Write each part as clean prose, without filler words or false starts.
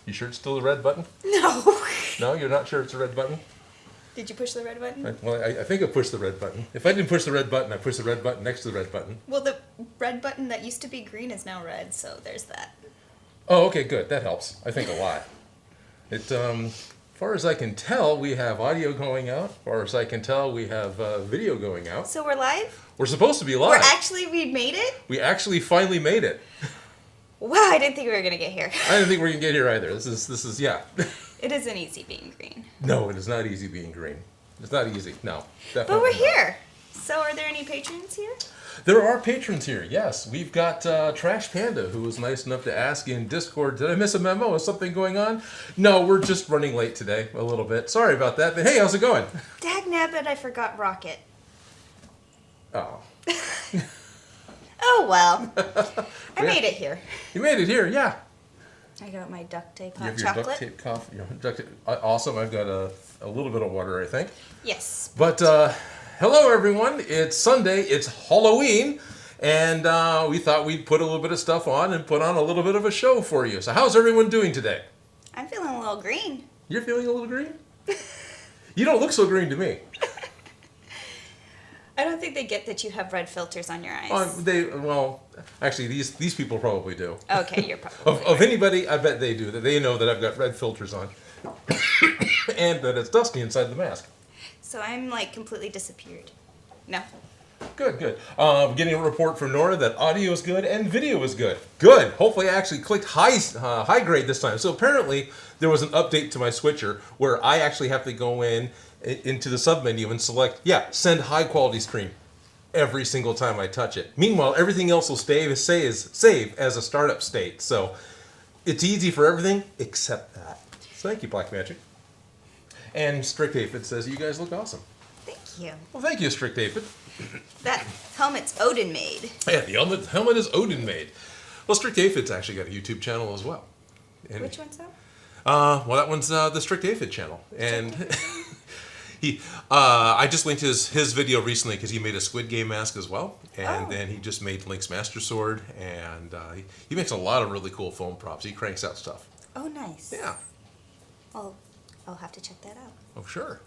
You sure it's still the red button? No. No, you're not sure it's the red button? Did you push the red button? Well, I think I pushed the red button. If I didn't push the red button, I pushed the red button next to the red button. Well, the red button that used to be green is now red, so there's that. Oh, okay, good. That helps. I think a lot. As far as I can tell, we have audio going out. As far as I can tell, we have video going out. So we're live? We're supposed to be live. We made it? We actually finally made it. Wow, I didn't think we were going to get here. I didn't think we were going to get here either. This is, yeah. It isn't easy being green. No, it is not easy being green. It's not easy, no. Definitely But we're not. here. So are there any patrons here? There are patrons here, yes. We've got Trash Panda, who was nice enough to ask in Discord, did I miss a memo? Is something going on? No, we're just running late today, a little bit. Sorry about that, but hey, how's it going? Dagnabbit, I forgot Rocket. Oh. Oh, well. I made it here. You made it here, yeah. I got my duct tape You hot have your chocolate. duct tape coffee. Your duct tape. Awesome, I've got a little bit of water, I think. Yes. But, hello everyone, it's Sunday, it's Halloween, and we thought we'd put a little bit of stuff on and put on a little bit of a show for you. So how's everyone doing today? I'm feeling a little green. You're feeling a little green? You don't look so green to me. I don't think they get that you have red filters on your eyes. Well, actually, these people probably do. Okay, you're probably Of anybody, I bet they do. That they know that I've got red filters on, and that it's dusty inside the mask. So I'm like completely disappeared. No. Good, good. Getting a report from Nora that audio is good and video is good. Good. Hopefully, I actually clicked high grade this time. So apparently, there was an update to my switcher where I actually have to go into the submenu and select, send high quality stream every single time I touch it. Meanwhile, everything else will save as a startup state. So it's easy for everything except that. So thank you, Blackmagic. And Strict Aphid says, you guys look awesome. Thank you. Well, thank you, Strict Aphid. That helmet's Odin made. Yeah, the helmet is Odin made. Well, Strict Aphid's actually got a YouTube channel as well. And, Which one's that? well, that one's the Strict Aphid channel. And I just linked his video recently because he made a Squid Game mask as well. And then he just made Link's Master Sword. And he makes a lot of really cool foam props. He cranks out stuff. Oh, nice. Yeah. Well, I'll have to check that out. Oh, sure.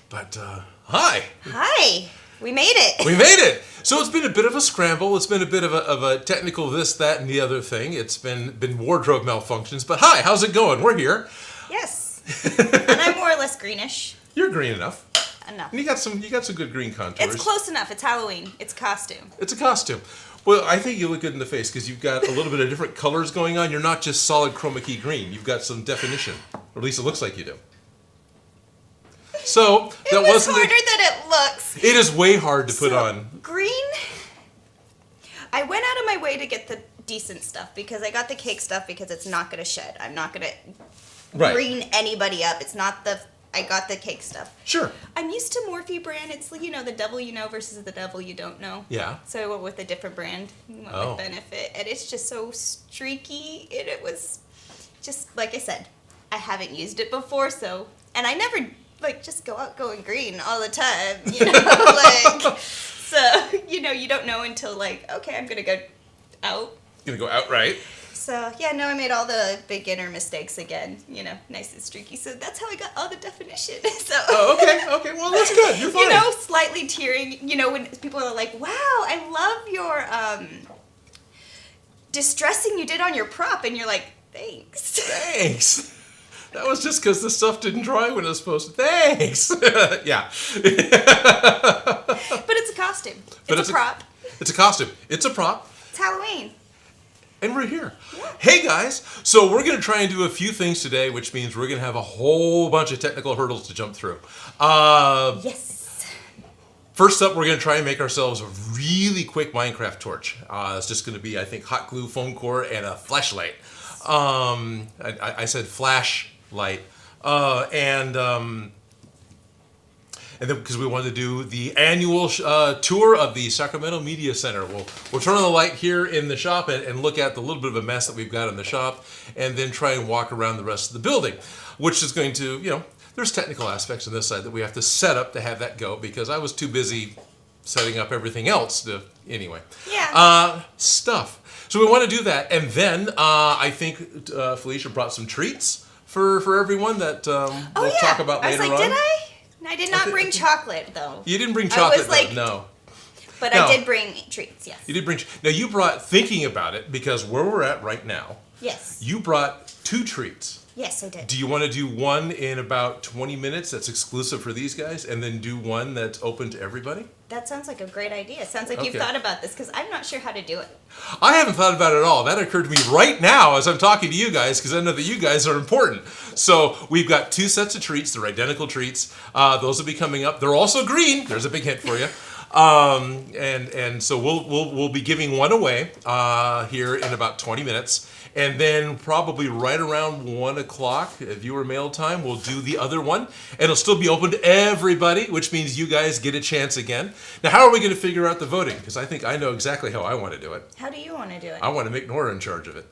But, hi! Hi! We made it! We made it! So it's been a bit of a scramble. It's been a bit of a technical this, that, and the other thing. It's been wardrobe malfunctions. But hi, how's it going? We're here. Yes. And I'm more or less greenish. You're green enough. Enough. And you got some good green contours. It's close enough. It's Halloween. It's costume. It's a costume. Well, I think you look good in the face because you've got a little bit of different colors going on. You're not just solid chroma key green. You've got some definition. Or at least it looks like you do. So that It was wasn't harder than it looks. It is way hard to put on. Green. I went out of my way to get the decent stuff because I got the cake stuff because it's not going to shed. I'm not going to green anybody up. It's not the... I got the cake stuff. Sure. I'm used to Morphe brand. It's, the devil you know versus the devil you don't know. Yeah. So I went with a different brand. Went with Benefit. And it's just so streaky. And it was just, like I said, I haven't used it before, so... And I never... just go out going green all the time, so, you don't know until, okay, I'm going to go out. Gonna go outright. So, yeah, no, I made all the beginner mistakes again, nice and streaky. So that's how I got all the definition. So. Oh, okay, well, that's good. You're fine. Slightly tearing, when people are like, wow, I love your distressing you did on your prop. And you're like, thanks. Thanks. That was just because the stuff didn't dry when it was supposed to. Thanks. Yeah. But it's a costume. It's a prop. It's a costume. It's a prop. It's Halloween. And we're here. Yeah. Hey guys, so we're going to try and do a few things today, which means we're going to have a whole bunch of technical hurdles to jump through. Yes. First up, we're going to try and make ourselves a really quick Minecraft torch. It's just going to be, I think, hot glue, foam core, and a flashlight. I said flashlight. And then because we wanted to do the annual tour of the Sacramento Media Center. We'll turn on the light here in the shop and look at the little bit of a mess that we've got in the shop, and then try and walk around the rest of the building, which is going to, there's technical aspects on this side that we have to set up to have that go, because I was too busy setting up everything else to, anyway. Yeah. Stuff. So we want to do that, and then I think Felicia brought some treats for everyone that we'll talk about later on. I was like, did I? I did not bring chocolate, though. You didn't bring chocolate, like, no. But I did bring treats, yes. You did bring... Now, you brought, thinking about it, because where we're at right now, yes, you brought 2 treats. Yes, I did. Do you want to do one in about 20 minutes that's exclusive for these guys, and then do one that's open to everybody? That sounds like a great idea. Sounds like you've thought about this, because I'm not sure how to do it. I haven't thought about it at all. That occurred to me right now as I'm talking to you guys, because I know that you guys are important. So we've got 2 sets of treats. They're identical treats. Those will be coming up. They're also green. There's a big hint for you. And so we'll be giving one away here in about 20 minutes. And then probably right around 1 o'clock, viewer mail time, we'll do the other one. And it'll still be open to everybody, which means you guys get a chance again. Now, how are we going to figure out the voting? Because I think I know exactly how I want to do it. How do you want to do it? I want to make Nora in charge of it.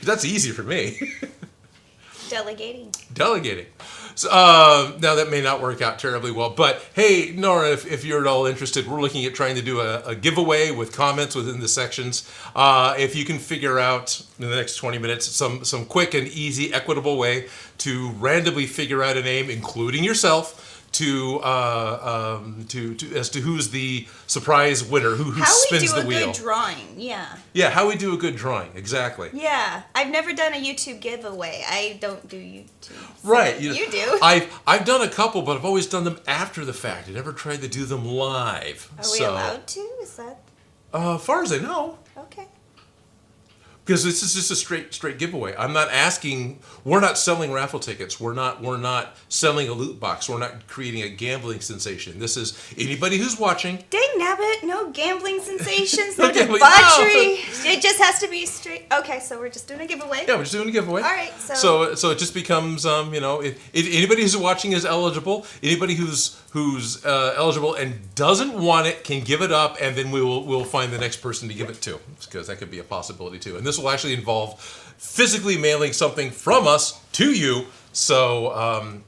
That's easy for me. Delegating. So, now that may not work out terribly well, but hey, Nora, if you're at all interested, we're looking at trying to do a giveaway with comments within the sections. If you can figure out in the next 20 minutes some quick and easy, equitable way to randomly figure out a name, including yourself, as to who's the surprise winner, who spins the wheel. How we do a good drawing, yeah. Yeah, how we do a good drawing, exactly. Yeah, I've never done a YouTube giveaway. I don't do YouTube. So right. You do. I've done a couple, but I've always done them after the fact. I never tried to do them live. Are we allowed to? Is that? As far as I know. Okay. Because this is just a straight giveaway. I'm not asking. We're not selling raffle tickets. We're not selling a loot box. We're not creating a gambling sensation. This is anybody who's watching. Dang nabbit! No gambling sensations. No debauchery. It just has to be straight. Okay, so we're just doing a giveaway. Yeah, we're just doing a giveaway. All right. So it just becomes if anybody who's watching is eligible. Anybody who's eligible and doesn't want it can give it up, and then we'll find the next person to give it to, because that could be a possibility too. And this will actually involve physically mailing something from us to you. So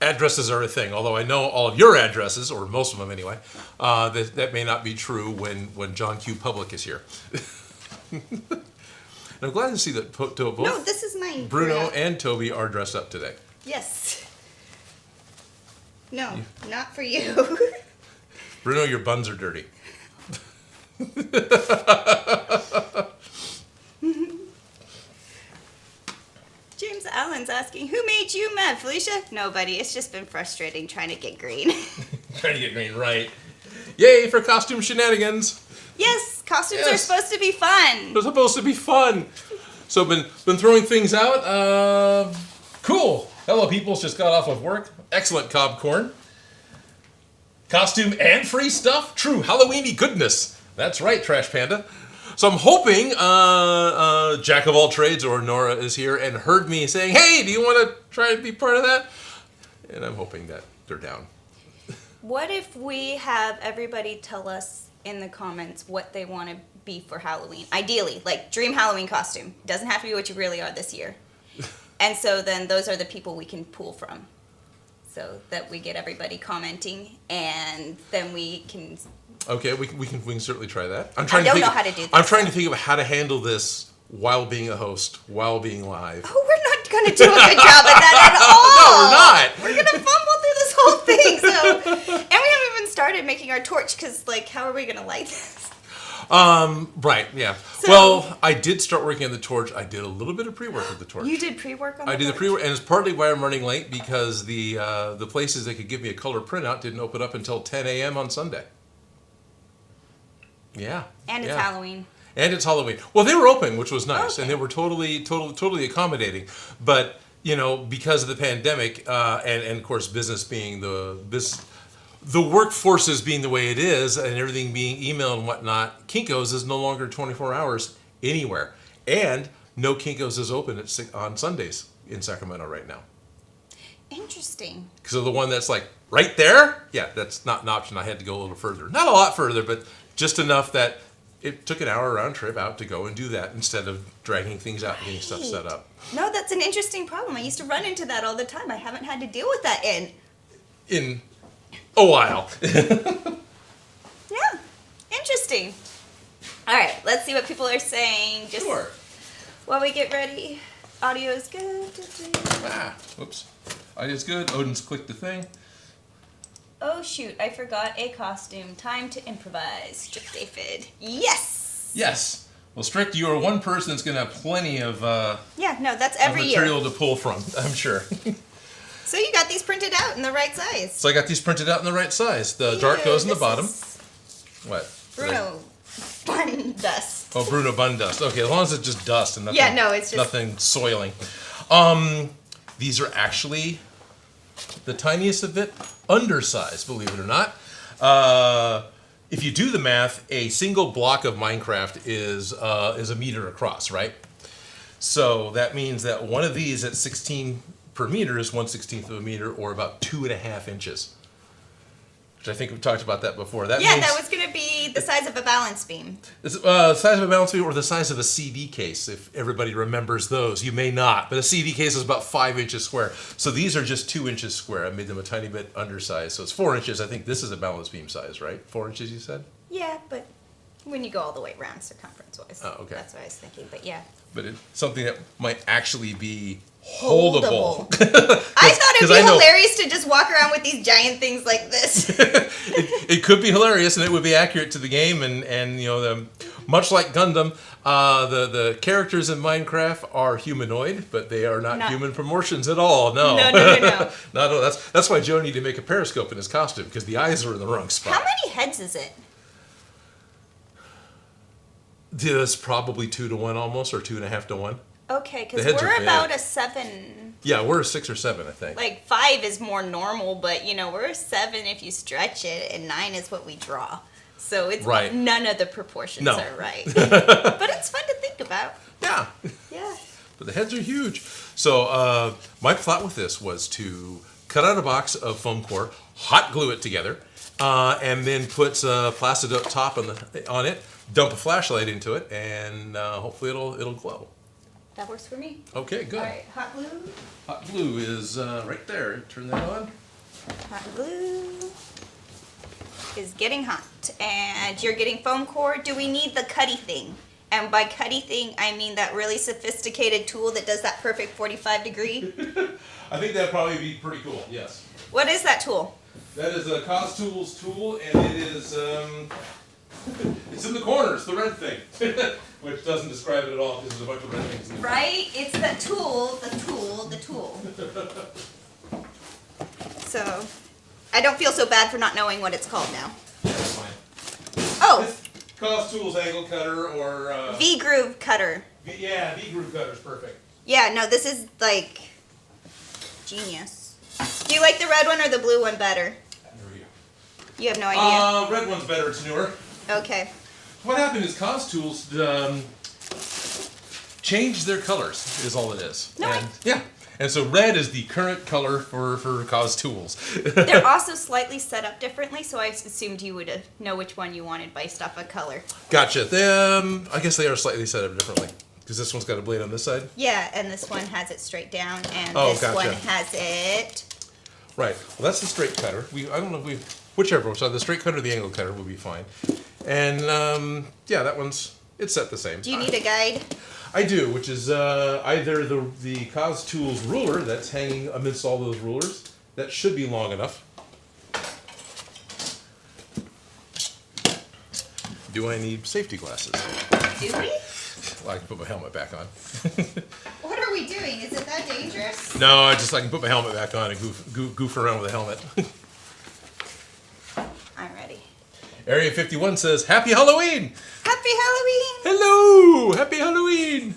addresses are a thing, although I know all of your addresses, or most of them anyway. That may not be true when John Q. Public is here. And I'm glad to see that both no, this is mine. Bruno and Toby are dressed up today. Yes. No, not for you. Bruno, your buns are dirty. James Allen's asking, who made you mad, Felicia? Nobody. It's just been frustrating trying to get green. Trying to get green, right. Yay for costume shenanigans. Yes, costumes are supposed to be fun. They're supposed to be fun. So been throwing things out. Cool. Hello, Peoples. Just got off of work. Excellent cob corn. Costume and free stuff. True Halloweeny goodness. That's right, Trash Panda. So I'm hoping Jack of all trades, or Nora, is here and heard me saying, hey, do you want to try and be part of that? And I'm hoping that they're down. What if we have everybody tell us in the comments what they want to be for Halloween? Ideally, like dream Halloween costume. Doesn't have to be what you really are this year. And so then those are the people we can pull from. So that we get everybody commenting, and then we can... Okay, we can certainly try that. I don't know how to do this. I'm trying to think of how to handle this while being a host, while being live. Oh, we're not going to do a good job at that at all. No, we're not. We're going to fumble through this whole thing. So, and we haven't even started making our torch, because, like, how are we going to light this? Right, yeah. So, well, I did start working on the torch. I did a little bit of pre-work with the torch. You did pre-work on the torch? I did the pre-work, and it's partly why I'm running late, because the places that could give me a color printout didn't open up until 10 a.m. on Sunday. Yeah. And it's Halloween. And it's Halloween. Well, they were open, which was nice, okay. And they were totally accommodating. But because of the pandemic, and of course business being the workforces being the way it is, and everything being email and whatnot, Kinko's is no longer 24 hours anywhere, and no Kinko's is open on Sundays in Sacramento right now. Interesting. So the one that's like right there, yeah, that's not an option. I had to go a little further, not a lot further, but just enough that it took an hour round trip out to go and do that instead of dragging things out and getting stuff set up. No, that's an interesting problem. I used to run into that all the time. I haven't had to deal with that in a while. Yeah, interesting. All right, let's see what people are saying. Just Sure. while we get ready. Audio is good. Whoops. Audio's good. Odin's clicked the thing. Oh shoot, I forgot a costume. Time to improvise. Strict David. Yes! Yes. Well, Strict, you are one person that's going to have plenty of Yeah, no, that's every year. material to pull from, I'm sure. So you got these printed out in the right size. So I got these printed out in the right size. The dart goes in the bottom. What? Bruno bun dust. Oh, Bruno bun dust. Okay, as long as it's just dust and nothing, Yeah, no, it's just nothing soiling. These are actually the tiniest of bit undersized, believe it or not. If you do the math, a single block of Minecraft is a meter across, right? So that means that one of these at 16 per meter is 1/16 of a meter, or about 2.5 inches. Which I think we've talked about that before. That means that was going to be the size of a balance beam. it's the size of a balance beam or the size of a CD case, if everybody remembers those. You may not, but a CD case is about 5 inches square. So these are just 2 inches square. I made them a tiny bit undersized. So it's 4 inches. I think this is a balance beam size, right? 4 inches, you said? Yeah, but when you go all the way around circumference-wise. Oh, okay. That's what I was thinking, but yeah. But it's something that might actually be holdable. I thought it'd be hilarious to just walk around with these giant things like this. It could be hilarious, and it would be accurate to the game, and you know, much like Gundam, the characters in Minecraft are humanoid, but they are not human proportions at all. No. No. No, that's why Joe needed to make a periscope in his costume, because the eyes are in the wrong spot. How many heads is it? It's probably 2 to 1 almost, or 2.5 to 1. Okay, because The heads are we're big. about a 7. Yeah, we're a 6 or 7, I think. Like 5 is more normal, but you know, we're a 7 if you stretch it, and 9 is what we draw. So it's Right. none of the proportions No. are right. But it's fun to think about. Yeah. Yeah. But the heads are huge. So my thought with this was to cut out a box of foam core, hot glue it together, and then put Plastidip top on it, dump a flashlight into it, and hopefully it'll glow. That works for me. Okay, good. All right, hot glue. Hot glue is right there. Turn that on. Hot glue is getting hot, and you're getting foam core. Do we need the cutty thing? And by cutty thing, I mean that really sophisticated tool that does that perfect 45 degree. I think that'd probably be pretty cool. Yes. What is that tool? That is a Cos Tools tool, and it is it's in the corners, the red thing, which doesn't describe it at all because there's a bunch of red things. In Right? It's the tool. So, I don't feel so bad for not knowing what it's called now. That's fine. Oh, It's Cos Tools angle cutter or V-groove cutter. V-groove cutter's perfect. Yeah, no, this is like genius. Do you like the red one or the blue one better? There we go. You have no idea. Red one's better. It's newer. Okay. What happened is Cos Tools changed their colors. Is all it is. No, Yeah. And so red is the current color for Cos Tools. They're also slightly set up differently, so I assumed you would know which one you wanted based off of color. Gotcha. I guess they are slightly set up differently. Because this one's got a blade on this side? Yeah, and this one has it straight down, and this gotcha. one has it... Right. Well, that's the straight cutter. I don't know if whichever. So the straight cutter or the angle cutter will be fine. And, yeah, that one's... It's set the same. Do you need a guide? I do, which is either the Cos Tools ruler that's hanging amidst all those rulers. That should be long enough. Do I need safety glasses? Do we? Well, I can put my helmet back on. What are we doing? Is it that dangerous? No, I can put my helmet back on and goof around with a helmet. I'm ready. Area 51 says, Happy Halloween! Happy Halloween! Hello! Happy Halloween!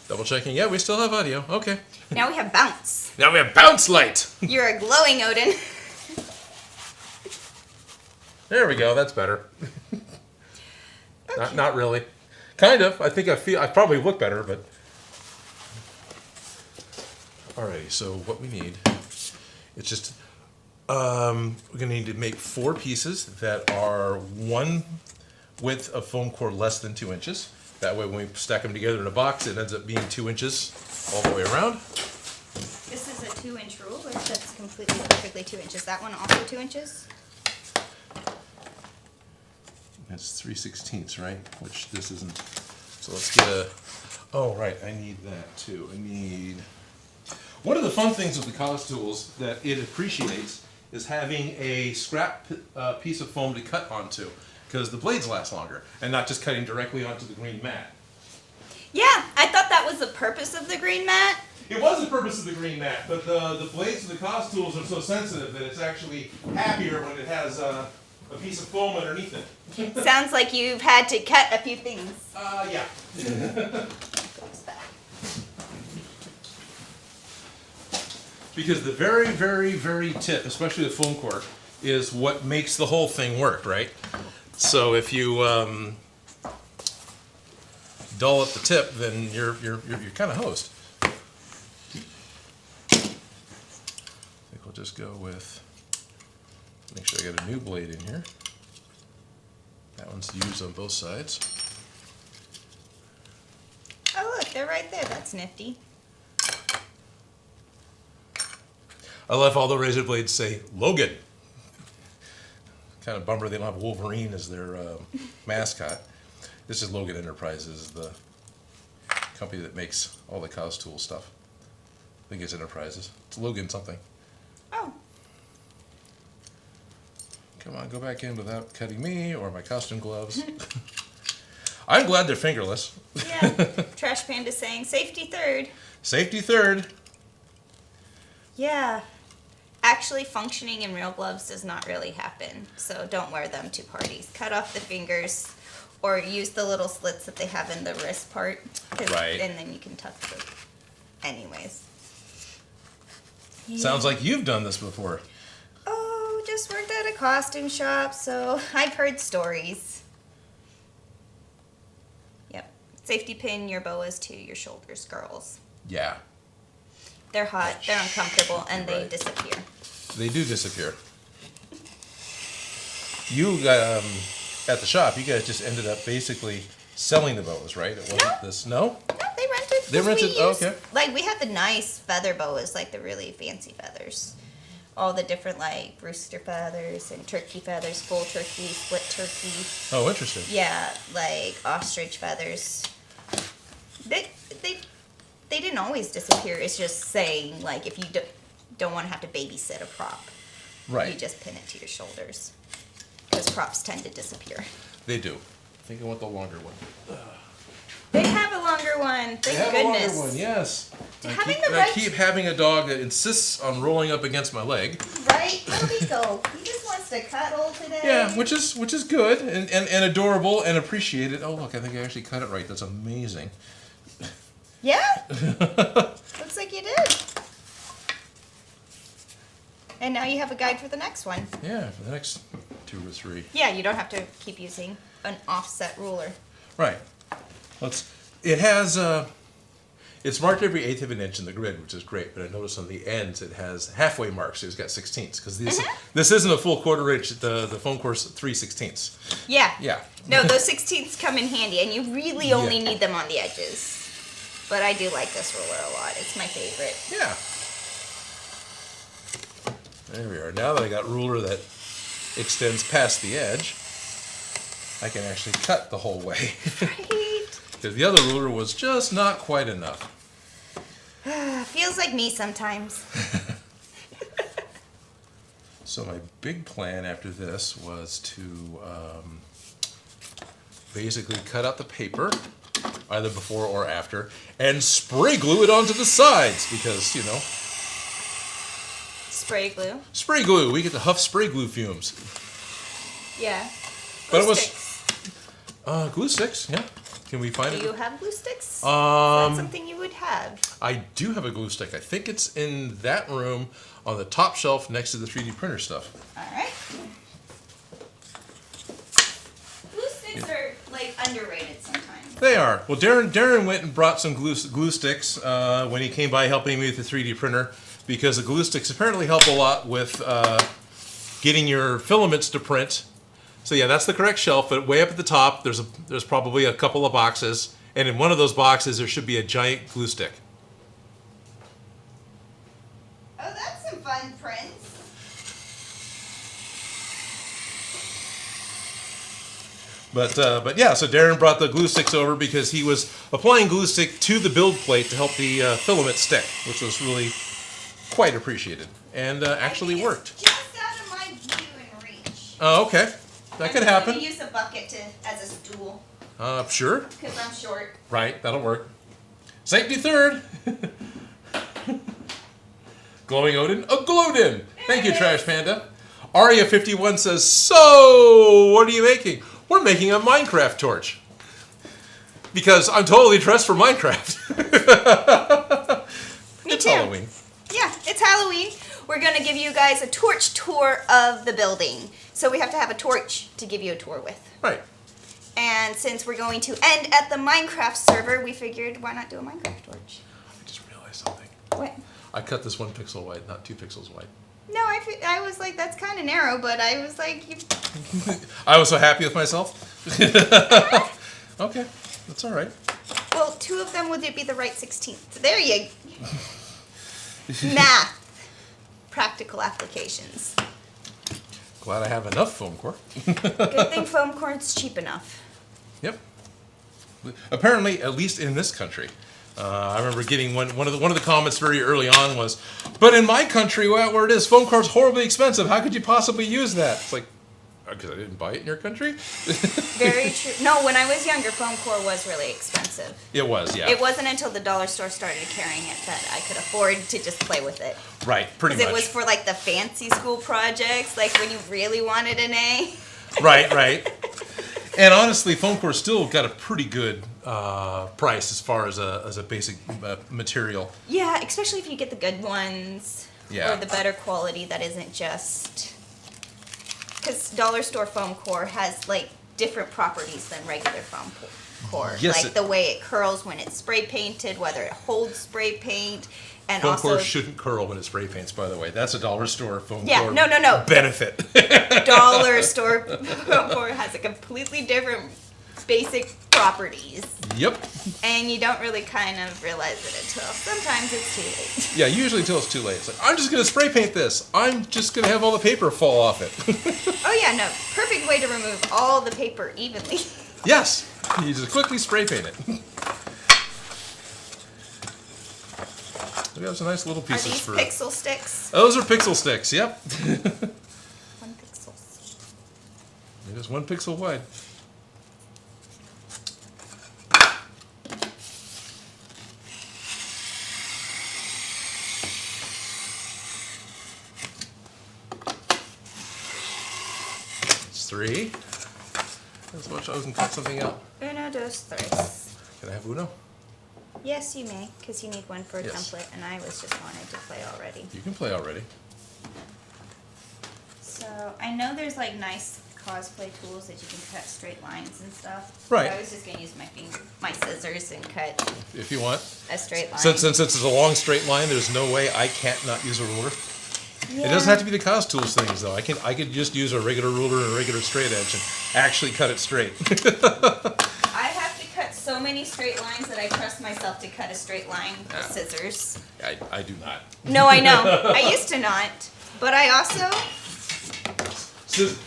Double checking. Yeah, we still have audio. Okay. Now we have bounce. Now we have bounce light! You're a glowing Odin. There we go. That's better. Okay. Not really. Kind of. I probably look better, but... Alrighty, so what we need... It's just... we're going to need to make 4 pieces that are one width of foam core less than 2 inches. That way when we stack them together in a box, it ends up being 2 inches all the way around. This is a 2-inch ruler that's completely completely perfectly 2 inches. That one also 2 inches? That's 3/16, right? Which this isn't. So let's get a. Oh, right. I need that too. I need. One of the fun things with the Cos tools that it appreciates is having a scrap piece of foam to cut onto, because the blades last longer, and not just cutting directly onto the green mat. Yeah, I thought that was the purpose of the green mat. It was the purpose of the green mat, but the blades of the Cos tools are so sensitive that it's actually happier when it has a piece of foam underneath it. Sounds like you've had to cut a few things. Yeah. Because the very, very, very tip, especially the foam core, is what makes the whole thing work, right? So if you dull at the tip, then you're kind of hosed. I think we'll just go with. Make sure I got a new blade in here. That one's used on both sides. Oh look, they're right there. That's nifty. I love all the razor blades say Logan. Kind of bummer they don't have Wolverine as their mascot. This is Logan Enterprises, the company that makes all the Cos tool stuff. I think it's Enterprises. It's Logan something. Oh. Come on, go back in without cutting me or my costume gloves. I'm glad they're fingerless. Yeah. Trash Panda saying safety third. Safety third. Yeah. Actually, functioning in real gloves does not really happen, so don't wear them to parties. Cut off the fingers, or use the little slits that they have in the wrist part. Right. And then you can tuck them. Anyways. Sounds like you've done this before. Oh, just worked at a costume shop, so I've heard stories. Yep. Safety pin your boas to your shoulders, girls. Yeah. They're hot, they're uncomfortable, and they Right. disappear. They do disappear. You got at the shop. You guys just ended up basically selling the boas, right? It wasn't No. this. No. No, they rented. They 'cause rented. we Oh, used- okay. Like, we had the nice feather boas, like the really fancy feathers. All the different, like, rooster feathers and turkey feathers, full turkey, split turkey. Oh, interesting. Yeah, like ostrich feathers. They didn't always disappear. It's just saying, like, if you don't want to have to babysit a prop, Right. you just pin it to your shoulders. Because props tend to disappear. They do. I think I want the longer one. They have a longer one. Thank They have goodness. a longer one. Yes. Having the I right- keep having a dog that insists on rolling up against my leg. Right? Toby go. He just wants to cuddle today. Yeah, which is good and adorable and appreciated. Oh look, I think I actually cut it right. That's amazing. Yeah? Looks like you did. And now you have a guide for the next one. Yeah, for the next 2 or 3. Yeah, you don't have to keep using an offset ruler. Right. It's marked every 1/8 of an inch in the grid, which is great. But I noticed on the ends it has halfway marks. So it's got 16ths because this isn't a full 1/4 inch. The foam core's 3/16. Yeah. Yeah. No, those 16ths come in handy, and you really only Yeah. need them on the edges. But I do like this ruler a lot. It's my favorite. Yeah. There we are. Now that I got ruler that extends past the edge, I can actually cut the whole way. Right? Because the other ruler was just not quite enough. Feels like me sometimes. So my big plan after this was to basically cut out the paper, either before or after, and spray glue it onto the sides because, you know, Spray glue. spray glue. We get to huff spray glue fumes. Yeah. But Glue it was sticks. glue sticks. Yeah. Can we find Do it? you have glue sticks? That's something you would have. I do have a glue stick. I think it's in that room on the top shelf next to the 3D printer stuff. All right. Glue sticks are like underrated sometimes. They are. Well, Darren went and brought some glue sticks when he came by helping me with the 3D printer because the glue sticks apparently help a lot with getting your filaments to print. So yeah, that's the correct shelf. But way up at the top, there's probably a couple of boxes, and in one of those boxes there should be a giant glue stick. Oh, that's some fun prints. But yeah, so Darren brought the glue sticks over because he was applying glue stick to the build plate to help the filament stick, which was really quite appreciated and actually worked. It's just out of my view and reach. Oh, okay. That could happen. I'm going to use a bucket as a stool. Sure. Because I'm short. Right, that'll work. Safety third. Glowing Odin, a Glowdin. Thank you, Trash Panda. Aria51 says, so, what are you making? We're making a Minecraft torch. Because I'm totally dressed for Minecraft. Me It's too. Halloween. Yeah, it's Halloween. We're going to give you guys a torch tour of the building. So we have to have a torch to give you a tour with. Right. And since we're going to end at the Minecraft server, we figured why not do a Minecraft torch? I just realized something. What? I cut this 1 pixel wide, not 2 pixels wide. No, I was like, that's kind of narrow, but I was like... I was so happy with myself. Okay, that's all right. Well, 2 of them would be the right 16th. There you... Math. Practical applications. Glad I have enough foam core. Good thing foam core's cheap enough. Yep. Apparently, at least in this country. I remember getting one of the comments very early on was, but in my country, where it is, foam core's horribly expensive. How could you possibly use that? It's like, because I didn't buy it in your country? Very true. No, when I was younger, foam core was really expensive. It was, yeah. It wasn't until the dollar store started carrying it that I could afford to just play with it. Right, pretty much. Because it was for like the fancy school projects, like when you really wanted an A. Right. And honestly, foam core still got a pretty good price as far as a basic material. Yeah, especially if you get the good ones. Yeah. Or the better quality that isn't just... Because dollar store foam core has like different properties than regular foam core. Yes, like the way it curls when it's spray painted, whether it holds spray paint, and Foam also core shouldn't curl when it spray paints, by the way. That's a dollar store foam Yeah, core no. benefit. dollar store foam core has a completely different basic properties. Yep. And you don't really kind of realize it until sometimes it's too late. Yeah, usually until it's too late. It's like, I'm just going to spray paint this. I'm just going to have all the paper fall off it. Oh yeah, no. Perfect way to remove all the paper evenly. Yes. You just quickly spray paint it. We have some nice little Are pieces these for... pixel sticks? Those are pixel sticks, yep. 1 pixel. Just 1 pixel wide. It's 3. Let's watch. I can cut something out. Uno, dos, tres. Can I have Uno? Yes, you may, because you need one for a Yes. template, and I was just wanted to play already. You can play already. So, I know there's like nice cosplay tools that you can cut straight lines and stuff. Right. I was just going to use my scissors and cut If you want. a straight line. Since it's a long straight line, there's no way I can't not use a ruler. Yeah. It doesn't have to be the Cos Tools things though. I could just use a regular ruler and a regular straight edge and actually cut it straight. I have to cut so many straight lines that I trust myself to cut a straight line with scissors. I do not. No, I know. I used to not. But I also...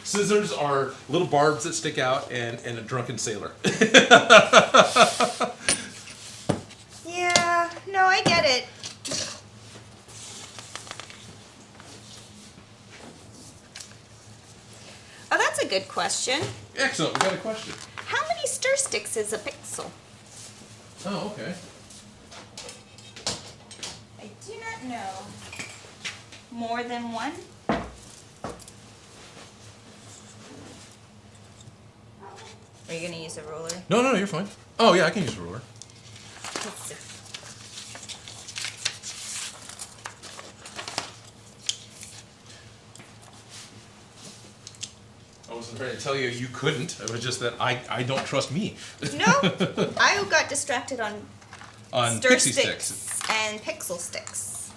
Scissors are little barbs that stick out and a drunken sailor. Yeah, no, I get it. Oh, that's a good question. Excellent, we got a question. How many stir sticks is a pixel? Oh, okay. I do not know. More than one? Are you going to use a ruler? No, you're fine. Oh yeah, I can use a ruler. Let's see. I wasn't trying to tell you you couldn't. It was just that I don't trust me. No, I got distracted on stir pixie sticks and pixel sticks.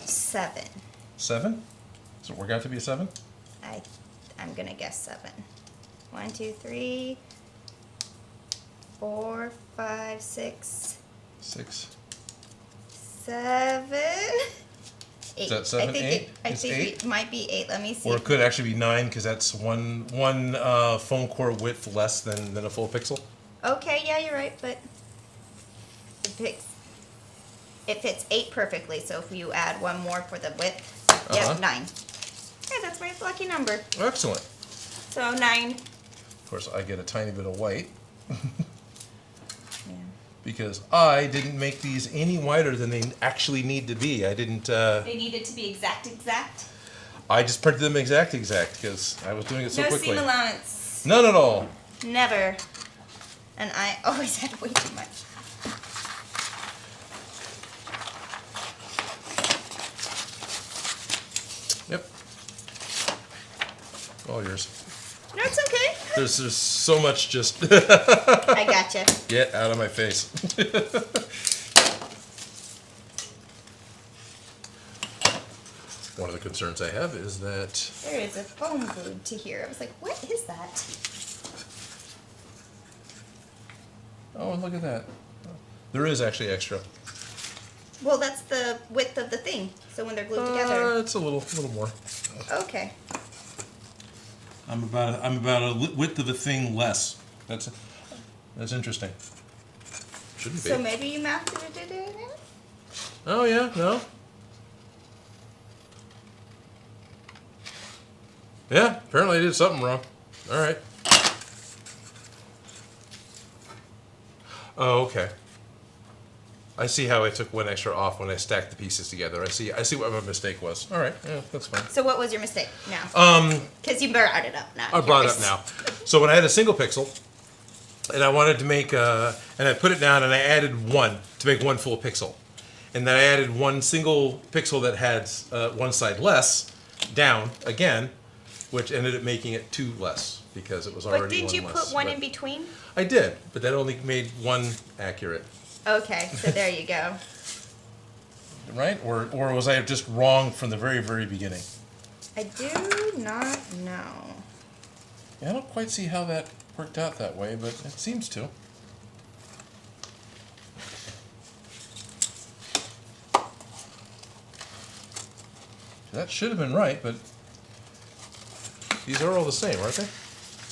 Seven. 7? Does it work out to be a 7? I'm gonna guess 7. 1, 2, 3, 4, 5, 6, 6. 7, 8. Is that 7, 8? I It's think 8? it might be 8. Let me see. Or it could actually be 9 because that's one phone cord width less than a full pixel. Okay, yeah, you're right, but it fits 8 perfectly. So if you add one more for the width, yep, 9. Hey, that's my lucky number. Excellent. So 9. Of course, I get a tiny bit of white. Yeah. Because I didn't make these any wider than they actually need to be. I didn't... They needed to be exact. I just printed them exact because I was doing it so quickly. No seam allowance. None at all. Never. And I always had way too much. Yep. All yours. No, it's okay. There's so much just... I gotcha. Get out of my face. One of the concerns I have is that... There is a foam glued to here. I was like, what is that? Oh, look at that. There is actually extra. Well, that's the width of the thing. So when they're glued together. It's a little more. Okay. I'm about a width of a thing less. That's interesting. Shouldn't be. So maybe you mapped it in? Oh yeah, no. Yeah, apparently I did something wrong. All right. Oh, okay. I see how I took one extra off when I stacked the pieces together. I see what my mistake was. All right, yeah, that's fine. So what was your mistake now? Because you brought it up now. I brought it up now. So when I had a single pixel, and I wanted to make, and I put it down and I added 1 to make 1 full pixel. And then I added 1 single pixel that had one side less down again, which ended up making it 2 less because it was already 1 less. But did you put 1 in between? I did, but that only made 1 accurate. Okay, so there you go. Right? Or was I just wrong from the very, very beginning? I do not know. Yeah, I don't quite see how that worked out that way, but it seems to. That should have been right, but these are all the same, aren't they?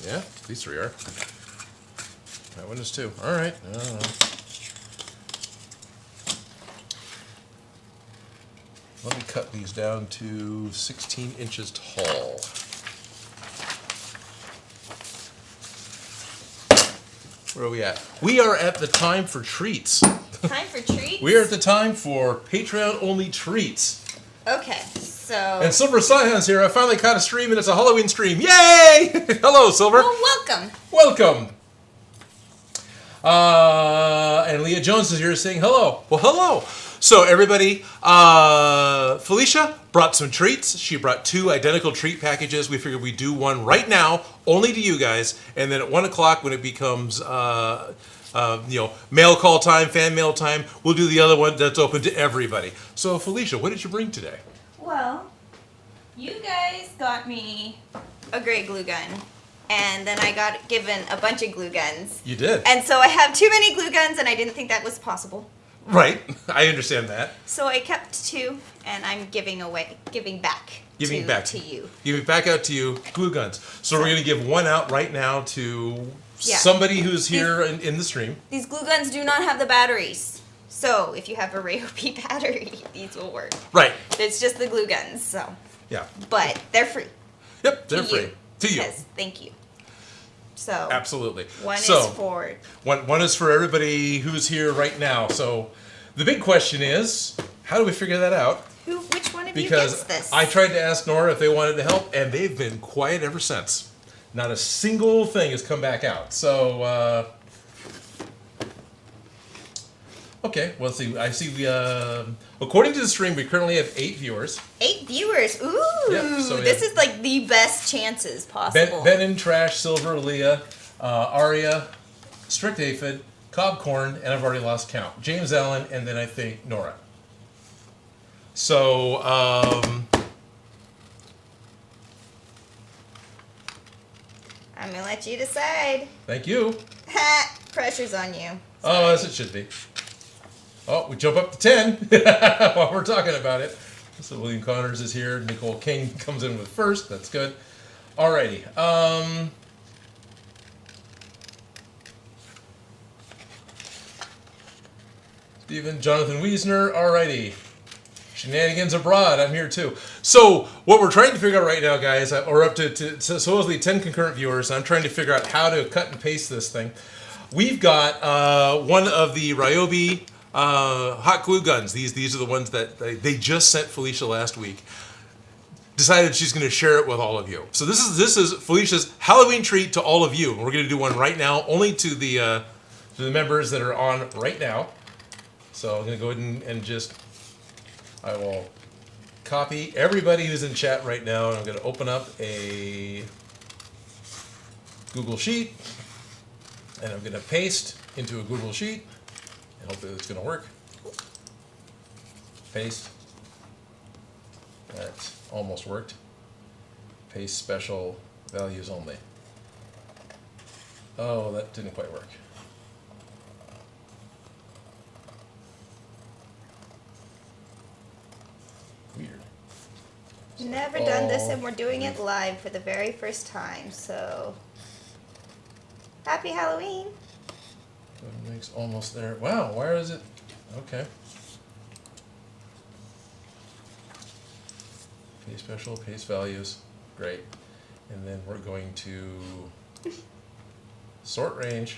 Yeah, these 3 are. That one is too. All right. I don't know. Let me cut these down to 16 inches tall. Where are we at? We are at the time for treats. Time for treats? We are at the time for Patreon-only treats. Okay, so... And Silver Scion's here. I finally caught a stream, and it's a Halloween stream. Yay! Hello, Silver. Well, welcome. Welcome. And Leah Jones is here saying hello. Well, hello. So everybody, Felicia brought some treats. She brought 2 identical treat packages. We figured we'd do one right now, only to you guys, and then at 1 o'clock when it becomes, mail call time, fan mail time, we'll do the other one that's open to everybody. So Felicia, what did you bring today? Well, you guys got me a great glue gun. And then I got given a bunch of glue guns. You did. And so I have too many glue guns, and I didn't think that was possible. Right, I understand that. So I kept 2, and I'm giving back to you. Giving back out to you glue guns. So we're going to give one out right now to somebody who's here in the stream. These glue guns do not have the batteries. So if you have a Ryobi battery, these will work. Right. It's just the glue guns, so. Yeah. But they're free. Yep, they're free. To you. Thank you. So absolutely. One is for everybody who's here right now. So the big question is, how do we figure that out? Which one of you gets this? I tried to ask Nora if they wanted to help, and they've been quiet ever since. Not a single thing has come back out. So okay, well, see, I see. According to the stream, we currently have 8 viewers. 8 viewers. Ooh, yep, so this is like the best chances possible. Ben and Trash, Silver, Leah, Aria, Strict Aphid, Cobcorn, and I've already lost count. James Allen, and then I think Nora. So, I'm gonna let you decide. Thank you. Pressure's on you. Sorry. Oh, as it should be. Oh, we jump up to 10 while we're talking about it. So William Connors is here. Nicole King comes in with first. That's good. Alrighty. Stephen, Jonathan Wiesner. Alrighty. Shenanigans Abroad. I'm here too. So what we're trying to figure out right now, guys, we're up to supposedly 10 concurrent viewers. I'm trying to figure out how to cut and paste this thing. We've got one of the Ryobi hot glue guns. These are the ones that they just sent Felicia last week. Decided she's going to share it with all of you. So this is Felicia's Halloween treat to all of you. We're going to do one right now, only to the members that are on right now. So I'm going to go ahead and just, I will copy everybody who's in chat right now, and I'm going to open up a Google Sheet, and I'm going to paste into a Google Sheet, and hopefully it's going to work. Paste. That almost worked. Paste special values only. Oh, that didn't quite work. Weird. Never done this, and we're doing it live for the very first time, so happy Halloween. It makes almost there. Wow, where is it? Okay. Paste special, paste values. Great. And then we're going to sort range.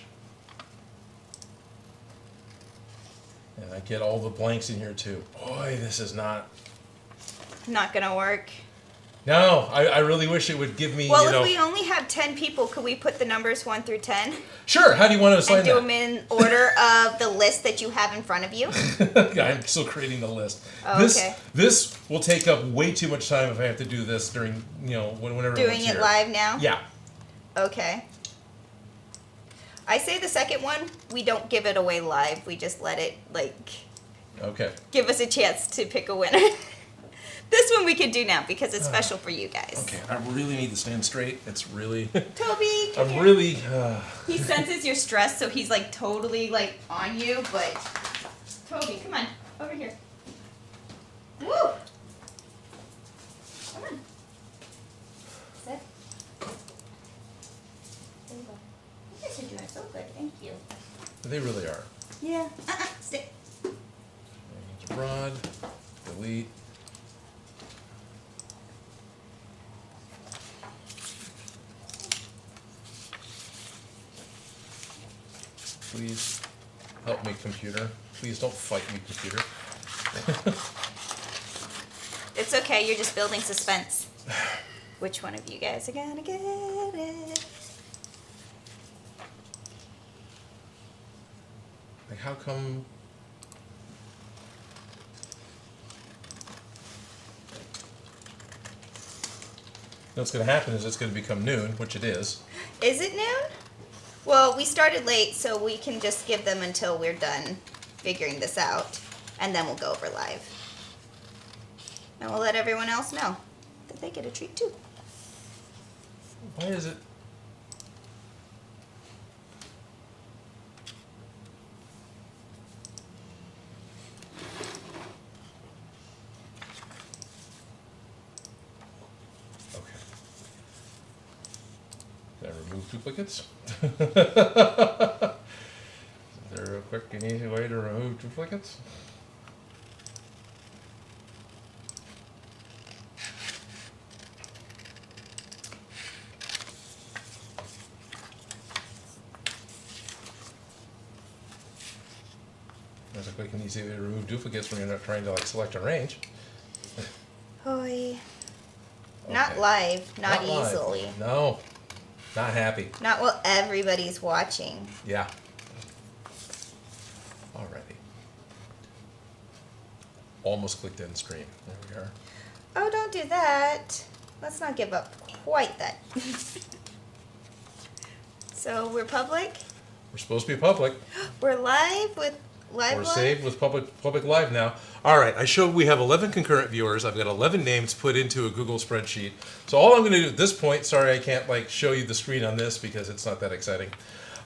And I get all the blanks in here too. Boy, this is not gonna work. No, I really wish it would give me, Well, if we only have 10 people, could we put the numbers 1 through 10? Sure, how do you want to assign and do them in order of the list that you have in front of you? I'm still creating the list. Oh, okay. This will take up way too much time if I have to do this during, whenever Doing it live now? Yeah. Okay. I say the second one, we don't give it away live. We just let it, Okay. give us a chance to pick a winner. This one we can do now because it's special for you guys. Okay, I really need to stand straight. It's really... Toby, come I'm here. really... He senses your stress, so he's totally on you, but... Toby, come on, over here. Woo! Come on. Sit. There you go. You guys are doing so good, thank you. They really are. Yeah. Stay. Range abroad. Delete. Please help me, computer. Please don't fight me, computer. It's okay, you're just building suspense. Which one of you guys are gonna get it? How come... What's going to happen is it's going to become noon, which it is. Is it noon? Well, we started late, so we can just give them until we're done figuring this out, and then we'll go over live. And we'll let everyone else know that they get a treat too. Why is it... Did I remove duplicates? Is there a quick and easy way to remove duplicates? There's a quick and easy way to remove duplicates when you're not trying to select a range. Hoi. Not live, not easily. Live. No. Not happy. Not while everybody's watching. Yeah. Alrighty. Almost clicked end stream. There we are. Oh, don't do that. Let's not give up quite that. So we're public? We're supposed to be public. We're live with We're saved with public live now. All right, we have 11 concurrent viewers. I've got 11 names put into a Google spreadsheet. So all I'm going to do at this point, sorry I can't show you the screen on this because it's not that exciting.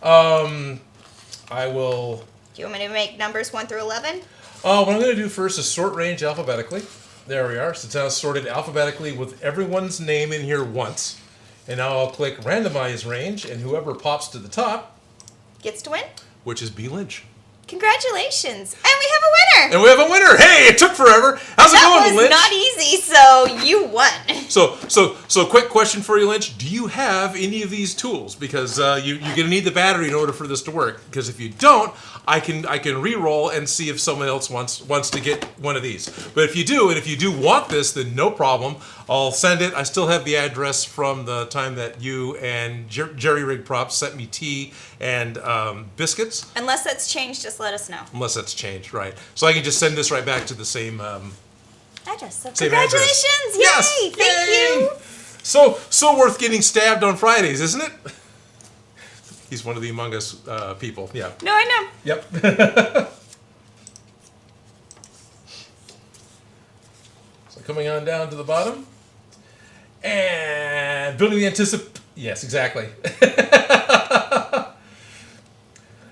I will... Do you want me to make numbers 1 through 11? What I'm going to do first is sort range alphabetically. There we are. So it's now sorted alphabetically with everyone's name in here once. And now I'll click randomize range, and whoever pops to the top Gets to win. which is B. Lynch. Congratulations. And we have a winner. And we have a winner. Hey, it took forever. How's it going, Lynch? That was not easy, so you won. So quick question for you, Lynch. Do you have any of these tools? Because you're going to need the battery in order for this to work. Because if you don't, I can re-roll and see if someone else wants to get one of these. But if you do, and if you do want this, then no problem. I'll send it. I still have the address from the time that you and Jerry Rig Props sent me tea and biscuits. Unless that's changed, just let us know. Unless that's changed, right. So I can just send this right back to the same address. So same congratulations! Address. Yay! Yes! Thank Yay! you! So worth getting stabbed on Fridays, isn't it? He's one of the Among Us people, yeah. No, I know. Yep. So coming on down to the bottom. And building the Yes, exactly.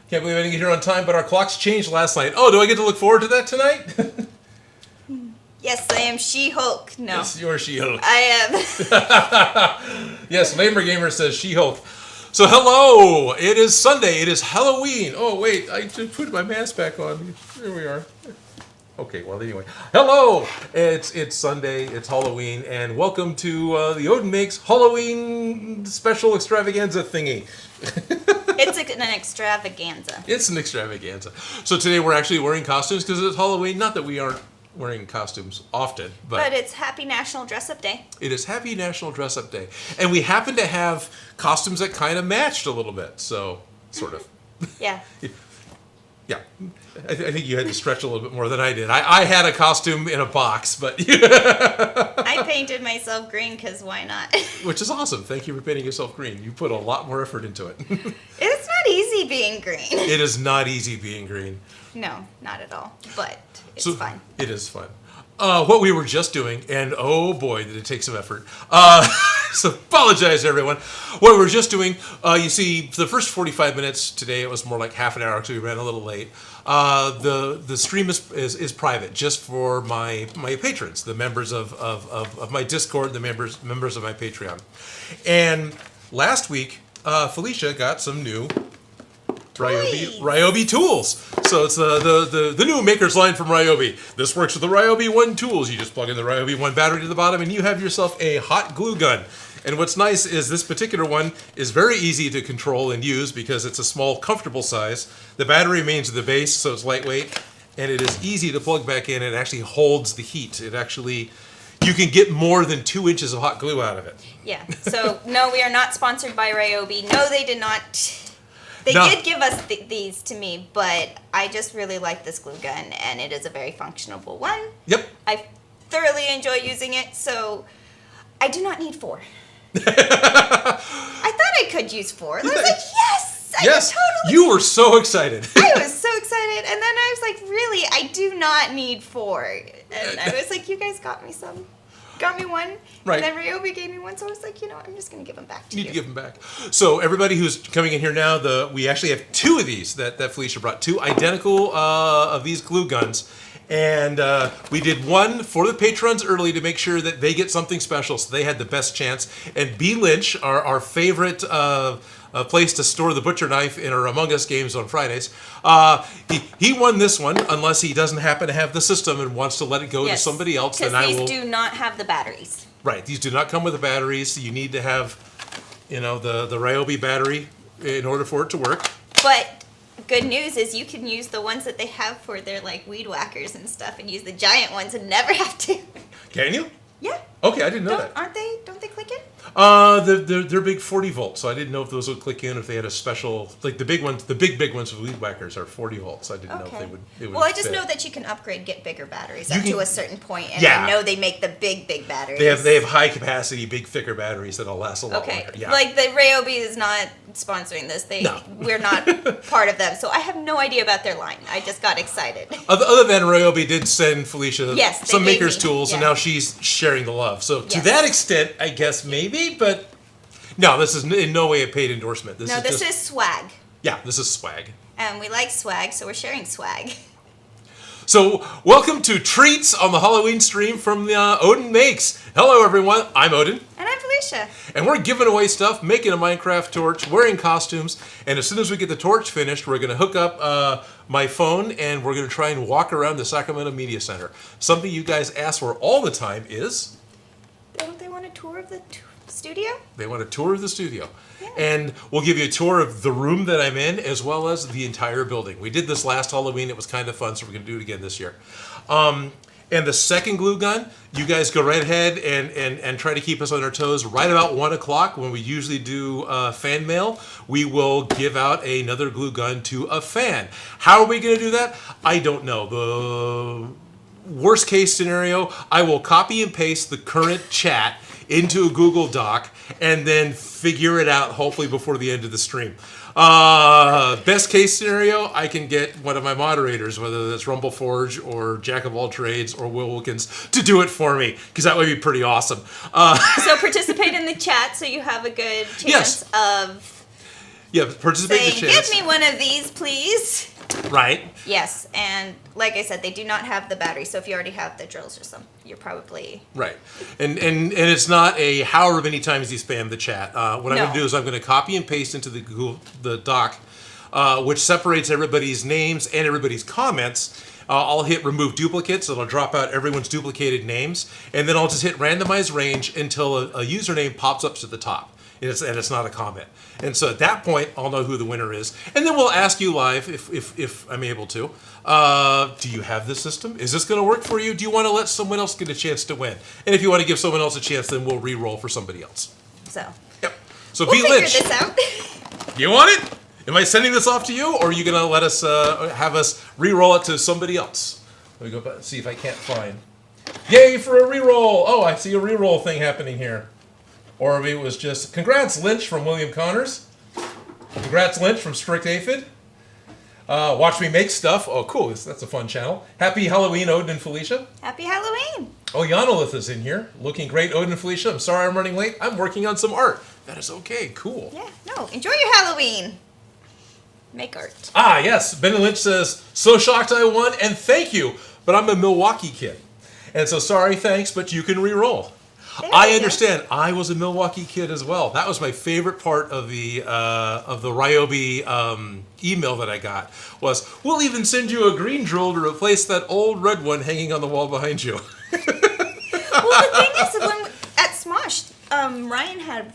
Can't believe I didn't get here on time, but our clocks changed last night. Oh, do I get to look forward to that tonight? Yes, I am She-Hulk. No. Yes, you're She-Hulk. I am. Yes, Lamer Gamer says She-Hulk. So hello, it is Sunday, it is Halloween. Oh wait, I just put my mask back on. Here we are. Okay, well anyway. Hello, it's Sunday, it's Halloween, and welcome to the Odin Makes Halloween special extravaganza thingy. It's an extravaganza. It's an extravaganza. So today we're actually wearing costumes because it's Halloween. Not that we aren't wearing costumes often, but it's Happy National Dress Up Day. It is Happy National Dress Up Day. And we happen to have costumes that kind of matched a little bit, so sort of. Yeah. Yeah. I think you had to stretch a little bit more than I did. I had a costume in a box, but... I painted myself green because why not? Which is awesome. Thank you for painting yourself green. You put a lot more effort into it. It's not easy being green. It is not easy being green. No, not at all. But it's fun. It is fun. What we were just doing, and oh boy, did it take some effort. So apologize, everyone. What we were just doing, you see, for the first 45 minutes today, it was more like half an hour, so we ran a little late. The stream is private, just for my patrons, the members of my Discord, the members of my Patreon. And last week, Felicia got some new Ryobi tools. So it's the new Maker's line from Ryobi. This works with the Ryobi 1 tools. You just plug in the Ryobi 1 battery to the bottom and you have yourself a hot glue gun. And what's nice is this particular one is very easy to control and use because it's a small, comfortable size. The battery remains at the base, so it's lightweight. And it is easy to plug back in and it actually holds the heat. It actually... You can get more than 2 inches of hot glue out of it. Yeah. So, no, we are not sponsored by Ryobi. No, they did not... They did give us these to me, but I just really like this glue gun, and it is a very functional one. Yep. I thoroughly enjoy using it, so I do not need 4. I thought I could use 4. And I was like, yes! Yes! Totally. You were so excited. I was so excited, and then I was like, really, I do not need 4. And I was like, you guys got me some. Got me one, right. And then Ryobi gave me one, so I was like, you know what, I'm just going to give them back to you. Need to give them back. So everybody who's coming in here now, we actually have 2 of these that Felicia brought, 2 identical of these glue guns. And we did one for the patrons early to make sure that they get something special, so they had the best chance. And B. Lynch, our favorite place to store the butcher knife in our Among Us games on Fridays, he won this one, unless he doesn't happen to have the system and wants to let it go to somebody else. Because these do not have the batteries. Right, these do not come with the batteries. So you need to have, the Ryobi battery in order for it to work. But good news is you can use the ones that they have for their weed whackers and stuff, and use the giant ones and never have to. Can you? Yeah. Okay, I didn't know that. Don't they click in? They're big 40 volts, so I didn't know if those would click in, if they had a special, like the big ones, the big ones with weed whackers are 40 volts. I didn't know if they would. Well, I just know that you can get bigger batteries up to a certain point, and I know they make the big batteries. They have high capacity, big, thicker batteries that'll last a lot longer. Yeah. Like the Ryobi is not sponsoring this. We're not part of them, so I have no idea about their line. I just got excited. Other than Ryobi did send Felicia some Maker's tools, and now she's sharing the love. So to that extent, I guess maybe, but no, this is in no way a paid endorsement. This is swag. Yeah, this is swag. And we like swag, so we're sharing swag. So, welcome to Treats on the Halloween stream from Odin Makes. Hello, everyone. I'm Odin. And I'm Felicia. And we're giving away stuff, making a Minecraft torch, wearing costumes, and as soon as we get the torch finished, we're going to hook up my phone, and we're going to try and walk around the Sacramento Media Center. Something you guys ask for all the time is... Don't they want a tour of the studio? They want a tour of the studio. Yeah. And we'll give you a tour of the room that I'm in, as well as the entire building. We did this last Halloween. It was kind of fun, so we're going to do it again this year. And the second glue gun, you guys go right ahead and try to keep us on our toes. Right about 1 o'clock, when we usually do fan mail, we will give out another glue gun to a fan. How are we going to do that? I don't know. The worst case scenario, I will copy and paste the current chat into a Google Doc and then figure it out, hopefully before the end of the stream. Best case scenario, I can get one of my moderators, whether that's Rumbleforge or Jack of all trades or Will Wilkins, to do it for me, because that would be pretty awesome. So participate in the chat so you have a good chance of participate saying, in the chance. give me one of these, please. Right. Yes, and like I said, they do not have the battery, so if you already have the drills or something, you're probably... Right. And it's not a however many times you spam the chat. What I'm going to do is I'm going to copy and paste into the doc, which separates everybody's names and everybody's comments. I'll hit remove duplicates. It'll drop out everyone's duplicated names. And then I'll just hit randomize range until a username pops up to the top. And it's not a comment. And so at that point, I'll know who the winner is. And then we'll ask you live, if I'm able to, do you have this system? Is this going to work for you? Do you want to let someone else get a chance to win? And if you want to give someone else a chance, then we'll re-roll for somebody else. So. Yep. So we'll beat Lynch. Figure this out. You want it? Am I sending this off to you, or are you going to let us have us re-roll it to somebody else? Let me go back and see if I can't find. Yay for a re-roll! Oh, I see a re-roll thing happening here. Or maybe it was just, congrats Lynch from William Connors. Congrats Lynch from Strict Aphid. Watch me make stuff. Oh, cool. That's a fun channel. Happy Halloween, Odin and Felicia. Happy Halloween. Oh, Yanolith is in here. Looking great, Odin and Felicia. I'm sorry I'm running late. I'm working on some art. That is okay. Cool. Yeah, no. Enjoy your Halloween. Make art. Ah, yes. Ben Lynch says, so shocked I won, and thank you, but I'm a Milwaukee kid. And so sorry, thanks, but you can re-roll. I understand. I was a Milwaukee kid as well. That was my favorite part of the Ryobi email that I got. Was we'll even send you a green drill to replace that old red one hanging on the wall behind you. Well, the thing is, when at Smosh, Ryan had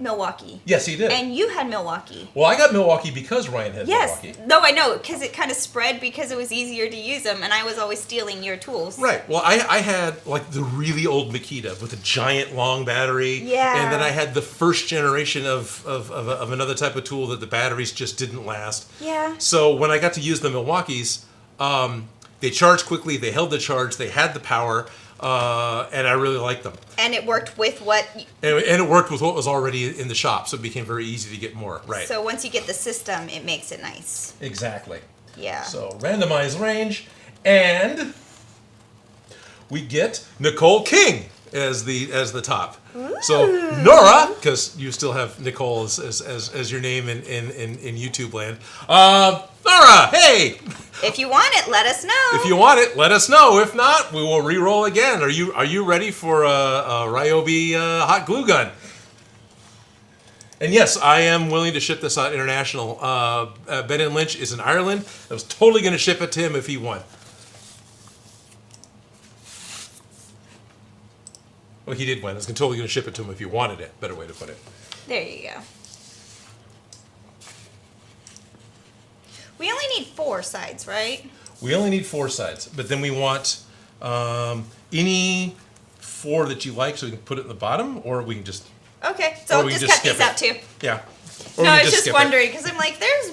Milwaukee. Yes, he did. And you had Milwaukee. Well, I got Milwaukee because Ryan had Milwaukee. No, I know, because it kind of spread because it was easier to use them, and I was always stealing your tools. Right. Well, I had like the really old Makita with a giant long battery. Yeah. And then I had the first generation of another type of tool that the batteries just didn't last. Yeah. So when I got to use the Milwaukees, they charged quickly, they held the charge, they had the power, and I really liked them. And it worked with what... And it worked with what was already in the shop, so it became very easy to get more. Right. So once you get the system, it makes it nice. Exactly. Yeah. So randomize range, and we get Nicole King as the top. Ooh. So Nora, because you still have Nicole as your name in YouTube land. Nora, hey! If you want it, let us know. If you want it, let us know. If not, we will re-roll again. Are you ready for a Ryobi hot glue gun? And yes, I am willing to ship this out international. Ben Lynch is in Ireland. I was totally going to ship it to him if he won. Well, he did win. I was totally going to ship it to him if he wanted it. Better way to put it. There you go. We only need 4 sides, right? We only need 4 sides, but then we want any 4 that you like, so we can put it in the bottom, or we can just... Okay, so I'll just cut these out too. Yeah. No, I was just wondering, because I'm like, there's...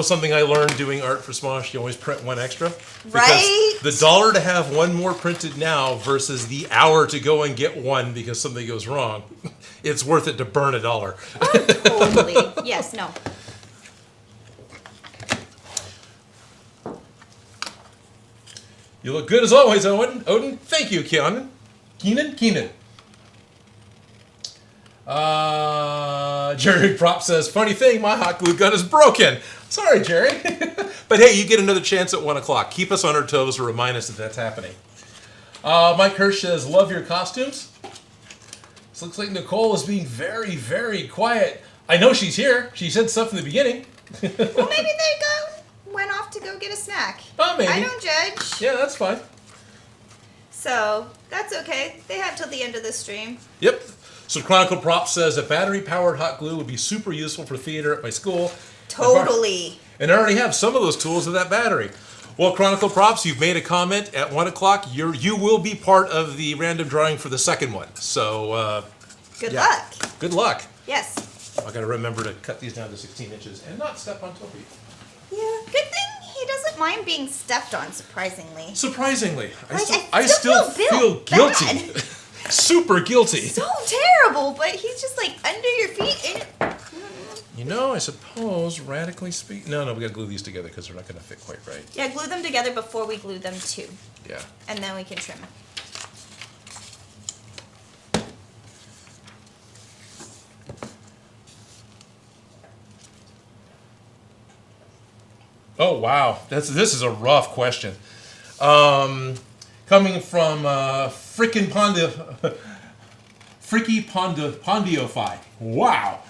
Something I learned doing art for Smosh, you always print 1 extra. Right? The $1 to have 1 more printed now versus the hour to go and get 1 because something goes wrong, it's worth it to burn $1. Oh, totally. Yes, no. You look good as always, Odin. Thank you, Keenan. Jerry Prop says, funny thing, my hot glue gun is broken. Sorry, Jerry. But hey, you get another chance at 1 o'clock. Keep us on our toes to remind us that that's happening. Mike Hirsch says, love your costumes. This looks like Nicole is being very, very quiet. I know she's here. She said stuff in the beginning. Well, maybe they went off to go get a snack. Oh, maybe. I don't judge. Yeah, that's fine. So, that's okay. They have till the end of the stream. Yep. So Chronicle Prop says a battery-powered hot glue would be super useful for theater at my school. Totally. And I already have some of those tools with that battery. Well, Chronicle Props, you've made a comment at 1 o'clock. You will be part of the random drawing for the second one. So, Good luck. Good luck. Yes. I got to remember to cut these down to 16 inches and not step on Toby. Yeah. Good thing he doesn't mind being stepped on, surprisingly. Surprisingly. I still feel guilty. bad. Super guilty. So terrible, but he's just like under your feet. And you know, I suppose, radically speaking... No, we got to glue these together because they're not going to fit quite right. yeah, glue them together before we glue them too. Yeah. And then we can trim. Oh, wow. This is a rough question. Coming from Freaky Pondiofi. Wow.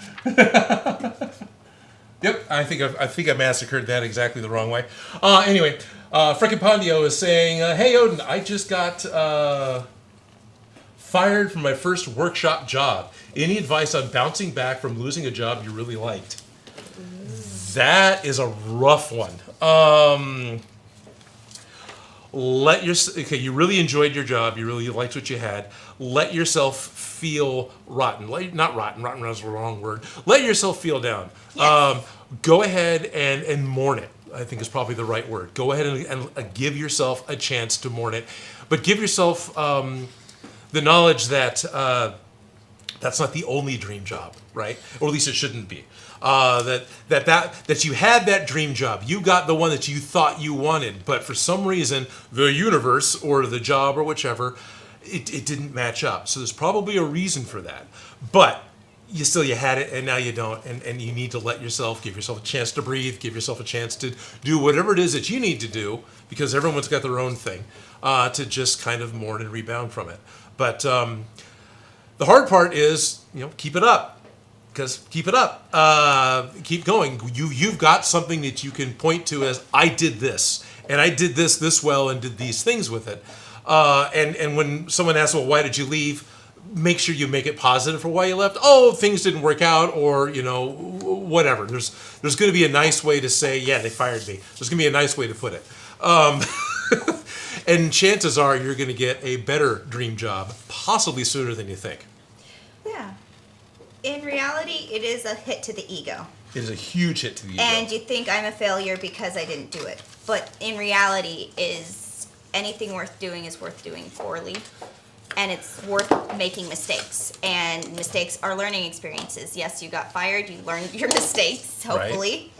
Yep, I think I massacred that exactly the wrong way. Anyway, Frickin' Pondio is saying, hey Odin, I just got fired from my first workshop job. Any advice on bouncing back from losing a job you really liked? That is a rough one. You really enjoyed your job. You really liked what you had. Let yourself feel rotten. Not rotten. Rotten is the wrong word. Let yourself feel down. Yes. Go ahead and mourn it. I think is probably the right word. Go ahead and give yourself a chance to mourn it, but give yourself the knowledge that that's not the only dream job, right? Or at least it shouldn't be. That you had that dream job. You got the one that you thought you wanted, but for some reason, the universe or the job or whichever, it didn't match up. So there's probably a reason for that. But you had it and now you don't. And you need to give yourself a chance to breathe, give yourself a chance to do whatever it is that you need to do, because everyone's got their own thing, to just kind of mourn and rebound from it. But the hard part is, keep it up. Because keep it up, keep going. You've got something that you can point to as, I did this, and I did this well, and did these things with it. And when someone asks, well, why did you leave? Make sure you make it positive for why you left. Oh, things didn't work out, or whatever. There's going to be a nice way to say, yeah, they fired me. There's going to be a nice way to put it. And chances are you're going to get a better dream job, possibly sooner than you think. Yeah. In reality, it is a hit to the ego. It is a huge hit to the ego. And you think I'm a failure because I didn't do it. But in reality, is anything worth doing is worth doing poorly. And it's worth making mistakes. And mistakes are learning experiences. Yes, you got fired. You learned your mistakes, hopefully.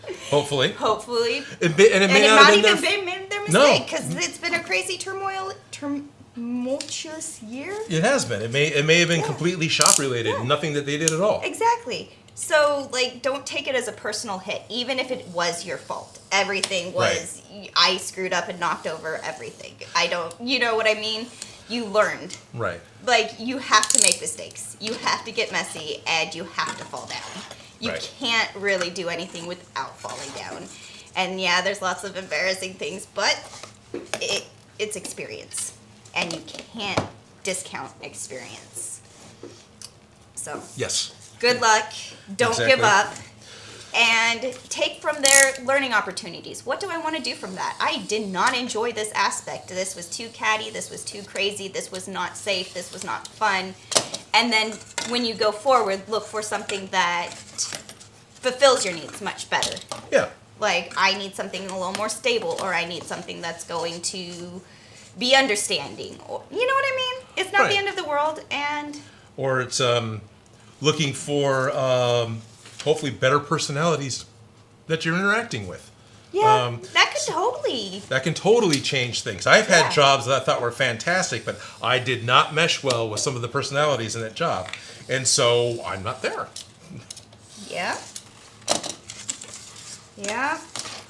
Right. Hopefully. Hopefully. It may not have been their mistake, because it's been a crazy tumultuous year. It has been. It may have been completely shop related. Nothing that they did at all. Exactly. So, don't take it as a personal hit, even if it was your fault. Everything was, right. I screwed up and knocked over everything. You know what I mean? You learned. Right. You have to make mistakes. You have to get messy, and you have to fall down. You can't really do anything without falling down. And yeah, there's lots of embarrassing things, but it's experience. And you can't discount experience. So. Yes. Good luck. Don't give up. And take from their learning opportunities. What do I want to do from that? I did not enjoy this aspect. This was too catty. This was too crazy. This was not safe. This was not fun. And then when you go forward, look for something that fulfills your needs much better. Yeah. I need something a little more stable, or I need something that's going to be understanding. Or, you know what I mean? It's not the end of the world, and... Or it's looking for... hopefully better personalities that you're interacting with. Yeah, that can totally change things. I've had jobs that I thought were fantastic, but I did not mesh well with some of the personalities in that job. And so I'm not there. Yeah. Yeah.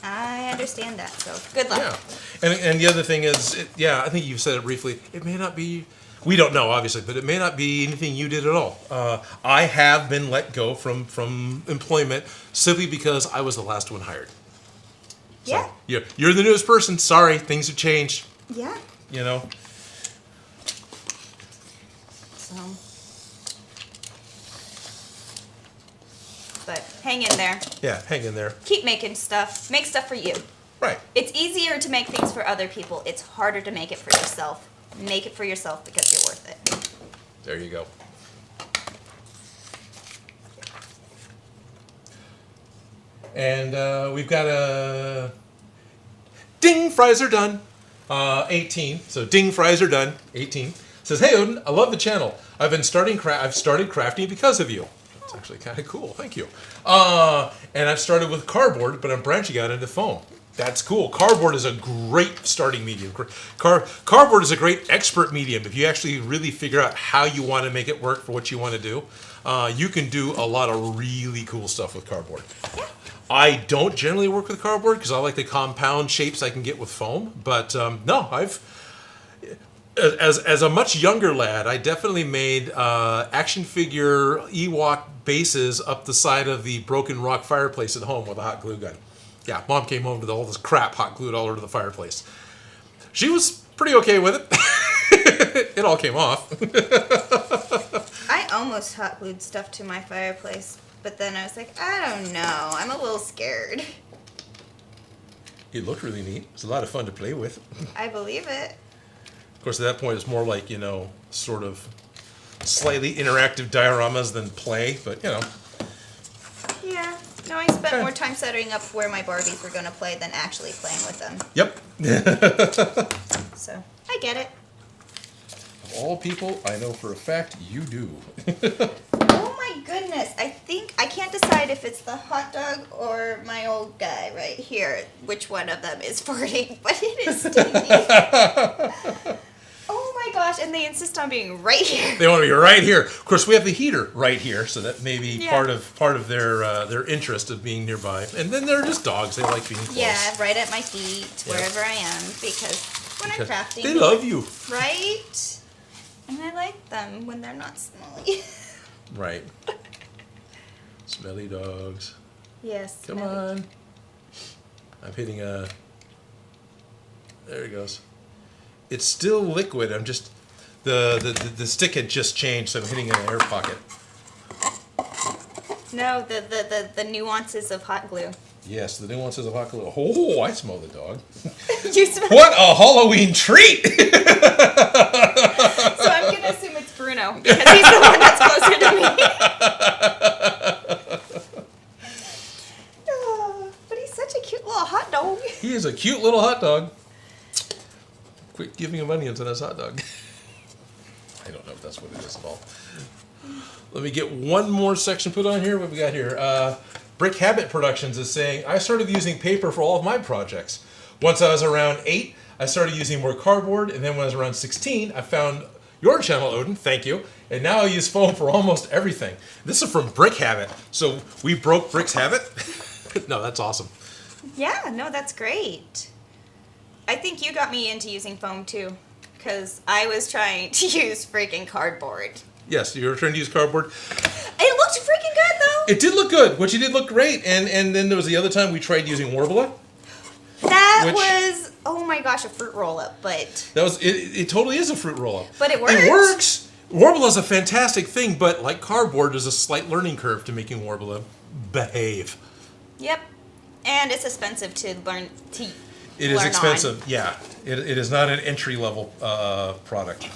I understand that, so good luck. Yeah. And the other thing is, I think you said it briefly, it may not be, we don't know, obviously, but it may not be anything you did at all. I have been let go from employment simply because I was the last one hired. So, Yeah. You're the newest person. Sorry, things have changed. Yeah. You know? So. But hang in there. Yeah, hang in there. Keep making stuff. Make stuff for you. Right. It's easier to make things for other people. It's harder to make it for yourself. Make it for yourself because you're worth it. There you go. And we've got a ding, fries are done. 18. So ding, fries are done. 18. Says, hey Odin, I love the channel. I've started crafting because of you. It's actually kind of cool. Thank you. And I've started with cardboard, but I'm branching out into foam. That's cool. Cardboard is a great starting medium. Cardboard is a great expert medium. If you actually really figure out how you want to make it work for what you want to do, you can do a lot of really cool stuff with cardboard. Yeah. I don't generally work with cardboard because I like the compound shapes I can get with foam. But no, as a much younger lad, I definitely made action figure Ewok bases up the side of the broken rock fireplace at home with a hot glue gun. Yeah, Mom came home with all this crap hot glued all over the fireplace. She was pretty okay with it. It all came off. I almost hot glued stuff to my fireplace, but then I was like, I don't know. I'm a little scared. It looked really neat. It was a lot of fun to play with. I believe it. Of course, at that point, it's more like, sort of slightly interactive dioramas than play, but, Yeah. No, I spent more time setting up where my Barbies were going to play than actually playing with them. Yep. So, I get it. Of all people, I know for a fact you do. Oh my goodness. I can't decide if it's the hot dog or my old guy right here, which one of them is farting, but it is stinky. Oh my gosh, and they insist on being right here. They want to be right here. Of course, we have the heater right here, so that may be part of their interest of being nearby. And then they're just dogs. They like being close. Yeah, right at my feet, wherever I am, because when I'm crafting... They love you. Right? And I like them when they're not smelly. Right. Smelly dogs. Yes. Come on. I'm hitting a... There he goes. It's still liquid. I'm just... The stick had just changed, so I'm hitting an air pocket. No, the nuances of hot glue. Yes, the nuances of hot glue. Oh, I smell the dog. You smell... What a Halloween treat! So I'm going to assume it's Bruno, because he's the one that's closer to me. Oh, but he's such a cute little hot dog. He is a cute little hot dog. Quit giving him onions on his hot dog. I don't know if that's what it is at all. Let me get one more section put on here. What we got here? Brick Habit Productions is saying, I started using paper for all of my projects. Once I was around 8, I started using more cardboard, and then when I was around 16, I found your channel, Odin, thank you, and now I use foam for almost everything. This is from Brick Habit. So we broke Brick's habit? No, that's awesome. Yeah, no, that's great. I think you got me into using foam too, because I was trying to use freaking cardboard. Yes, you were trying to use cardboard. It looked freaking good though. It did look good, which you did look great. And then there was the other time we tried using Warbler. That was, oh my gosh, a fruit roll-up, but... That was, it totally is a fruit roll-up. But it works. It works. Warbler is a fantastic thing, but like cardboard, there's a slight learning curve to making Warbler behave. Yep. And it's expensive to learn to It is expensive, yeah. It is not an entry-level product.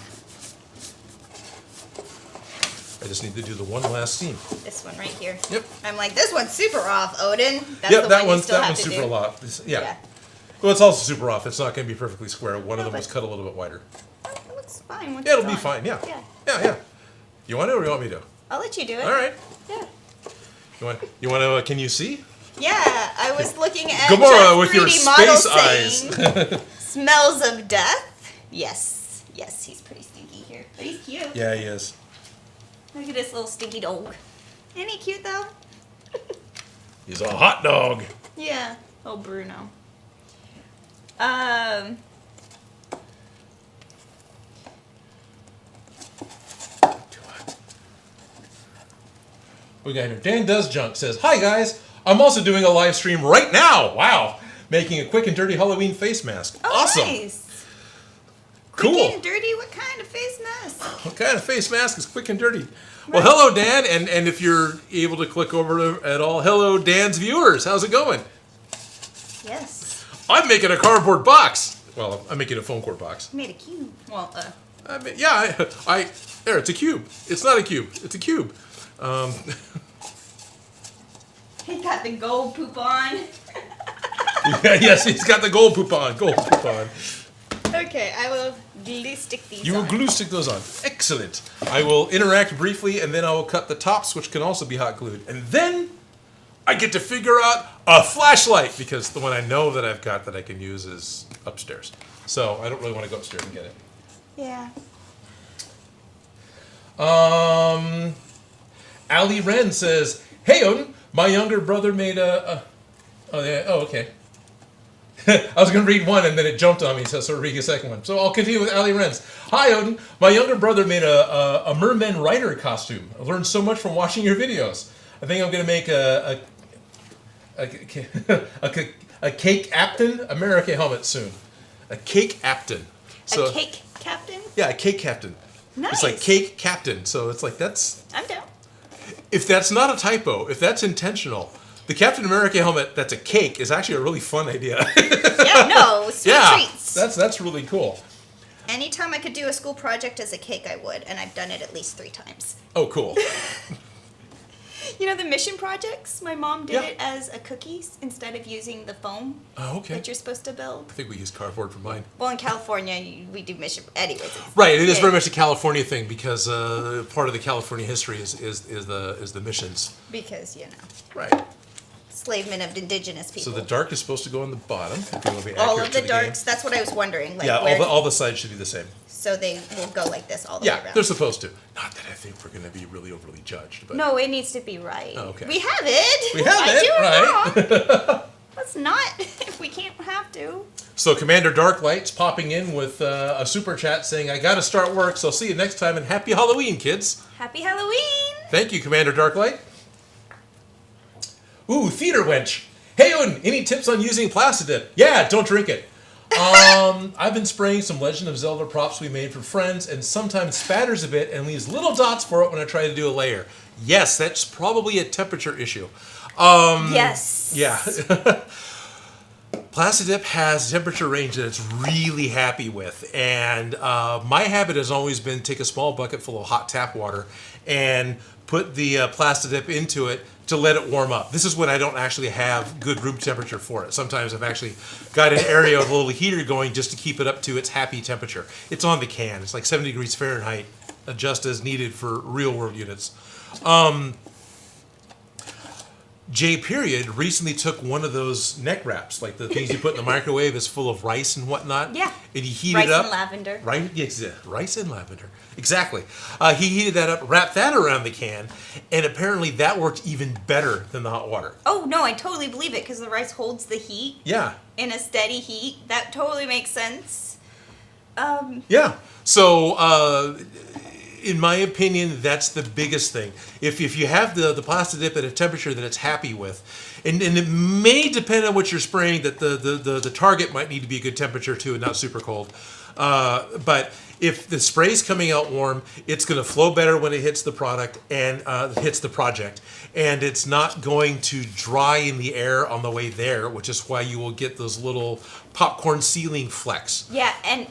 I just need to do the one last scene. This one right here. Yep. I'm like, this one's super off, Odin. That's Yep, the that one one's you still that have one's to super do. off. Yeah. Well, it's also super off. It's not going to be perfectly square. One of them was cut a little bit wider. Oh, it looks fine. Yeah, it'll be fine. Yeah. Yeah. You want it, or you want me to? I'll let you do it. All right. Yeah. You want to? Can you see? Yeah, I was looking at Gamora with your 3D model space saying, smells of death. Yes, he's pretty stinky here, but he's cute. Yeah, he is. Look at this little stinky dog. Isn't he cute though? He's a hot dog. Yeah. Oh, Bruno. We got here. Dan Does Junk says, "Hi guys, I'm also doing a live stream right now. Wow, making a quick and dirty Halloween face mask. Oh, awesome, nice. cool. Quick and dirty. What kind of face mask? What kind of face mask is quick and dirty?" Well, hello, Dan, and if you're able to click over at all, hello, Dan's viewers. How's it going? Yes. I'm making a cardboard box. Well, I'm making a foam core box. You made a cube. Well, There, it's a cube. It's not a cube. It's a cube. He got the gold poop on. Yes, he's got the gold poop on. Gold poop on. Okay, I will glue stick these You will on. glue stick those on. Excellent. I will interact briefly, and then I will cut the tops, which can also be hot glued. And then I get to figure out a flashlight, because the one I know that I've got that I can use is upstairs. So I don't really want to go upstairs and get it. Yeah. Ali Wren says, "Hey Odin, my younger brother made okay. I was going to read one and then it jumped on me, so I'll read the second one. So I'll continue with Ali Wren's. Hi Odin, my younger brother made a merman rider costume. I learned so much from watching your videos. I think I'm going to make a Cake Captain America helmet soon. A Cake Captain. So, a cake captain? Yeah, a Cake Captain. Nice. It's like Cake Captain, so it's like that's... I'm down. If that's not a typo, if that's intentional, the Captain America helmet that's a cake is actually a really fun idea. Yeah, no, sweet treats. That's really cool. Anytime I could do a school project as a cake, I would, and I've done it at least 3 times. Oh, cool. You know the mission projects? My mom did Yeah. it as a cookies instead of using the foam Oh, okay. that you're supposed to build. I think we use cardboard for mine. Well, in California, we do mission. Anyways. Right, it is yeah. very much a California thing because part of the California history is the missions. Because, you know, Right. enslavement of indigenous people. So the dark is supposed to go on the bottom. If you want to be all accurate of the to darks, game. that's what I was wondering. Like, Yeah, where, all the sides should be the same. so they will go like this all the way Yeah, around. they're supposed to. Not that I think we're going to be really overly judged. But No, it needs to be right. Oh, okay. We have it. We have I it, do right? wrong. Let's not if we can't have to. So Commander Darklight's popping in with a super chat saying, "I got to start work, so see you next time, and happy Halloween, kids." Happy Halloween. Thank you, Commander Darklight. Ooh, Theater Wench. Hey, Odin, any tips on using Plastidip? Yeah, don't drink it. I've been spraying some Legend of Zelda props we made for friends, and sometimes spatters a bit and leaves little dots for it when I try to do a layer. Yes, that's probably a temperature issue. Yes. Yeah. Plastidip has a temperature range that it's really happy with, and my habit has always been take a small bucket full of hot tap water and put the Plastidip into it to let it warm up. This is when I don't actually have good room temperature for it. Sometimes I've actually got an area with a little heater going just to keep it up to its happy temperature. It's on the can. It's like 70 degrees Fahrenheit, just as needed for real world units. J Period recently took one of those neck wraps, like the things you put in the microwave is full of rice and whatnot. Yeah. And he heated Rice it up. and lavender. Right? Yes, yeah, rice and lavender. Exactly. He heated that up, wrapped that around the can, and apparently that worked even better than the hot water. Oh, no, I totally believe it because the rice holds the heat Yeah. in a steady heat. That totally makes sense. Yeah. So, in my opinion, that's the biggest thing. If you have the Plastidip at a temperature that it's happy with, and it may depend on what you're spraying, that the target might need to be a good temperature too and not super cold. But if the spray's coming out warm, it's going to flow better when it hits the product and hits the project. And it's not going to dry in the air on the way there, which is why you will get those little popcorn ceiling flecks. Yeah, and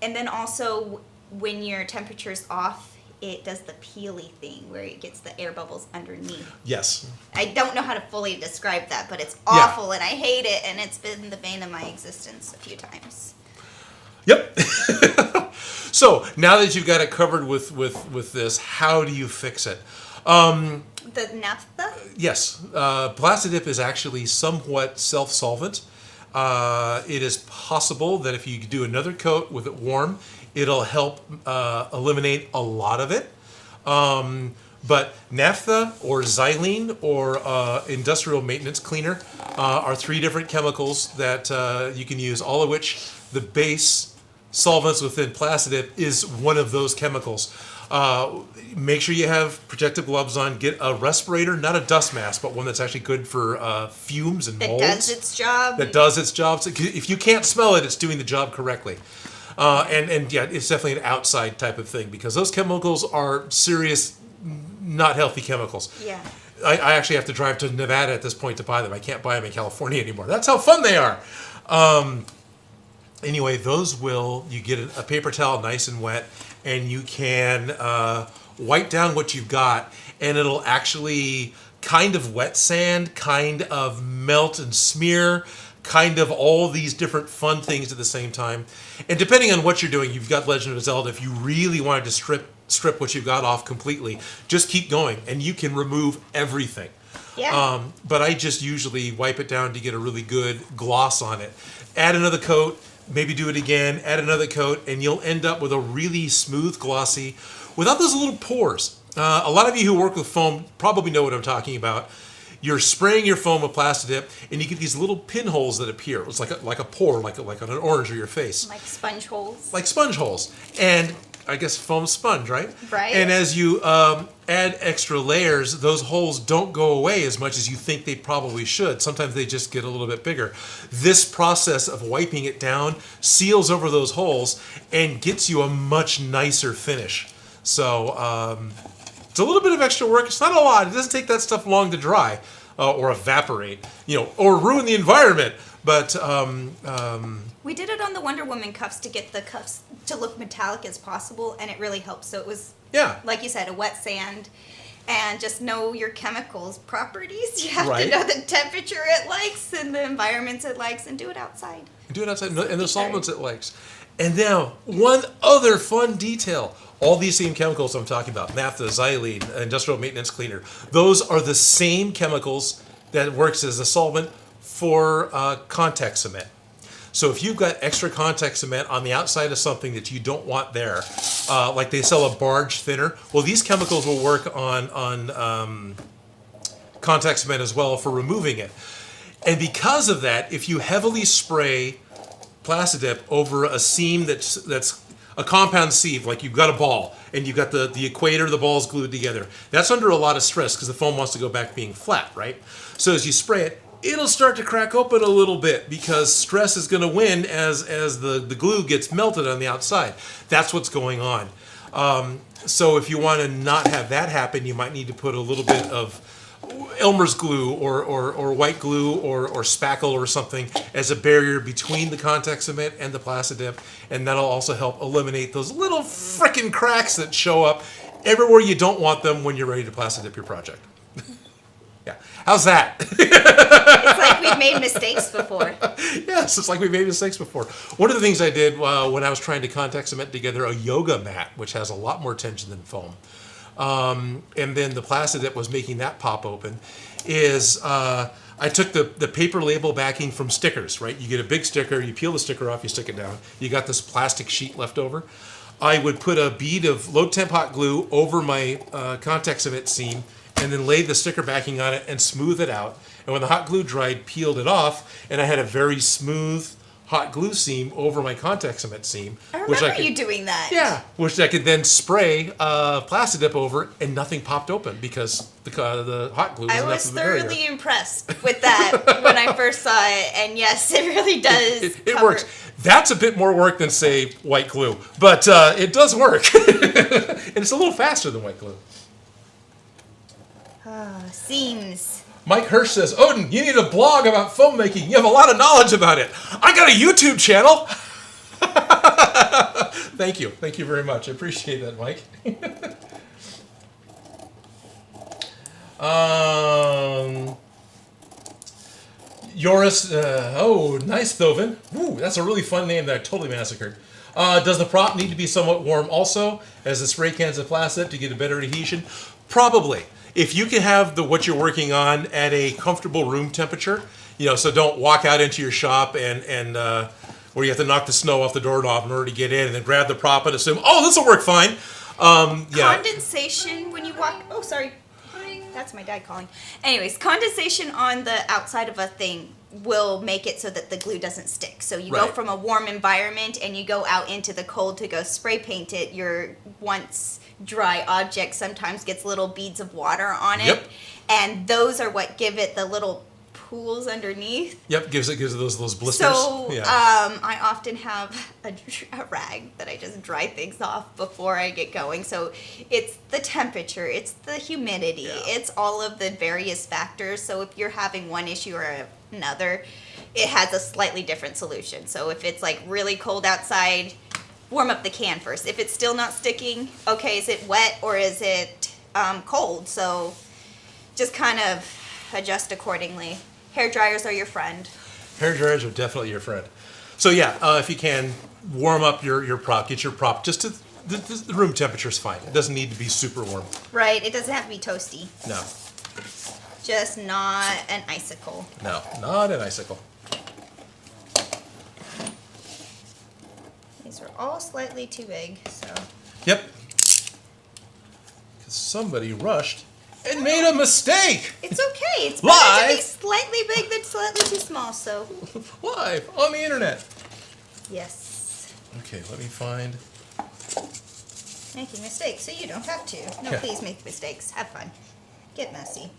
then also when your temperature's off, it does the peely thing where it gets the air bubbles underneath. Yes. I don't know how to fully describe that, but it's awful and I hate it, and it's been the bane of my existence a few times. Yep. So now that you've got it covered with this, how do you fix it? The naphtha? Yes, Plastidip is actually somewhat self-solvent. It is possible that if you do another coat with it warm, it'll help eliminate a lot of it. But naphtha or xylene or industrial maintenance cleaner are 3 different chemicals that you can use, all of which the base solvents within Plastidip is one of those chemicals. Make sure you have protective gloves on. Get a respirator, not a dust mask, but one that's actually good for fumes and molds. That does its job. That does its job. So if you can't smell it, it's doing the job correctly. And yeah, it's definitely an outside type of thing because those chemicals are serious, not healthy chemicals. Yeah. I actually have to drive to Nevada at this point to buy them. I can't buy them in California anymore. That's how fun they are. Anyway, you get a paper towel nice and wet, and you can wipe down what you've got, and it'll actually kind of wet sand, kind of melt and smear, kind of all these different fun things at the same time. And depending on what you're doing, you've got Legend of Zelda. If you really wanted to strip what you've got off completely, just keep going, and you can remove everything. Yeah. But I just usually wipe it down to get a really good gloss on it. Add another coat, maybe do it again, add another coat, and you'll end up with a really smooth, glossy, without those little pores. A lot of you who work with foam probably know what I'm talking about. You're spraying your foam with Plastidip, and you get these little pinholes that appear. It's like a pore, like on an orange or your face. Like sponge holes. Like sponge holes. And I guess foam sponge, right? Right. And as you add extra layers, those holes don't go away as much as you think they probably should. Sometimes they just get a little bit bigger. This process of wiping it down seals over those holes and gets you a much nicer finish. So it's a little bit of extra work. It's not a lot. It doesn't take that stuff long to dry or evaporate, or ruin the environment. But we did it on the Wonder Woman cuffs to get the cuffs to look metallic as possible, and it really helped. So it was, like you said, a wet sand. And just know your chemicals properties. You have to know the temperature it likes and the environments it likes, and do it outside. Do it outside, and the solvents it likes. And now, one other fun detail. All these same chemicals I'm talking about, naphtha, xylene, industrial maintenance cleaner, those are the same chemicals that works as a solvent for contact cement. So if you've got extra contact cement on the outside of something that you don't want there, like they sell a barge thinner, well, these chemicals will work on contact cement as well for removing it. And because of that, if you heavily spray Plastidip over a seam that's a compound sieve, like you've got a ball and you've got the equator, the ball's glued together, that's under a lot of stress because the foam wants to go back being flat, right? So as you spray it, it'll start to crack open a little bit because stress is going to win as the glue gets melted on the outside. That's what's going on. So if you want to not have that happen, you might need to put a little bit of Elmer's glue or white glue or spackle or something as a barrier between the contact cement and the Plastidip, and that'll also help eliminate those little frickin' cracks that show up everywhere you don't want them when you're ready to Plastidip your project. Yeah, how's that? It's like we've made mistakes before. Yes, it's like we've made mistakes before. One of the things I did when I was trying to contact cement together a yoga mat, which has a lot more tension than foam, and then the Plastidip was making that pop open, is I took the paper label backing from stickers, right? You get a big sticker, you peel the sticker off, you stick it down. You got this plastic sheet left over. I would put a bead of low temp hot glue over my contact cement seam and then lay the sticker backing on it and smooth it out. And when the hot glue dried, peeled it off, and I had a very smooth hot glue seam over my contact cement seam. I remember you doing that. Yeah, which I could then spray Plastidip over, and nothing popped open because the hot glue was enough was of a barrier. thoroughly impressed with that when I first saw it, and yes, it really does. It works. That's a bit more work than, say, white glue, but it does work. And it's a little faster than white glue. Seams. Mike Hirsch says, Odin, you need a blog about foam making. You have a lot of knowledge about it. I got a YouTube channel. Thank you. Thank you very much. I appreciate that, Mike. Joris, nice, Thovin. Ooh, that's a really fun name that I totally massacred. Does the prop need to be somewhat warm also, as the spray cans of Plastidip to get a better adhesion? Probably. If you can have what you're working on at a comfortable room temperature, so don't walk out into your shop and where you have to knock the snow off the doorknob in order to get in and then grab the prop and assume, oh, this will work fine. Yeah. Condensation when you walk. Oh, sorry. That's my dad calling. Anyways, condensation on the outside of a thing will make it so that the glue doesn't stick. So you go Right. from a warm environment and you go out into the cold to go spray paint it. Your once dry object sometimes gets little beads of water on it. Yep. And those are what give it the little pools underneath. Yep, gives it those blisters. So yeah. I often have a rag that I just dry things off before I get going. So it's the temperature, it's the humidity, it's all of the various factors. So if you're having one issue or another, it has a slightly different solution. So if it's like really cold outside, warm up the can first. If it's still not sticking, okay, is it wet or is it cold? So just kind of adjust accordingly. Hair dryers are your friend. Hair dryers are definitely your friend. So yeah, if you can, warm up your prop. Get your prop just to the room temperature is fine. It doesn't need to be super warm. Right, it doesn't have to be toasty. No. Just not an icicle. No, not an icicle. These are all slightly too big, so. Yep. Because somebody rushed and made a mistake. It's okay. It's better to be Live. slightly big than slightly too small, so. Live on the internet. Yes. Okay, let me find. Making mistakes, so you don't have to. No, Yeah. please make mistakes. Have fun. Get messy.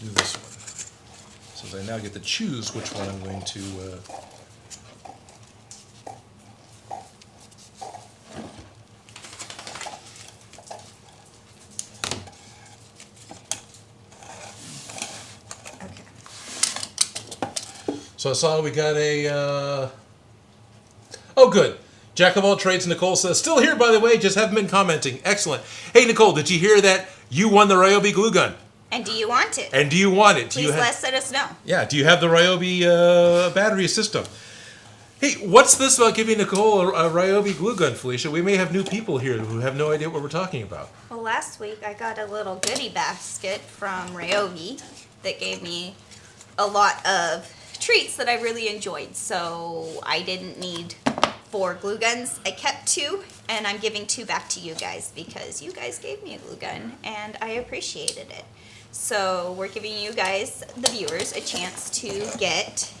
Do this one. So I now get to choose which one I'm going to. Okay. So I saw we got a. Oh, good. Jack of all trades, Nicole says, still here, by the way, just haven't been commenting. Excellent. Hey, Nicole, did you hear that you won the Ryobi glue gun? And do you want it? And do you want it? Please let us know. Yeah, do you have the Ryobi battery system? Hey, what's this about giving Nicole a Ryobi glue gun, Felicia? We may have new people here who have no idea what we're talking about. Well, last week I got a little goodie basket from Ryobi that gave me a lot of treats that I really enjoyed. So I didn't need 4 glue guns. I kept 2, and I'm giving 2 back to you guys because you guys gave me a glue gun, and I appreciated it. So we're giving you guys, the viewers, a chance to get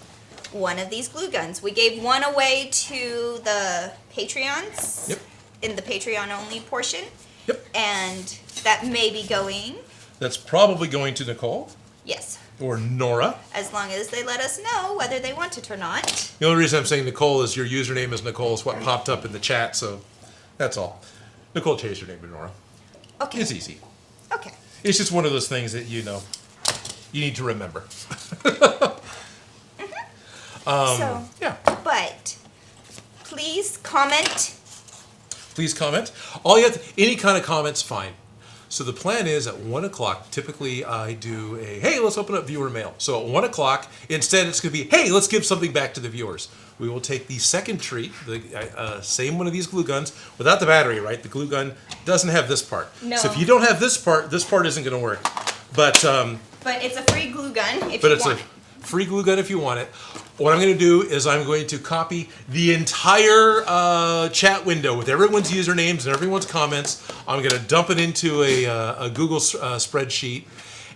one of these glue guns. We gave one away to the Patreons. Yep. In the Patreon only portion. Yep. And that may be going, That's probably going to Nicole yes, or Nora. as long as they let us know whether they want it or not. The only reason I'm saying Nicole is your username is Nicole is what popped up in the chat, so that's all. Nicole changed her name to Nora. Okay. It's easy. Okay. It's just one of those things that, you need to remember. So, Yeah. but please comment. Please comment. All you have to, any kind of comment's fine. So the plan is at 1 o'clock, typically I do a, hey, let's open up viewer mail. So at 1 o'clock, instead it's going to be, hey, let's give something back to the viewers. We will take the second treat, the same one of these glue guns, without the battery, right? The glue gun doesn't have this part. No. So if you don't have this part isn't going to work. But But it's a free glue gun if but you it's want a it. free glue gun if you want it. What I'm going to do is I'm going to copy the entire chat window with everyone's usernames and everyone's comments. I'm going to dump it into a Google spreadsheet,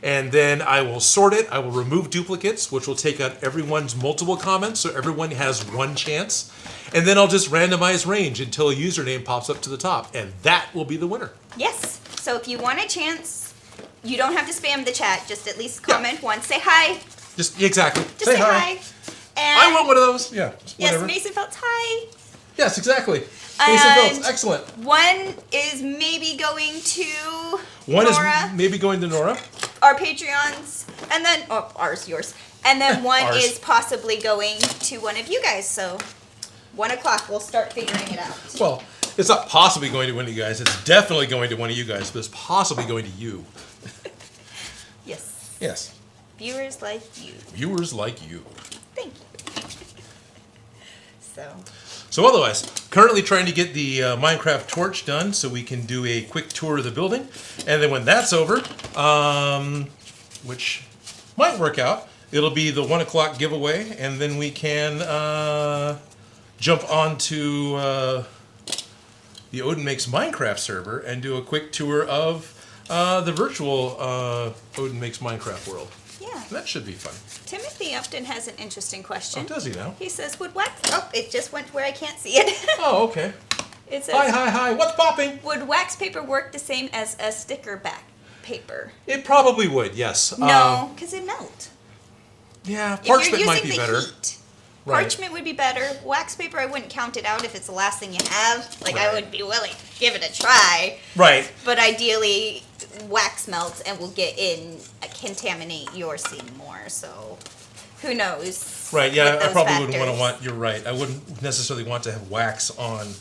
and then I will sort it. I will remove duplicates, which will take out everyone's multiple comments, so everyone has one chance. And then I'll just randomize range until a username pops up to the top, and that will be the winner. Yes. So if you want a chance, you don't have to spam the chat. Just at least comment once. Say hi. Just exactly. Just say hi. And I want one of those. Yeah. yes, Whatever. Mason Phelps, hi. Yes, exactly. Mason And Phelps, excellent. one is maybe going to One Nora, is maybe going to Nora. our Patreons, and then ours, yours, and then one Ours. is possibly going to one of you guys. So 1 o'clock, we'll start figuring it out. Well, it's not possibly going to one of you guys. It's definitely going to one of you guys, but it's possibly going to you. Yes. Yes. Viewers like you. Viewers like you. Thank you. So otherwise, currently trying to get the Minecraft torch done so we can do a quick tour of the building. And then when that's over, which might work out, it'll be the 1 o'clock giveaway, and then we can jump on to the Odin Makes Minecraft server and do a quick tour of the virtual Odin Makes Minecraft world. Yeah. That should be fun. Timothy Upton has an interesting question. Oh, does he now? He says, would wax... Oh, it just went where I can't see it. Oh, okay. It says, Hi, what's popping? would wax paper work the same as a sticker back paper? It probably would, yes. No, because it melt. Yeah, If you're parchment might be using the better. heat, Right. parchment would be better. Wax paper, I wouldn't count it out if it's the last thing you have. Like, I Right. would be willing to give it a try. Right. But ideally, wax melts and will contaminate your scene more. So, who knows? Right, yeah, with I those probably wouldn't factors. want to you're right. I wouldn't necessarily want to have wax on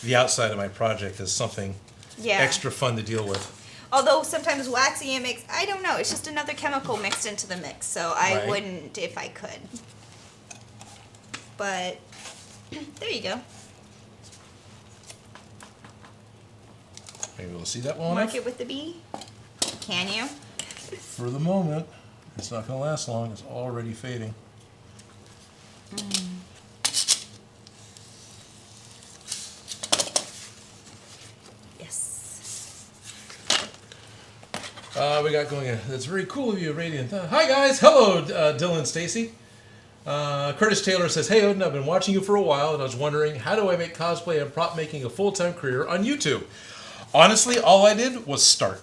the outside of my project as something Yeah. extra fun to deal with. Although sometimes waxing it makes, I don't know, it's just another chemical mixed into the mix. So I Right. wouldn't if I could. But there you go. Maybe we'll see that well Mark enough. it with the B. Can you? For the moment, it's not going to last long. It's already fading. Yes. We got going. That's very cool of you, Radiant. Hi guys, hello, Dylan, Stacy. Curtis Taylor says, "Hey Odin, I've been watching you for a while, and I was wondering how do I make cosplay and prop making a full-time career on YouTube?" Honestly, all I did was start.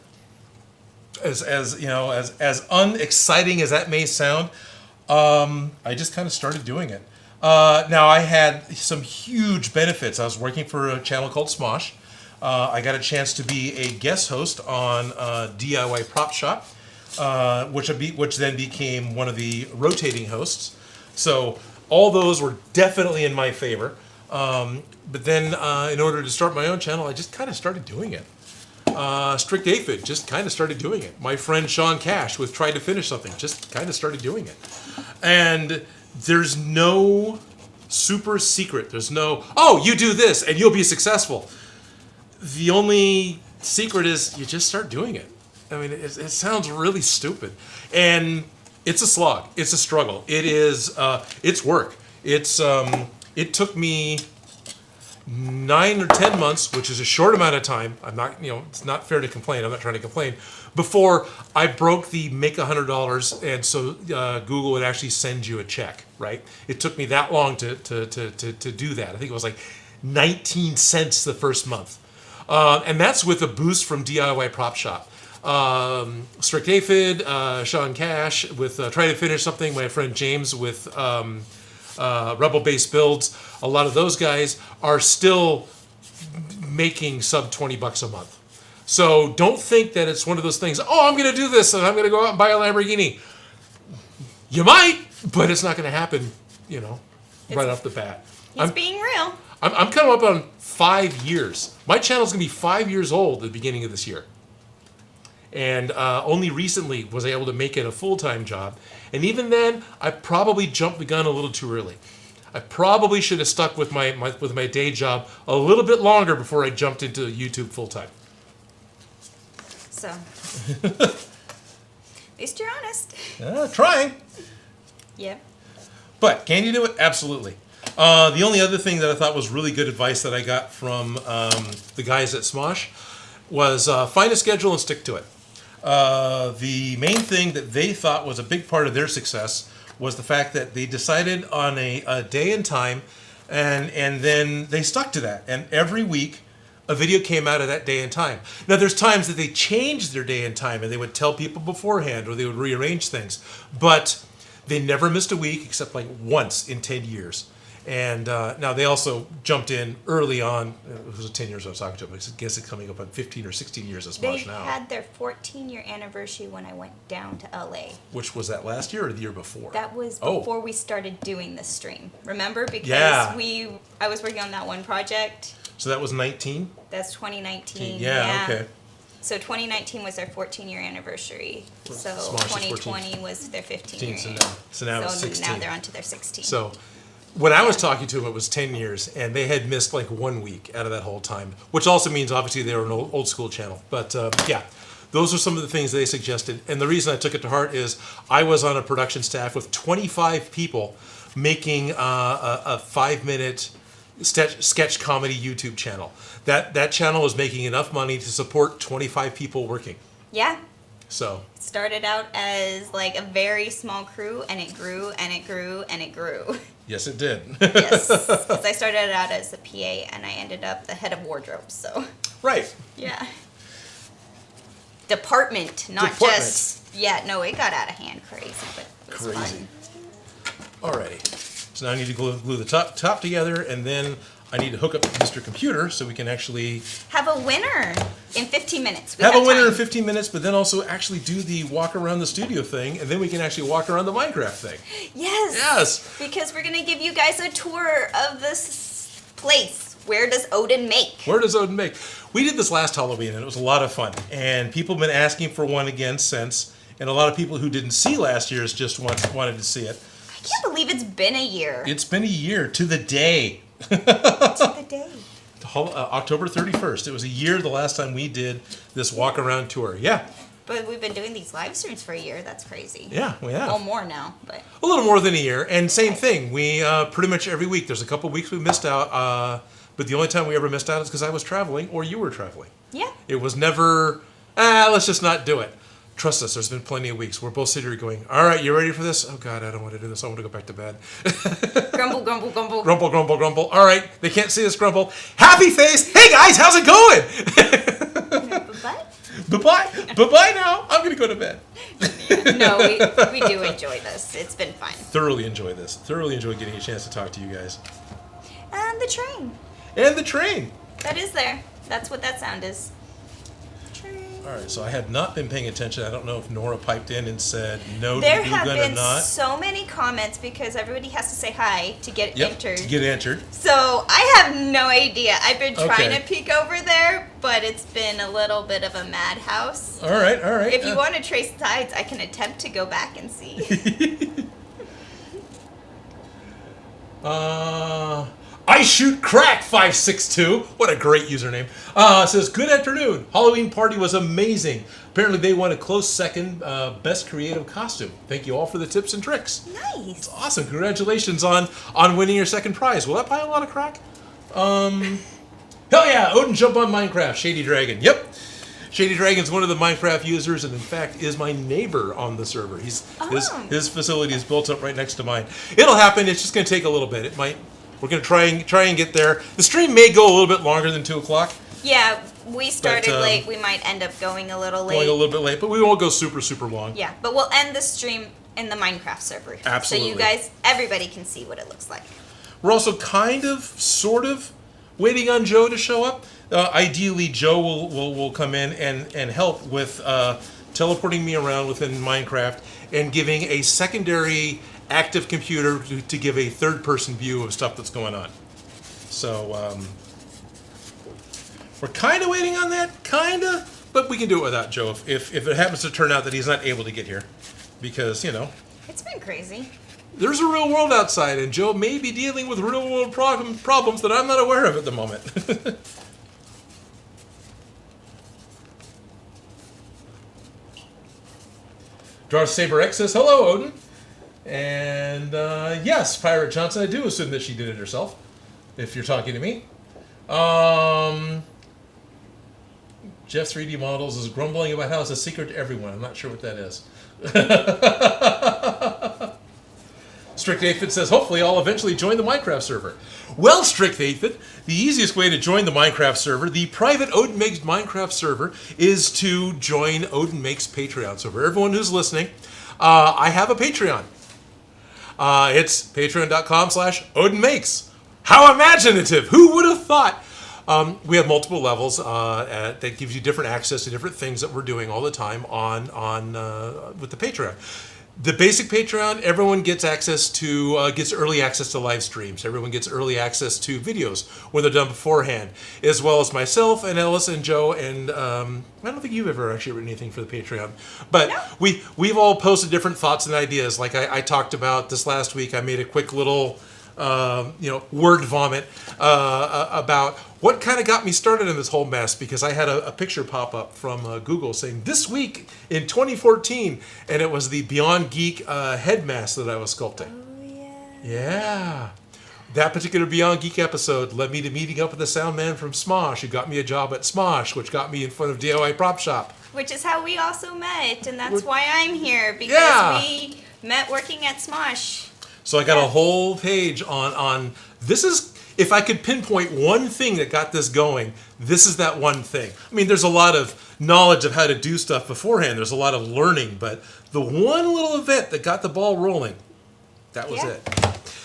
As you know, as unexciting as that may sound, I just kind of started doing it. Now I had some huge benefits. I was working for a channel called Smosh. I got a chance to be a guest host on DIY Prop Shop, which then became one of the rotating hosts. So all those were definitely in my favor. But then in order to start my own channel, I just kind of started doing it. Strict Aphid just kind of started doing it. My friend Sean Cash with Try to Finish Something just kind of started doing it. And there's no super secret. There's no, oh, you do this and you'll be successful. The only secret is you just start doing it. I mean, it sounds really stupid. And it's a slog. It's a struggle. It is, it's work. It took me 9 or 10 months, which is a short amount of time. I'm not, it's not fair to complain. I'm not trying to complain. Before I broke the make $100, and so Google would actually send you a check, right? It took me that long to do that. I think it was like 19 cents the first month. And that's with a boost from DIY Prop Shop. Strict Aphid, Sean Cash with Try to Finish Something, my friend James with Rebel Base Builds. A lot of those guys are still making sub $20 a month. So don't think that it's one of those things, oh, I'm going to do this and I'm going to go out and buy a Lamborghini. You might, but it's not going to happen, right off the bat. He's being real. I'm coming up on 5 years. My channel's going to be 5 years old at the beginning of this year. And only recently was I able to make it a full-time job. And even then, I probably jumped the gun a little too early. I probably should have stuck with my day job a little bit longer before I jumped into YouTube full-time. So, at least you're honest. Trying. Yeah. But can you do it? Absolutely. The only other thing that I thought was really good advice that I got from the guys at Smosh was find a schedule and stick to it. The main thing that they thought was a big part of their success was the fact that they decided on a day and time, and then they stuck to that. And every week, a video came out of that day and time. Now, there's times that they changed their day and time, and they would tell people beforehand, or they would rearrange things. But they never missed a week, except like once in 10 years. And now they also jumped in early on. It was 10 years I was talking to them. I guess it's coming up on 15 or 16 years of Smosh They now. had their 14-year anniversary when I went down to LA. Which was that last year or the year before? That was Oh. before we started doing the stream. Remember? Because Yeah. I was working on that one project. So that was 19? That's 2019. Yeah, okay. So 2019 was their 14-year anniversary. So Smosh is 2020 was their 15-year. So now it's 16. Now they're on to their 16. So when I was talking to them, it was 10 years, and they had missed like 1 week out of that whole time, which also means obviously they were an old school channel. But yeah, those are some of the things they suggested. And the reason I took it to heart is I was on a production staff with 25 people making a 5-minute sketch comedy YouTube channel. That channel is making enough money to support 25 people working. Yeah. So It started out as like a very small crew, and it grew and it grew and it grew. yes, it did. Yes, because I started out as a PA and I ended up the head of wardrobe. So Right. yeah, department, not just yeah. No, it got out of hand crazy, but it was Crazy. fun. Alrighty. So now I need to glue the top together, and then I need to hook up Mr. Computer so we can actually Have a winner in 15 minutes. We have a winner time. in 15 minutes, but then also actually do the walk around the studio thing, and then we can actually walk around the Minecraft thing. Yes. Yes. Because we're gonna give you guys a tour of this place. Where does Odin make? Where does Odin make? We did this last Halloween, and it was a lot of fun. And people have been asking for one again since, and a lot of people who didn't see last year's just wanted to see it. I can't believe it's been a year. It's been a year to the day. To the day. October 31st. It was a year the last time we did this walk around tour. Yeah. But we've been doing these live streams for a year. That's crazy. Yeah, we have. Well, more now, but A little more than a year. And same thing. We pretty much every week. There's a couple weeks we missed out. But the only time we ever missed out is because I was traveling or you were traveling. yeah. It was never, let's just not do it. Trust us, there's been plenty of weeks. We're both sitting here going, all right, you ready for this? Oh, God, I don't want to do this. I want to go back to bed. Grumble, grumble, grumble. Grumble, grumble, grumble. All right, they can't see us grumble. Happy face. Hey, guys, how's it going? But Bye-bye. Bye-bye now. I'm going to go to bed. no, we do enjoy this. It's been fun. Thoroughly enjoy this. Thoroughly enjoy getting a chance to talk to you guys. And the train. And the train. That is there. That's what that sound is. Train. All right, so I have not been paying attention. I don't know if Nora piped in and said no to There the have glue gun or been not. so many comments because everybody has to say hi to get entered. to get entered. So I have no idea. I've been trying Okay. to peek over there, but it's been a little bit of a madhouse. All right, all right. If you want to trace sides, I can attempt to go back and see. I shoot crack 562. What a great username. Says good afternoon. Halloween party was amazing. Apparently they won a close second best creative costume. Thank you all for the tips and tricks. Nice. Awesome. Congratulations on winning your second prize. Will that buy a lot of crack? Hell yeah. Odin jump on Minecraft. Shady Dragon. Yep. Shady Dragon's one of the Minecraft users, and in fact is my neighbor on the server. His facility is built up right next to mine. It'll happen. It's just going to take a little bit. We're going to try and get there. The stream may go a little bit longer than 2 o'clock. Yeah, we started late. We might end up going a little late. Going a little bit late, but we won't go super, super long. Yeah, but we'll end the stream in the Minecraft server. Absolutely. So you guys, everybody can see what it looks like. We're also kind of, sort of, waiting on Joe to show up. Ideally, Joe will come in and help with teleporting me around within Minecraft and giving a secondary active computer to give a third-person view of stuff that's going on. So, we're kind of waiting on that, but we can do it without Joe if it happens to turn out that he's not able to get here. Because, It's been crazy. there's a real world outside, and Joe may be dealing with real-world problems that I'm not aware of at the moment. Darth Saber X says, hello, Odin. And, yes, Pirate Johnson, I do assume that she did it herself, if you're talking to me. Jeff 3D Models is grumbling about how it's a secret to everyone. I'm not sure what that is. Strict Aphid says, hopefully I'll eventually join the Minecraft server. Well, Strict Aphid, the easiest way to join the Minecraft server, the private Odin Makes Minecraft server, is to join Odin Makes Patreon. So for everyone who's listening, I have a Patreon. It's patreon.com/OdinMakes. How imaginative! Who would have thought? We have multiple levels that gives you different access to different things that we're doing all the time with the Patreon. The basic Patreon, everyone gets access to gets early access to live streams. Everyone gets early access to videos when they're done beforehand, as well as myself and Ellis and Joe. And I don't think you've ever actually written anything for the Patreon, but No. we've all posted different thoughts and ideas. Like I talked about this last week. I made a quick little word vomit about what kind of got me started in this whole mess, because I had a picture pop up from Google saying this week in 2014, and it was the Beyond Geek head mask that I was sculpting. Oh, yeah. Yeah. That particular Beyond Geek episode led me to meeting up with the sound man from Smosh, who got me a job at Smosh, which got me in front of DIY Prop Shop. Which is how we also met, and that's why I'm here, because we met working at Smosh. So I got a whole page on this is, if I could pinpoint one thing that got this going, this is that one thing. I mean, there's a lot of knowledge of how to do stuff beforehand. There's a lot of learning, but the one little event that got the ball rolling, that was it.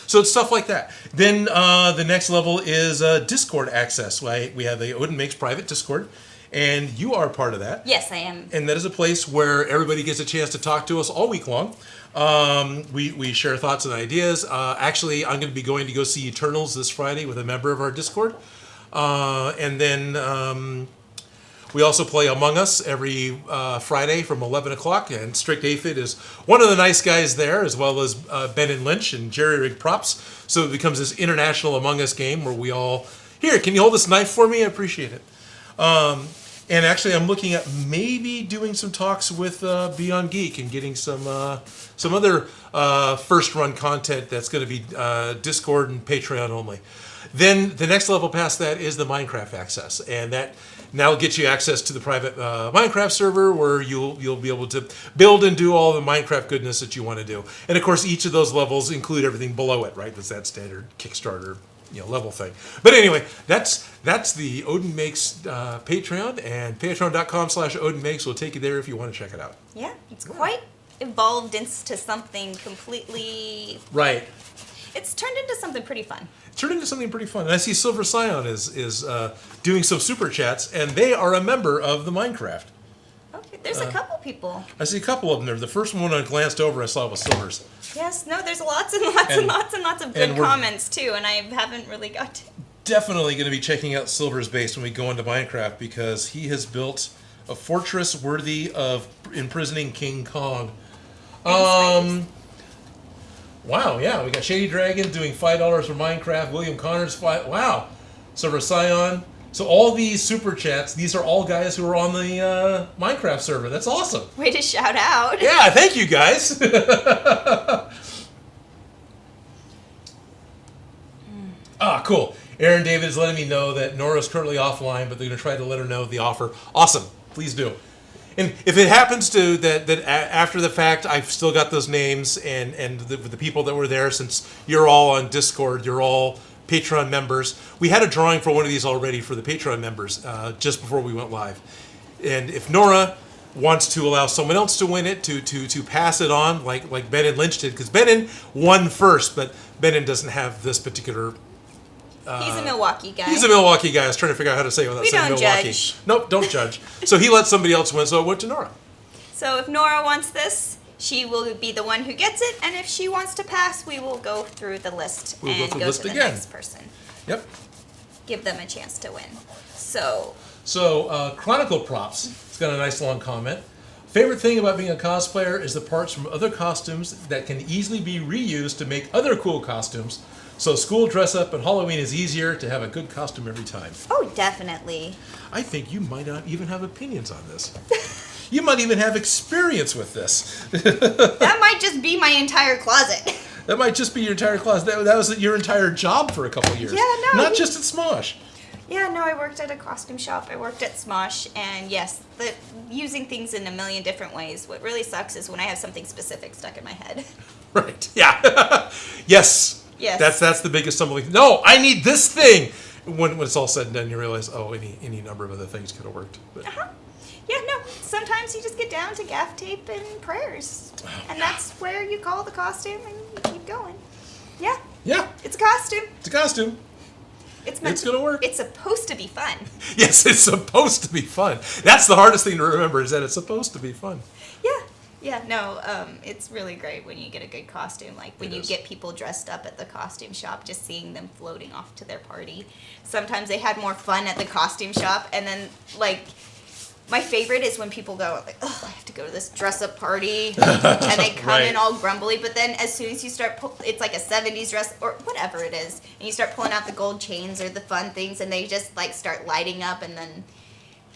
So it's stuff like that. Then the next level is Discord access. We have the Odin Makes private Discord, and you are part of that. Yes, I am. And that is a place where everybody gets a chance to talk to us all week long. We share thoughts and ideas. Actually, I'm going to be going to go see Eternals this Friday with a member of our Discord. And then we also play Among Us every Friday from 11 o'clock. And Strict Aphid is one of the nice guys there, as well as Ben and Lynch and Jerry Rig Props. So it becomes this international Among Us game where we all... Here, can you hold this knife for me? I appreciate it. And actually, I'm looking at maybe doing some talks with Beyond Geek and getting some other first-run content that's going to be Discord and Patreon only. Then the next level past that is the Minecraft access, and that now gets you access to the private Minecraft server where you'll be able to build and do all the Minecraft goodness that you want to do. And of course, each of those levels include everything below it, right? That's that standard Kickstarter level thing. But anyway, that's the Odin Makes Patreon, and patreon.com/Odin Makes will take you there if you want to check it out. Yeah, it's quite evolved into something completely... Right. It's turned into something pretty fun. Turned into something pretty fun. And I see Silver Scion is doing some super chats, and they are a member of the Minecraft. Okay, there's a couple people. I see a couple of them there. The first one I glanced over, I saw was Silver's. Yes, no, there's lots and lots and lots and lots of good comments too, and I haven't really got to... Definitely going to be checking out Silver's base when we go into Minecraft, because he has built a fortress worthy of imprisoning King Kong. Wow, yeah, we got Shady Dragon doing $5 for Minecraft. William Connors, wow. Silver Scion. So all these super chats, these are all guys who are on the Minecraft server. That's awesome. Way to shout out. Yeah, thank you guys. Cool. Aaron David is letting me know that Nora's currently offline, but they're going to try to let her know the offer. Awesome. Please do. And if it happens to that after the fact, I've still got those names and the people that were there, since you're all on Discord, you're all Patreon members. We had a drawing for one of these already for the Patreon members just before we went live. And if Nora wants to allow someone else to win it, to pass it on, like Ben and Lynch did, because Benin won first, but Benin doesn't have this particular... he's a Milwaukee guy. He's a Milwaukee guy. I was trying to figure out how to say it without saying Milwaukee. Judge. Nope, don't judge. So he let somebody else win, so it went to Nora. So if Nora wants this, she will be the one who gets it, and if she wants to pass, we will go through the list and go to the next person. Yep. Give them a chance to win. So Chronicle Props, it's got a nice long comment. Favorite thing about being a cosplayer is the parts from other costumes that can easily be reused to make other cool costumes. So school dress up and Halloween is easier to have a good costume every time. Oh, definitely. I think you might not even have opinions on this. You might even have experience with this. That might just be my entire closet. That might just be your entire closet. That was your entire job for a couple of years. Yeah, no. Not just at Smosh. Yeah, no, I worked at a costume shop. I worked at Smosh, and yes, using things in a million different ways. What really sucks is when I have something specific stuck in my head. Right. Yeah. Yes. Yes. That's the biggest stumbling. No, I need this thing. When it's all said and done, you realize, any number of other things could have worked. But. Yeah, no. Sometimes you just get down to gaff tape and prayers, and that's where you call the costume and you keep going. Yeah. Yeah. It's a costume. It's a costume. It's gonna work. It's supposed to be fun. Yes, it's supposed to be fun. That's the hardest thing to remember, is that it's supposed to be fun. Yeah, no, it's really great when you get a good costume. Like when you get people dressed up at the costume shop, just seeing them floating off to their party. Sometimes they had more fun at the costume shop, and then my favorite is when people go like, "Oh, I have to go to this dress-up party," and they come in all grumbly. But then as soon as you start, it's like a '70s dress or whatever it is, and you start pulling out the gold chains or the fun things, and they just start lighting up, and then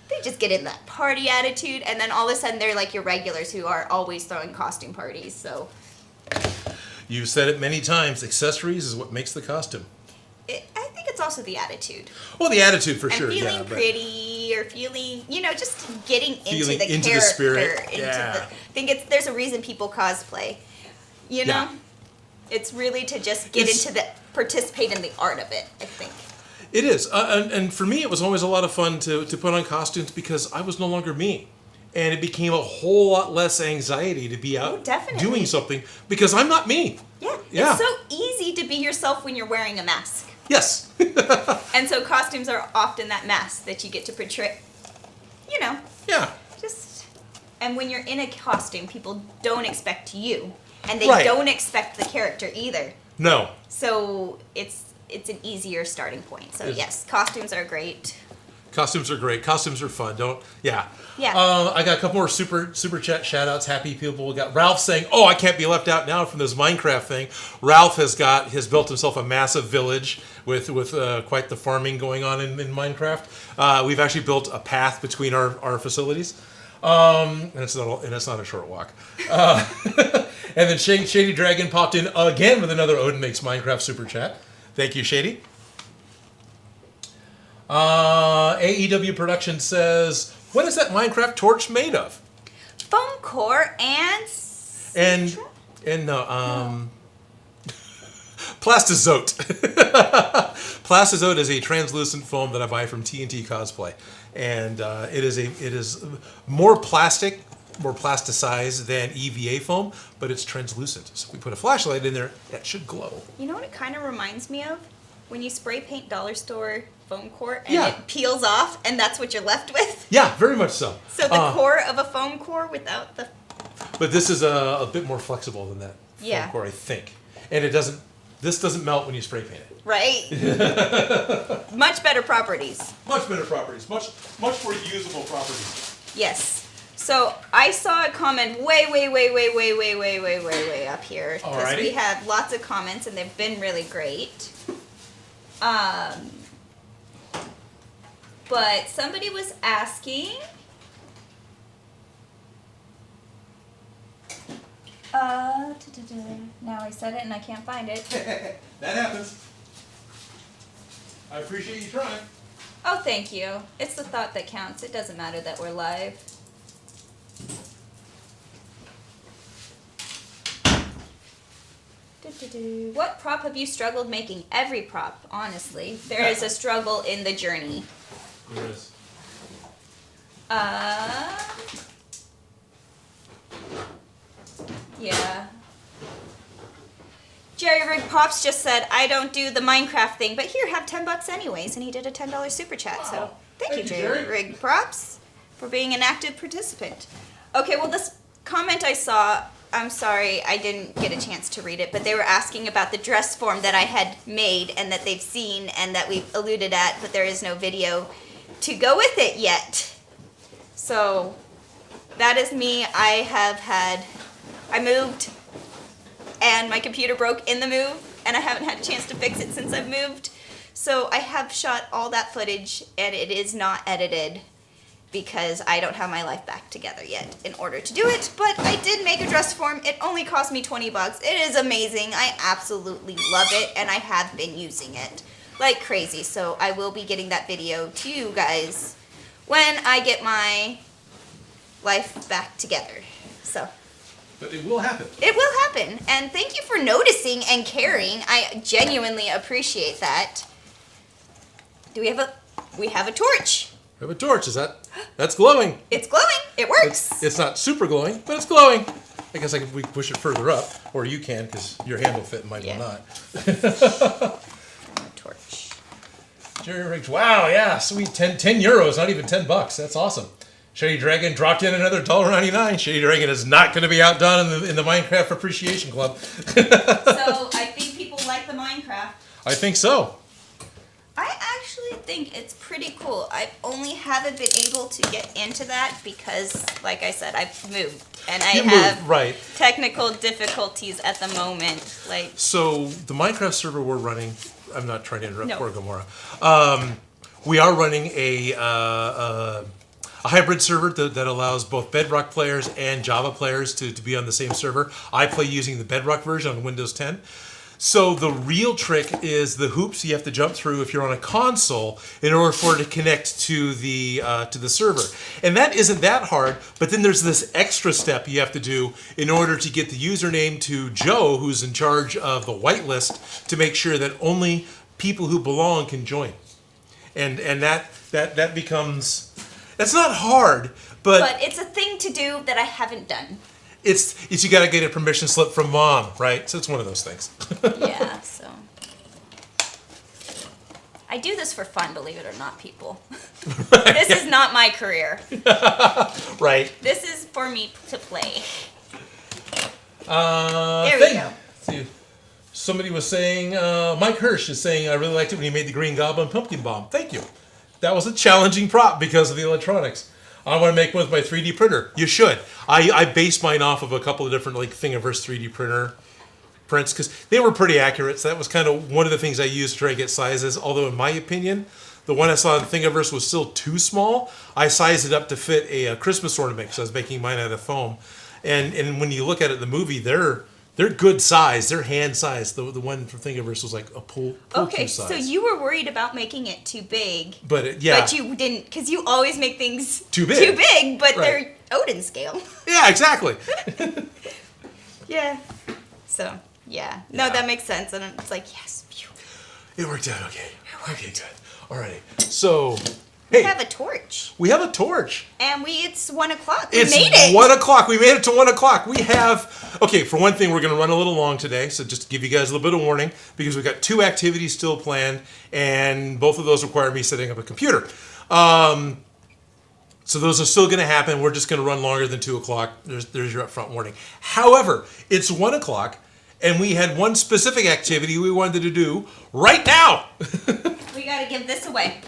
they just get in that party attitude, and then all of a sudden they're like your regulars who are always throwing costume parties. So you've said it many times. Accessories is what makes the costume. it's also the attitude. Well, the attitude for And sure. feeling but pretty or feeling, just getting into Feeling the into character. the spirit. I think there's a reason people cosplay. Yeah. It's really to just get participate in the art of it, I think. It is. And for me, it was always a lot of fun to put on costumes because I was no longer me. And it became a whole lot less anxiety to be out doing something because I'm not me. Yeah. It's so easy to be yourself when you're wearing a mask. Yes. And so costumes are often that mask that you get to portray. Yeah. And when you're in a costume, people don't expect you. And they don't expect the character either. No. So it's an easier starting point. So yes, costumes are great. Costumes are great. Costumes are fun. Yeah. I got a couple more super chat shout outs. Happy people. We got Ralph saying, "Oh, I can't be left out now from this Minecraft thing." Ralph has built himself a massive village with quite the farming going on in Minecraft. We've actually built a path between our facilities, and it's not a short walk. And then Shady Dragon popped in again with another Odin Makes Minecraft super chat. Thank you, Shady. AEW Production says, "What is that Minecraft torch made of?" Foam core and Plastizote. Plastizote is a translucent foam that I buy from TNT Cosplay, and it is more plasticized than EVA foam, but it's translucent. So if we put a flashlight in there, it should glow. You know what it kind of reminds me of? When you spray paint dollar store foam core and it peels off, and that's what you're left with. Yeah, very much so. So the core of a foam core without the... But this is a bit more flexible than that foam core, I think. And this doesn't melt when you spray paint it. Right. Much better properties. Much better properties. Much more usable properties. Yes. So I saw a comment way up here. Because we have lots of comments and they've been really great. But somebody was asking... now I said it and I can't find it. That happens. I appreciate you trying. Oh, thank you. It's the thought that counts. It doesn't matter that we're live. What prop have you struggled making? Every prop, honestly. There is a struggle in the journey. There is. Yeah. Jerry Rig Pops just said, "I don't do the Minecraft thing, but here, have $10 anyways," and he did a $10 super chat. Wow. So thank you, Jerry Rig Props, for being an active participant. Okay, well, this comment I saw, I'm sorry, I didn't get a chance to read it, but they were asking about the dress form that I had made and that they've seen and that we've alluded at, but there is no video to go with it yet. So that is me. I moved and my computer broke in the move and I haven't had a chance to fix it since I've moved. So I have shot all that footage and it is not edited because I don't have my life back together yet in order to do it. But I did make a dress form. It only cost me $20. It is amazing. I absolutely love it and I have been using it like crazy. So I will be getting that video to you guys when I get my life back together. So... But it will happen. It will happen. And thank you for noticing and caring. I genuinely appreciate that. We have a torch. We have a torch. That's glowing. It's glowing. It works. It's not super glowing, but it's glowing. I guess we can push it further up, or you can, because your hand will fit and mine will not. Torch. Jerry Riggs. Wow, yeah, sweet. 10 euros, not even $10. That's awesome. Shady Dragon dropped in another $1.99. Shady Dragon is not going to be outdone in the Minecraft Appreciation Club. So I think people like the Minecraft. I think so. I actually think it's pretty cool. I only haven't been able to get into that because, like I said, I've moved and I have technical difficulties at the moment. So the Minecraft server we're running, I'm not trying to interrupt poor Gomorrah. We are running a hybrid server that allows both Bedrock players and Java players to be on the same server. I play using the Bedrock version on Windows 10. So the real trick is the hoops you have to jump through if you're on a console in order for it to connect to the server. And that isn't that hard, but then there's this extra step you have to do in order to get the username to Joe, who's in charge of the whitelist, to make sure that only people who belong can join. And that becomes, that's not hard, but it's a thing to do that I haven't done. It's you got to get a permission slip from mom, right? So it's one of those things. Yeah, so I do this for fun, believe it or not, people. This is not my career. Right. This is for me to play. There we go. See, somebody was saying, Mike Hirsch is saying, I really liked it when you made the Green Goblin pumpkin bomb. Thank you. That was a challenging prop because of the electronics. I want to make one with my 3D printer. You should. I based mine off of a couple of different like Thingiverse 3D printer prints because they were pretty accurate. So that was kind of one of the things I used to try to get sizes. Although in my opinion, the one I saw in Thingiverse was still too small. I sized it up to fit a Christmas ornament because I was making mine out of foam. And when you look at it in the movie, they're good size. They're hand size. The one from Thingiverse was like a pool okay, size. So you were worried about making it too big. But you didn't, because you always make things too big, but right. they're Odin scale. Yeah, exactly. Yeah. So, yeah. No, that makes sense. And it's like, yes. Phew. It worked out okay. Okay, good. Alrighty. So, hey. We have a torch. We have a torch. And it's 1 o'clock. It's made it. 1 o'clock. We made it to 1 o'clock. We have, okay, for one thing, we're going to run a little long today. So just to give you guys a little bit of warning, because we've got 2 activities still planned, and both of those require me setting up a computer. So those are still going to happen. We're just going to run longer than 2 o'clock. There's your upfront warning. However, it's 1 o'clock, and we had one specific activity we wanted to do right now. We got to give this away.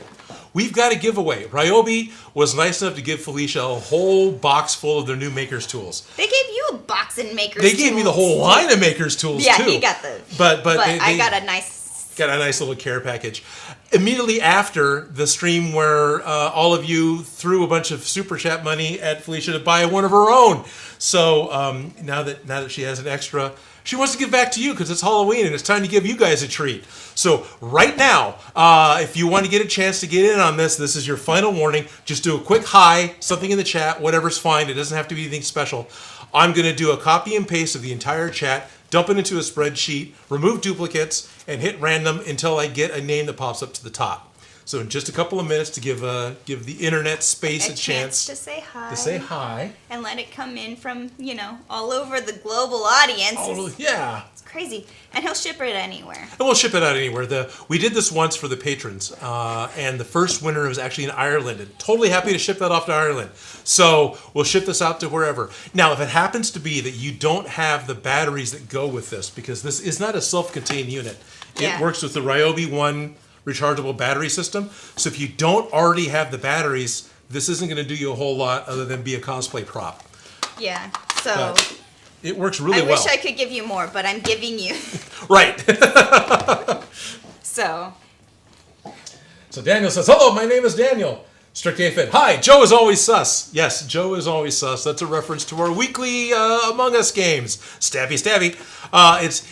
We've got a giveaway. Ryobi was nice enough to give Felicia a whole box full of their new Maker's tools. They gave you a box in Maker's They tools. gave me the whole line of Maker's tools, too. Yeah, he got the... But I got a nice... Got a nice little care package. Immediately after the stream where all of you threw a bunch of super chat money at Felicia to buy one of her own. So now that she has an extra, she wants to give back to you because it's Halloween and it's time to give you guys a treat. So right now, if you want to get a chance to get in on this is your final warning. Just do a quick hi, something in the chat, whatever's fine. It doesn't have to be anything special. I'm going to do a copy and paste of the entire chat, dump it into a spreadsheet, remove duplicates, and hit random until I get a name that pops up to the top. So in just a couple of minutes to give the internet space a chance to say hi. To say hi. And let it come in from, all over the global audience. Yeah. It's crazy. And he'll ship it anywhere. And we'll ship it out anywhere. We did this once for the patrons, and the first winner was actually in Ireland. And totally happy to ship that off to Ireland. So we'll ship this out to wherever. Now, if it happens to be that you don't have the batteries that go with this, because this is not a self-contained unit. It works with the Ryobi 1 rechargeable battery system. So if you don't already have the batteries, this isn't going to do you a whole lot other than be a cosplay prop. Yeah, so... But it works really well. I wish I could give you more, but I'm giving you. Right. So Daniel says, hello, my name is Daniel. Strict AFib. Hi, Joe is always sus. Yes, Joe is always sus. That's a reference to our weekly Among Us games. Stabby, stabby.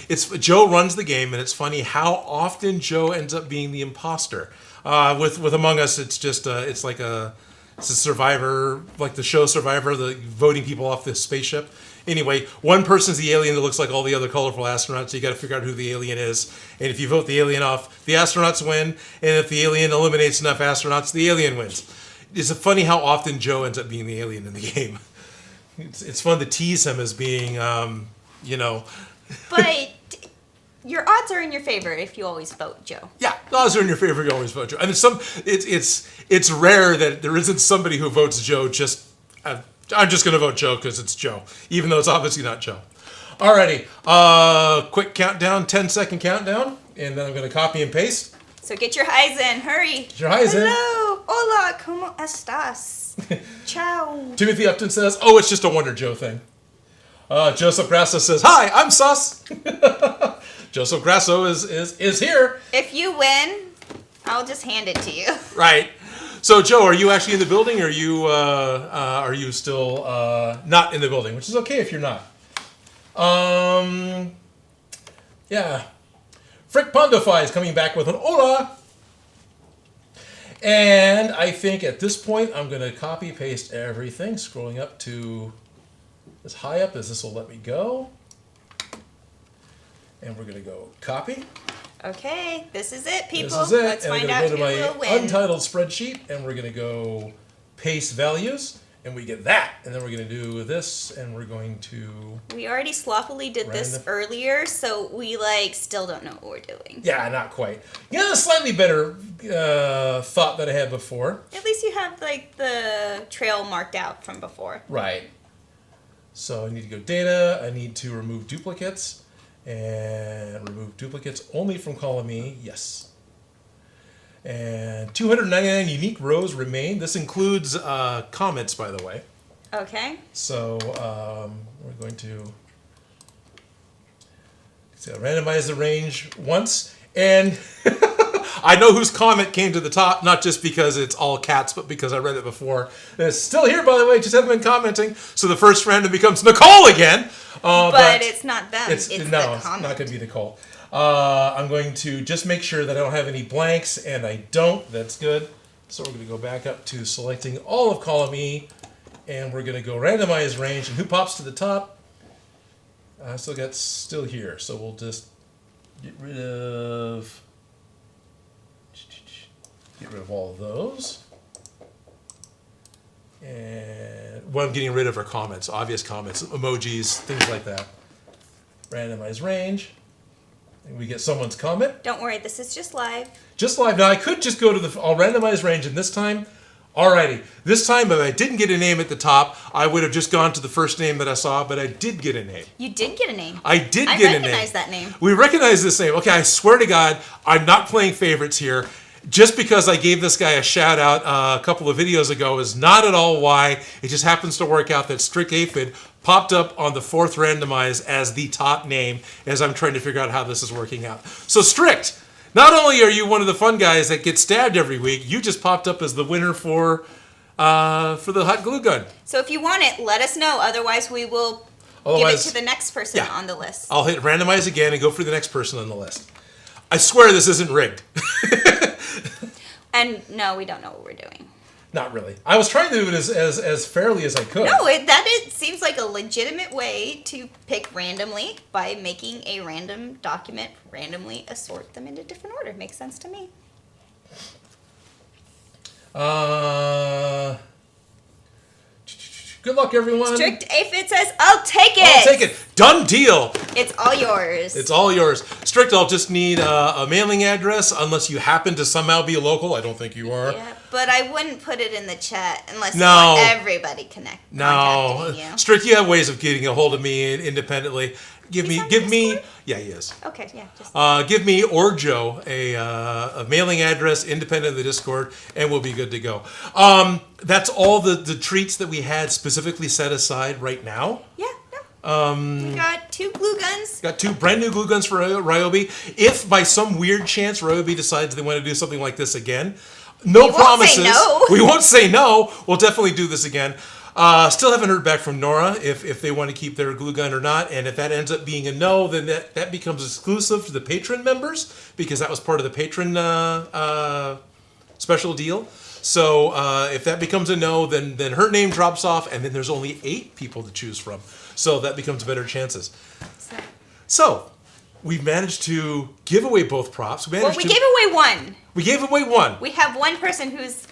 It's Joe runs the game, and it's funny how often Joe ends up being the imposter. With Among Us, it's just it's a Survivor, like the show Survivor, the voting people off this spaceship. Anyway, one person's the alien that looks like all the other colorful astronauts, so you got to figure out who the alien is. And if you vote the alien off, the astronauts win. And if the alien eliminates enough astronauts, the alien wins. It's funny how often Joe ends up being the alien in the game. It's fun to tease him as being, But your odds are in your favor if you always vote Joe. Yeah, the odds are in your favor if you always vote Joe. And it's rare that there isn't somebody who votes Joe just... I'm just going to vote Joe because it's Joe, even though it's obviously not Joe. Alrighty, quick countdown, 10-second countdown, and then I'm going to copy and paste. So get your highs in, hurry. Get your highs in. Hello, hola, ¿cómo estás? Ciao. Timothy Upton says, oh, it's just a Wonder Joe thing. Joseph Grasso says, hi, I'm sus. Joseph Grasso is here. If you win, I'll just hand it to you. Right. So, Joe, are you actually in the building, or are you still not in the building? Which is okay if you're not. Yeah. Frick Pondify is coming back with an Hola. And I think at this point, I'm going to copy paste everything, scrolling up to as high up as this will let me go. And we're going to go copy. Okay, this is it, people. This is it. Let's and find I'm out going who to go will to my win. Untitled spreadsheet, and we're going to go paste values, and we get that. And then we're going to do this, and we're going to... We already sloppily did this Random. earlier, so we still don't know what we're doing. Yeah, not quite. Yeah, a slightly better thought that I had before. At least you have the trail marked out from before. Right. So I need to go data. I need to remove duplicates. And remove duplicates only from column E. Yes. And 299 unique rows remain. This includes comments, by the way. Okay. So we're going to randomize the range once. And I know whose comment came to the top, not just because it's all cats, but because I read it before. And it's still here, by the way, just haven't been commenting. So the first random becomes Nicole again. But it's not them. It's the no, it's comment. not going to be Nicole. I'm going to just make sure that I don't have any blanks, and I don't. That's good. So we're going to go back up to selecting all of column E, and we're going to go randomize range. And who pops to the top? I still here. So we'll just get rid of all of those. And I'm getting rid of are comments, obvious comments, emojis, things like that. Randomize range. And we get someone's comment. Don't worry, this is just live. Just live. Now I could just go to I'll randomize range, and this time, alrighty. This time, if I didn't get a name at the top, I would have just gone to the first name that I saw, but I did get a name. You did get a name. I did get a name. I recognize that name. We recognize this name. Okay, I swear to God, I'm not playing favorites here. Just because I gave this guy a shout out a couple of videos ago is not at all why. It just happens to work out that Strict Aphid popped up on the fourth randomize as the top name as I'm trying to figure out how this is working out. So Strict, not only are you one of the fun guys that gets stabbed every week, you just popped up as the winner for the hot glue gun. So if you want it, let us know. Otherwise, we will give it to the next person on the list. I'll hit randomize again and go for the next person on the list. I swear this isn't rigged. And no, we don't know what we're doing. Not really. I was trying to do it as fairly as I could. No, it seems like a legitimate way to pick randomly by making a random document, randomly assort them into different order. Makes sense to me. Good luck, everyone. Strict Aphid says, I'll take it. I'll take it. Done deal. It's all yours. It's all yours. Strict, I'll just need a mailing address unless you happen to somehow be local. I don't think you are. Yeah, but I wouldn't put it in the chat unless you want everybody contacting you. Strict, you have ways of getting a hold of me independently. Give me. Yeah, he is. Okay, yeah. Give me or Joe a mailing address independent of the Discord, and we'll be good to go. That's all the treats that we had specifically set aside right now. Yeah. We got 2 glue guns. Got 2 brand new glue guns for Ryobi. If by some weird chance Ryobi decides they want to do something like this again, no promises. We won't say no. We'll definitely do this again. Still haven't heard back from Nora if they want to keep their glue gun or not. And if that ends up being a no, then that becomes exclusive to the patron members because that was part of the patron special deal. So if that becomes a no, then her name drops off, and then there's only 8 people to choose from. So that becomes better chances. So we've managed to give away both props. We gave away one. We gave away one. We have one person who's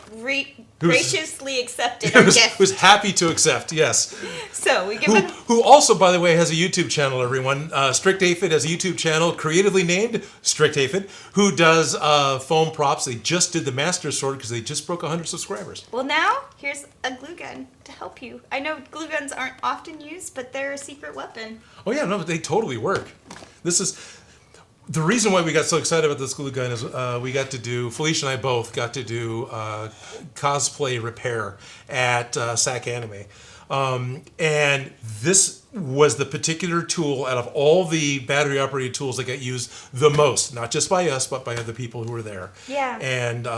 graciously accepted our gift. Who's happy to accept, yes. So we give who also, by the way, has a YouTube channel, everyone. Strict Aphid has a YouTube channel creatively named Strict Aphid, who does foam props. They just did the Master Sword because they just broke 100 subscribers. Well, now here's a glue gun to help you. I know glue guns aren't often used, but they're a secret weapon. Oh yeah, no, they totally work. This is... The reason why we got so excited about this glue gun is Felicia and I both got to do cosplay repair at Sac Anime. And this was the particular tool out of all the battery operated tools that got used the most, not just by us, but by other people who were there. Yeah. And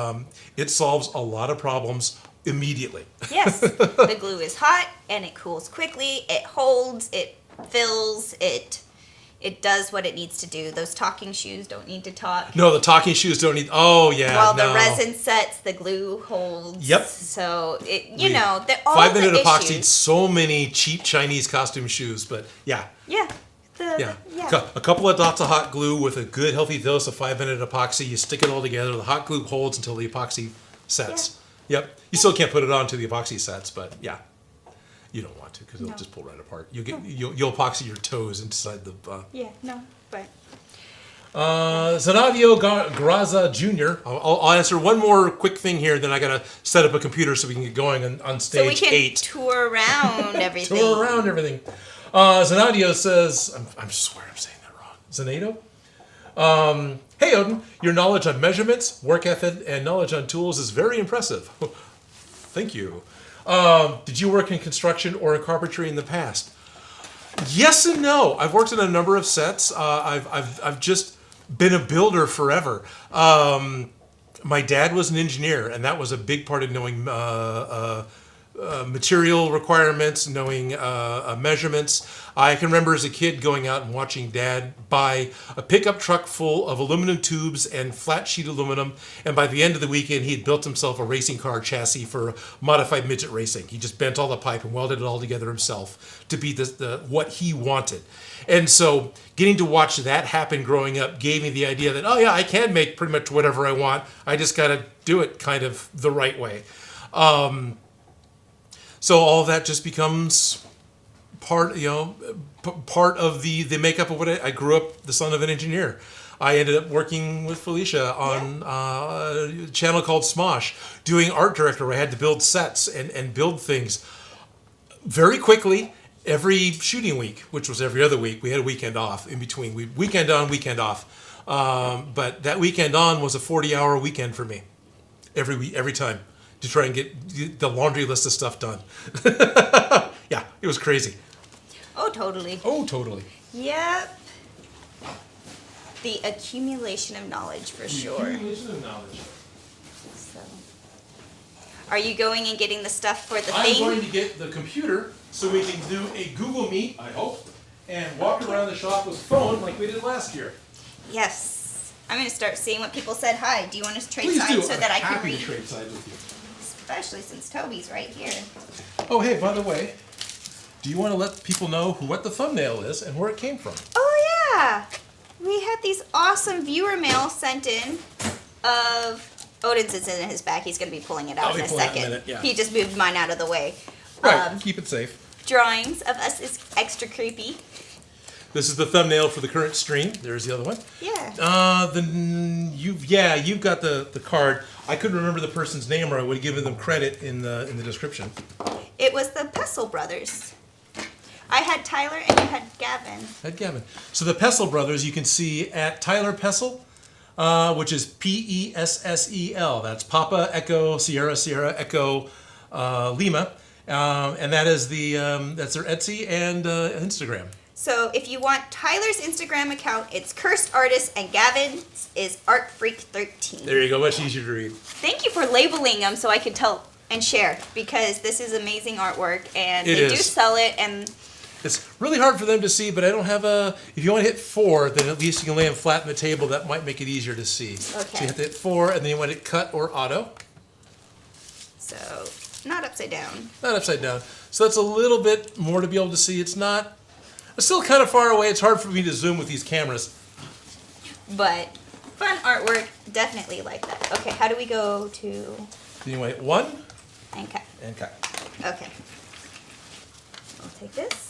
it solves a lot of problems immediately. Yes. The glue is hot and it cools quickly. It holds, it fills, it It does what it needs to do. Those talking shoes don't need to talk. No, the talking shoes don't need. Oh yeah. While no. the resin sets, the glue holds. Yep. So it, all 5-minute the epoxied issues. so many cheap Chinese costume shoes, but yeah. Yeah. A couple of dots of hot glue with a good healthy dose of 5-minute epoxy. You stick it all together. The hot glue holds until the epoxy sets. Yeah. Yep. You still can't put it on until the epoxy sets, but yeah. You don't want to because it'll just pull right apart. You'll epoxy your toes inside the. But. Zanadio Graza Jr. I'll answer one more quick thing here, then I gotta set up a computer so we can get going on stage 8. So we can tour around everything. Zanadio says, I swear I'm saying that wrong. Zanado? Hey Odin, your knowledge on measurements, work ethic, and knowledge on tools is very impressive. Thank you. Did you work in construction or in carpentry in the past? Yes and no. I've worked in a number of sets. I've just been a builder forever. My dad was an engineer, and that was a big part of knowing material requirements, knowing measurements. I can remember as a kid going out and watching Dad buy a pickup truck full of aluminum tubes and flat sheet aluminum, and by the end of the weekend he had built himself a racing car chassis for modified midget racing. He just bent all the pipe and welded it all together himself to be the what he wanted. And so getting to watch that happen growing up gave me the idea that, oh yeah, I can make pretty much whatever I want. I just got to do it kind of the right way. So all of that just becomes part of the makeup of what I grew up, the son of an engineer. I ended up working with Felicia on a channel called Smosh, doing art director where I had to build sets and build things very quickly every shooting week, which was every other week. We had a weekend off in between. Weekend on, weekend off. But that weekend on was a 40-hour weekend for me every time to try and get the laundry list of stuff done. Yeah, it was crazy. Oh, totally. Yep. The accumulation of knowledge, for sure. Accumulation of knowledge. So, are you going and getting the stuff for the I'm thing? going to get the computer so we can do a Google Meet, I hope, and walk around the shop with a phone like we did last year. Yes. I'm going to start seeing what people said. Hi, do you want us to trade Please signs do. so I'm that I can happy read? to trade sides with you. Especially since Toby's right here. Oh, hey, by the way, do you want to let people know what the thumbnail is and where it came from? Oh, yeah. We had these awesome viewer mail sent in of Odin's is in his bag. He's going to be pulling it out in a second. He just moved mine out of the way. Right, keep it safe. Drawings of us is extra creepy. This is the thumbnail for the current stream. There's the other one. Yeah. You've got the card. I couldn't remember the person's name, or I would have given them credit in the description. It was the Pestle brothers. I had Tyler and you had Gavin. So the Pestle brothers, you can see at Tyler Pestle, which is Pessel. That's Papa Echo Sierra Echo Lima, and that is that's their Etsy and Instagram. So if you want Tyler's Instagram account, it's Cursed Artist, and Gavin's is ArtFreak13. There you go, much easier to read. Thank you for labeling them so I could tell and share, because this is amazing artwork, and they do sell it, and it's really hard for them to see, but I don't have if you want to hit 4, then at least you can lay them flat on the table. That might make it easier to see. Okay. So you have to hit 4, and then you want to hit cut or auto. So, not upside down. Not upside down. So that's a little bit more to be able to see. It's still kind of far away. It's hard for me to zoom with these cameras. But fun artwork, definitely like that. Okay, how do we go to... Anyway, 1. And cut. And cut. Okay. I'll take this.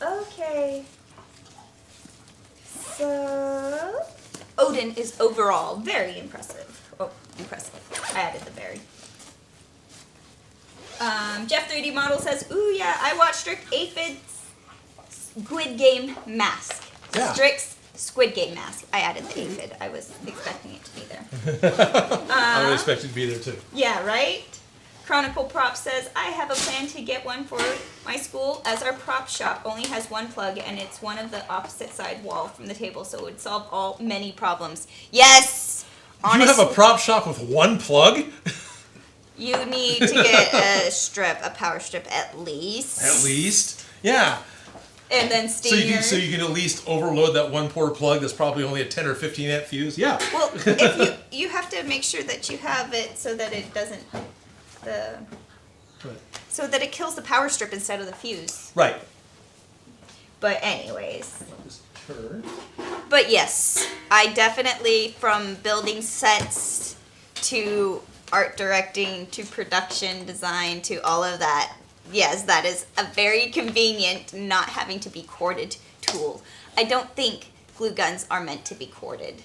Okay. So... Odin is overall very impressive. Oh, impressive. I added the berry. Jeff 3D Model says, ooh yeah, I watched Strict Aphid Squid Game Mask. Yeah. Strix Squid Game Mask. I added the aphid. I was expecting it to be there. I would expect it to be there too. Yeah, right? Chronicle Prop says, I have a plan to get one for my school, as our prop shop only has one plug and it's one of the opposite side wall from the table, so it would solve many problems. Yes! Honestly, you have a prop shop with one plug? You need to get a power strip at least. At least? Yeah. And then steam so you can at least overload that one poor plug that's probably only a 10 or 15 amp fuse. Yeah. Well, if you have to make sure that you have it so that it doesn't so that it kills the power strip instead of the fuse. Right. But anyways. But yes, I definitely, from building sets to art directing to production design to all of that, yes, that is a very convenient not having to be corded tool. I don't think glue guns are meant to be corded.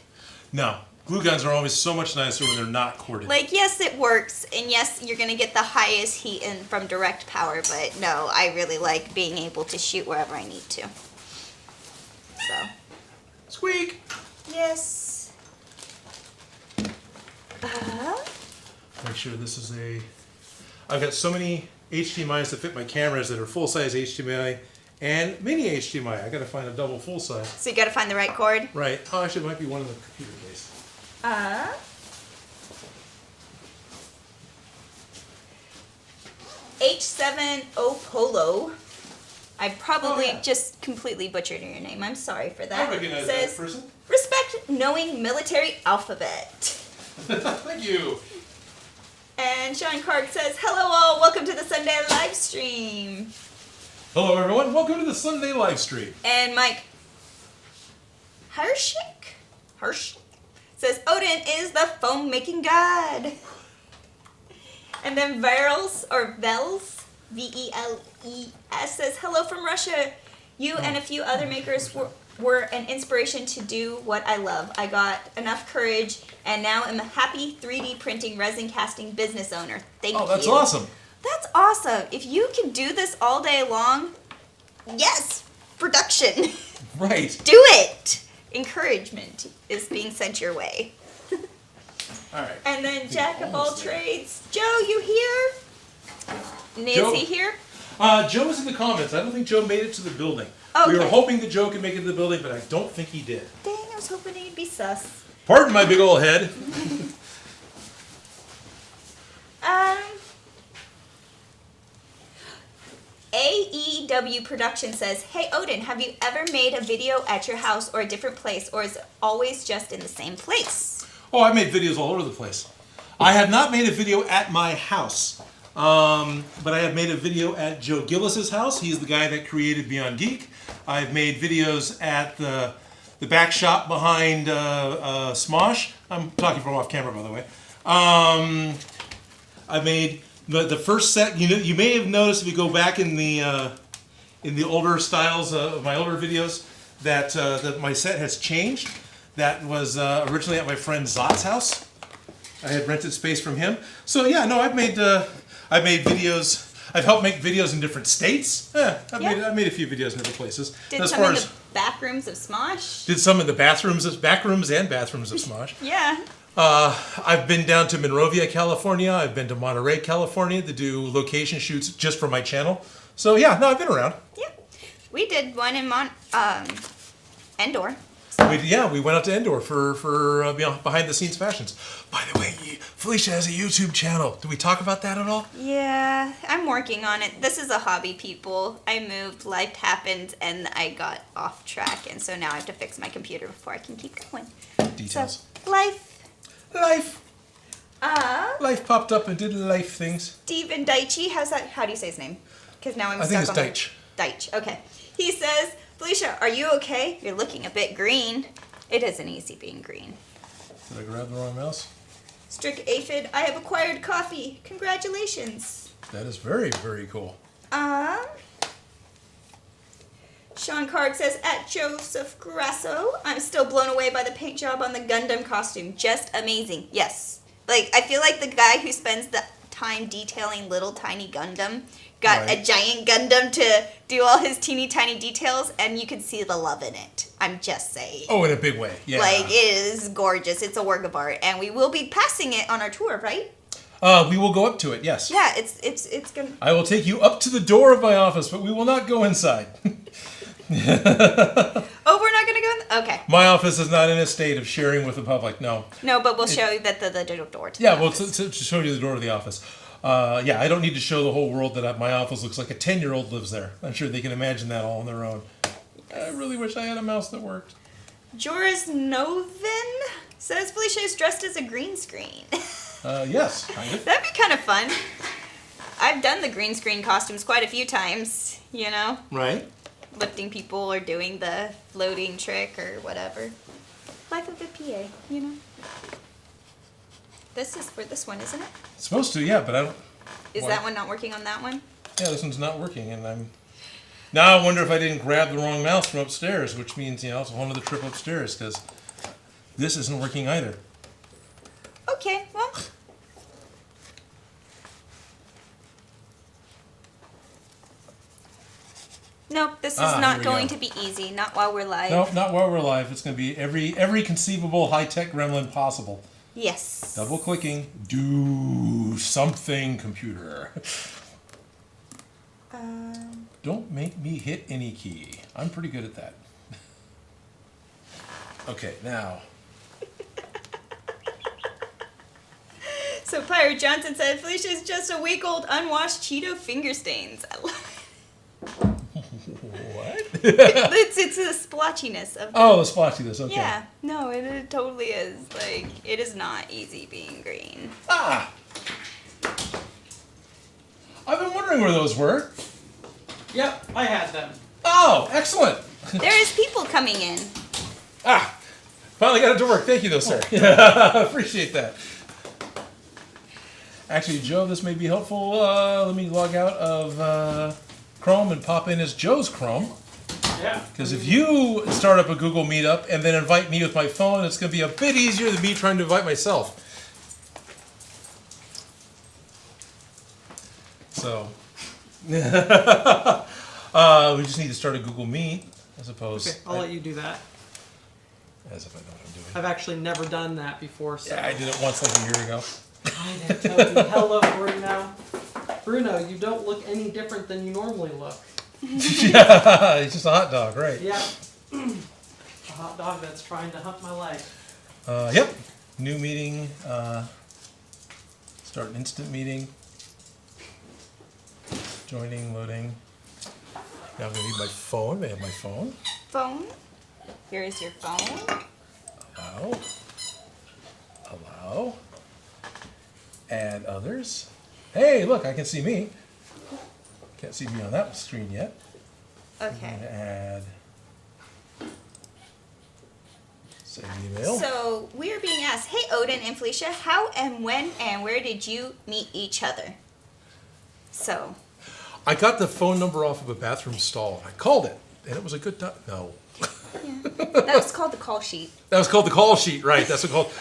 No. Glue guns are always so much nicer when they're not corded. Like, yes, it works, and yes, you're going to get the highest heat in from direct power, but no, I really like being able to shoot wherever I need to. So. Squeak! Yes. Make sure this is I've got so many HDMIs that fit my cameras that are full-size HDMI and mini HDMI. I got to find a double full-size. So you got to find the right cord? Right. Oh, actually, it might be one in the computer case. H7O Polo. I probably just completely butchered your name. I'm sorry for that. I recognize Says, that person. Respect knowing military alphabet. Thank you. And Sean Clark says, hello all, welcome to the Sunday live stream. Hello everyone, welcome to the Sunday live stream. And Mike Hirsch says, Odin is the foam making god. And then Vels, V-E-L-E-S, says, hello from Russia. You and a few other makers were an inspiration to do what I love. I got enough courage, and now I'm a happy 3D printing resin casting business owner. Thank you. Oh, that's awesome. That's awesome. If you can do this all day long, yes, production. Right. Do it. Encouragement is being sent your way. All right. And then Jack of all trades. Joe, you here? Is he here? Joe was in the comments. I don't think Joe made it to the building. Okay. We were hoping that Joe could make it to the building, but I don't think he did. Dang, I was hoping he'd be sus. Pardon my big old head. AEW Production says, hey Odin, have you ever made a video at your house or a different place, or is it always just in the same place? Oh, I made videos all over the place. I have not made a video at my house, but I have made a video at Joe Gillis's house. He's the guy that created Beyond Geek. I've made videos at the back shop behind Smosh. I'm talking from off camera, by the way. I made the first set. You may have noticed if you go back in the older styles of my older videos that my set has changed. That was originally at my friend Zot's house. I had rented space from him. So yeah, no, I've made videos. I've helped make videos in different states. I've made a few videos in other places. Did some in the back rooms of Smosh? Did some in the back rooms and bathrooms of Smosh. Yeah. I've been down to Monrovia, California. I've been to Monterey, California to do location shoots just for my channel. So yeah, no, I've been around. Yeah. We did one in Endor. We went out to Endor for behind the scenes fashions. By the way, Felicia has a YouTube channel. Did we talk about that at all? Yeah, I'm working on it. This is a hobby, people. I moved, life happened, and I got off track, and so now I have to fix my computer before I can keep going. Details. So, life. Life popped up and did life things. Steven Daichi, how do you say his name? Because now I'm I stuck think on it's Deitch. Deitch, okay. He says, Felicia, are you okay? You're looking a bit green. It isn't easy being green. Did I grab the wrong mouse? Strick Aphid, I have acquired coffee. Congratulations. That is very, very cool. Sean Card says, at Joseph Grasso, I'm still blown away by the paint job on the Gundam costume. Just amazing. Yes. Like, I feel like the guy who spends the time detailing little tiny Gundam got a giant Gundam to do all his teeny tiny details, and you can see the love in it. I'm just saying. Oh, in a big way. Yeah. Like, it is gorgeous. It's a work of art, and we will be passing it on our tour, right? We will go up to it, yes. Yeah, it's gonna... I will take you up to the door of my office, but we will not go inside. Oh, we're not gonna go in... Okay. My office is not in a state of sharing with the public, no. No, but we'll show you that the door to the Yeah, office. well, to show you the door of the office. Yeah, I don't need to show the whole world that my office looks like a 10-year-old lives there. I'm sure they can imagine that all on their own. I really wish I had a mouse that worked. Joris Novin says Felicia is dressed as a green screen. Yes, kind of. That'd be kind of fun. I've done the green screen costumes quite a few times, you know? Right. Lifting people or doing the floating trick or whatever. Life of a PA, you know? This is for this one, isn't it? It's supposed to, yeah, but I don't... Is that one not working on that one? Yeah, this one's not working, and I'm... Now I wonder if I didn't grab the wrong mouse from upstairs, which means, you know, it's a whole other trip upstairs, because this isn't working either. Okay, well... Nope, this is not going to be easy. Not while we're live. Nope, not while we're live. It's going to be every conceivable high-tech gremlin possible. Yes. Double-clicking. Do something, computer. Don't make me hit any key. I'm pretty good at that. Okay, now. So Pirate Johnson said, Felicia's just a week-old unwashed Cheeto finger stains. I love it. What? it's the splotchiness of the splotchiness, okay. Yeah, no, it totally is. Like, it is not easy being green. Ah! I've been wondering where those were. Yep, I had them. Oh, excellent. There is people coming in. Ah! Finally got it to work. Thank you, though, sir. Appreciate that. Actually, Joe, this may be helpful. Let me log out of Chrome and pop in as Joe's Chrome. Yeah. Because if you start up a Google Meetup and then invite me with my phone, it's going to be a bit easier than me trying to invite myself. So, we just need to start a Google Meet, I suppose. Okay, I'll let you do that. As if I know what I'm doing. I've actually never done that before. So. Yeah, I did it once like a year ago. Hi there, Toby. Hello, Bruno. Bruno, you don't look any different than you normally look. Yeah, he's just a hot dog, right? Yeah. A hot dog that's trying to hump my leg. Yep. New meeting. Start an instant meeting. Joining, loading. Now I'm going to need my phone. May I have my phone? Phone. Here is your phone. Allow. Allow. Add others. Hey, look, I can see me. Can't see me on that screen yet. Okay. I'm going to add. Send email. So we are being asked, hey Odin and Felicia, how and when and where did you meet each other? So. I got the phone number off of a bathroom stall. I called it, and it was a good time. No. Yeah. That was called the call sheet. That was called the call sheet, right? That's what called.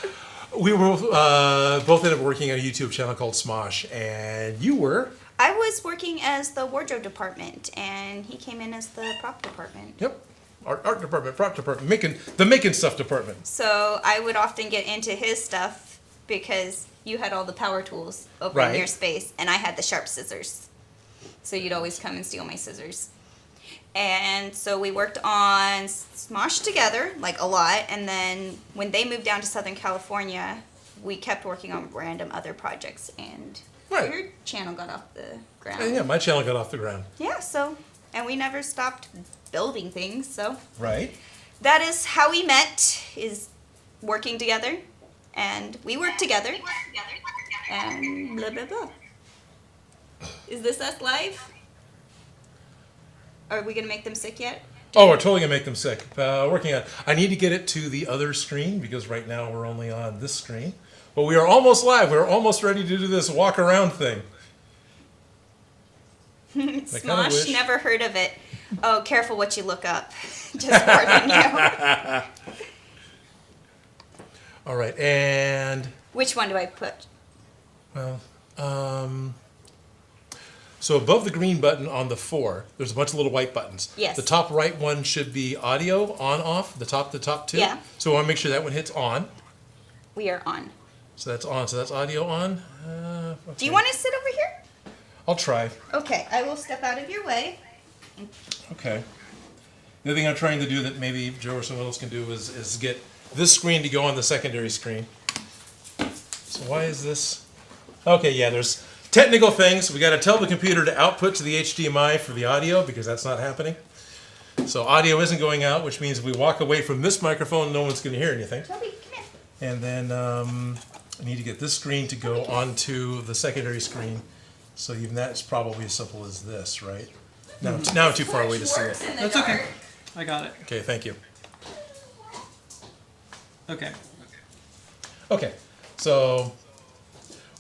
We were both ended up working on a YouTube channel called Smosh, and you were. I was working as the wardrobe department, and he came in as the prop department. Yep. Art department, prop department, making stuff department. So I would often get into his stuff because you had all the power tools over in your space, and I had the sharp scissors. So you'd always come and steal my scissors. And so we worked on Smosh together, like a lot, and then when they moved down to Southern California, we kept working on random other projects, and your channel got off the ground. And yeah, my channel got off the ground. Yeah, so, and we never stopped building things, so. Right. That is how we met, is working together, and we work together, and blah, blah, blah. Is this us live? Are we going to make them sick yet? Oh, we're totally going to make them sick. Working on it. I need to get it to the other screen, because right now we're only on this screen. But we are almost live. We're almost ready to do this walk around thing. Smosh, never heard of it. Oh, careful what you look up. Just warning you. All right, and... Which one do I put? Well, so above the green button on the 4, there's a bunch of little white buttons. Yes. The top right one should be audio, on, off. The top two. Yeah. So I want to make sure that one hits on. We are on. So that's on. So that's audio on. Okay. Do you want to sit over here? I'll try. Okay, I will step out of your way. Okay. The other thing I'm trying to do that maybe Joe or someone else can do is get this screen to go on the secondary screen. So why is this? Okay, yeah, there's technical things. We got to tell the computer to output to the HDMI for the audio because that's not happening. So audio isn't going out, which means if we walk away from this microphone, no one's going to hear anything. Toby, come here. And then I need to get this screen to go onto the secondary screen. So even that's probably as simple as this, right? Now I'm too far away to see it. That's okay. I got it. Okay, thank you. Okay. Okay, so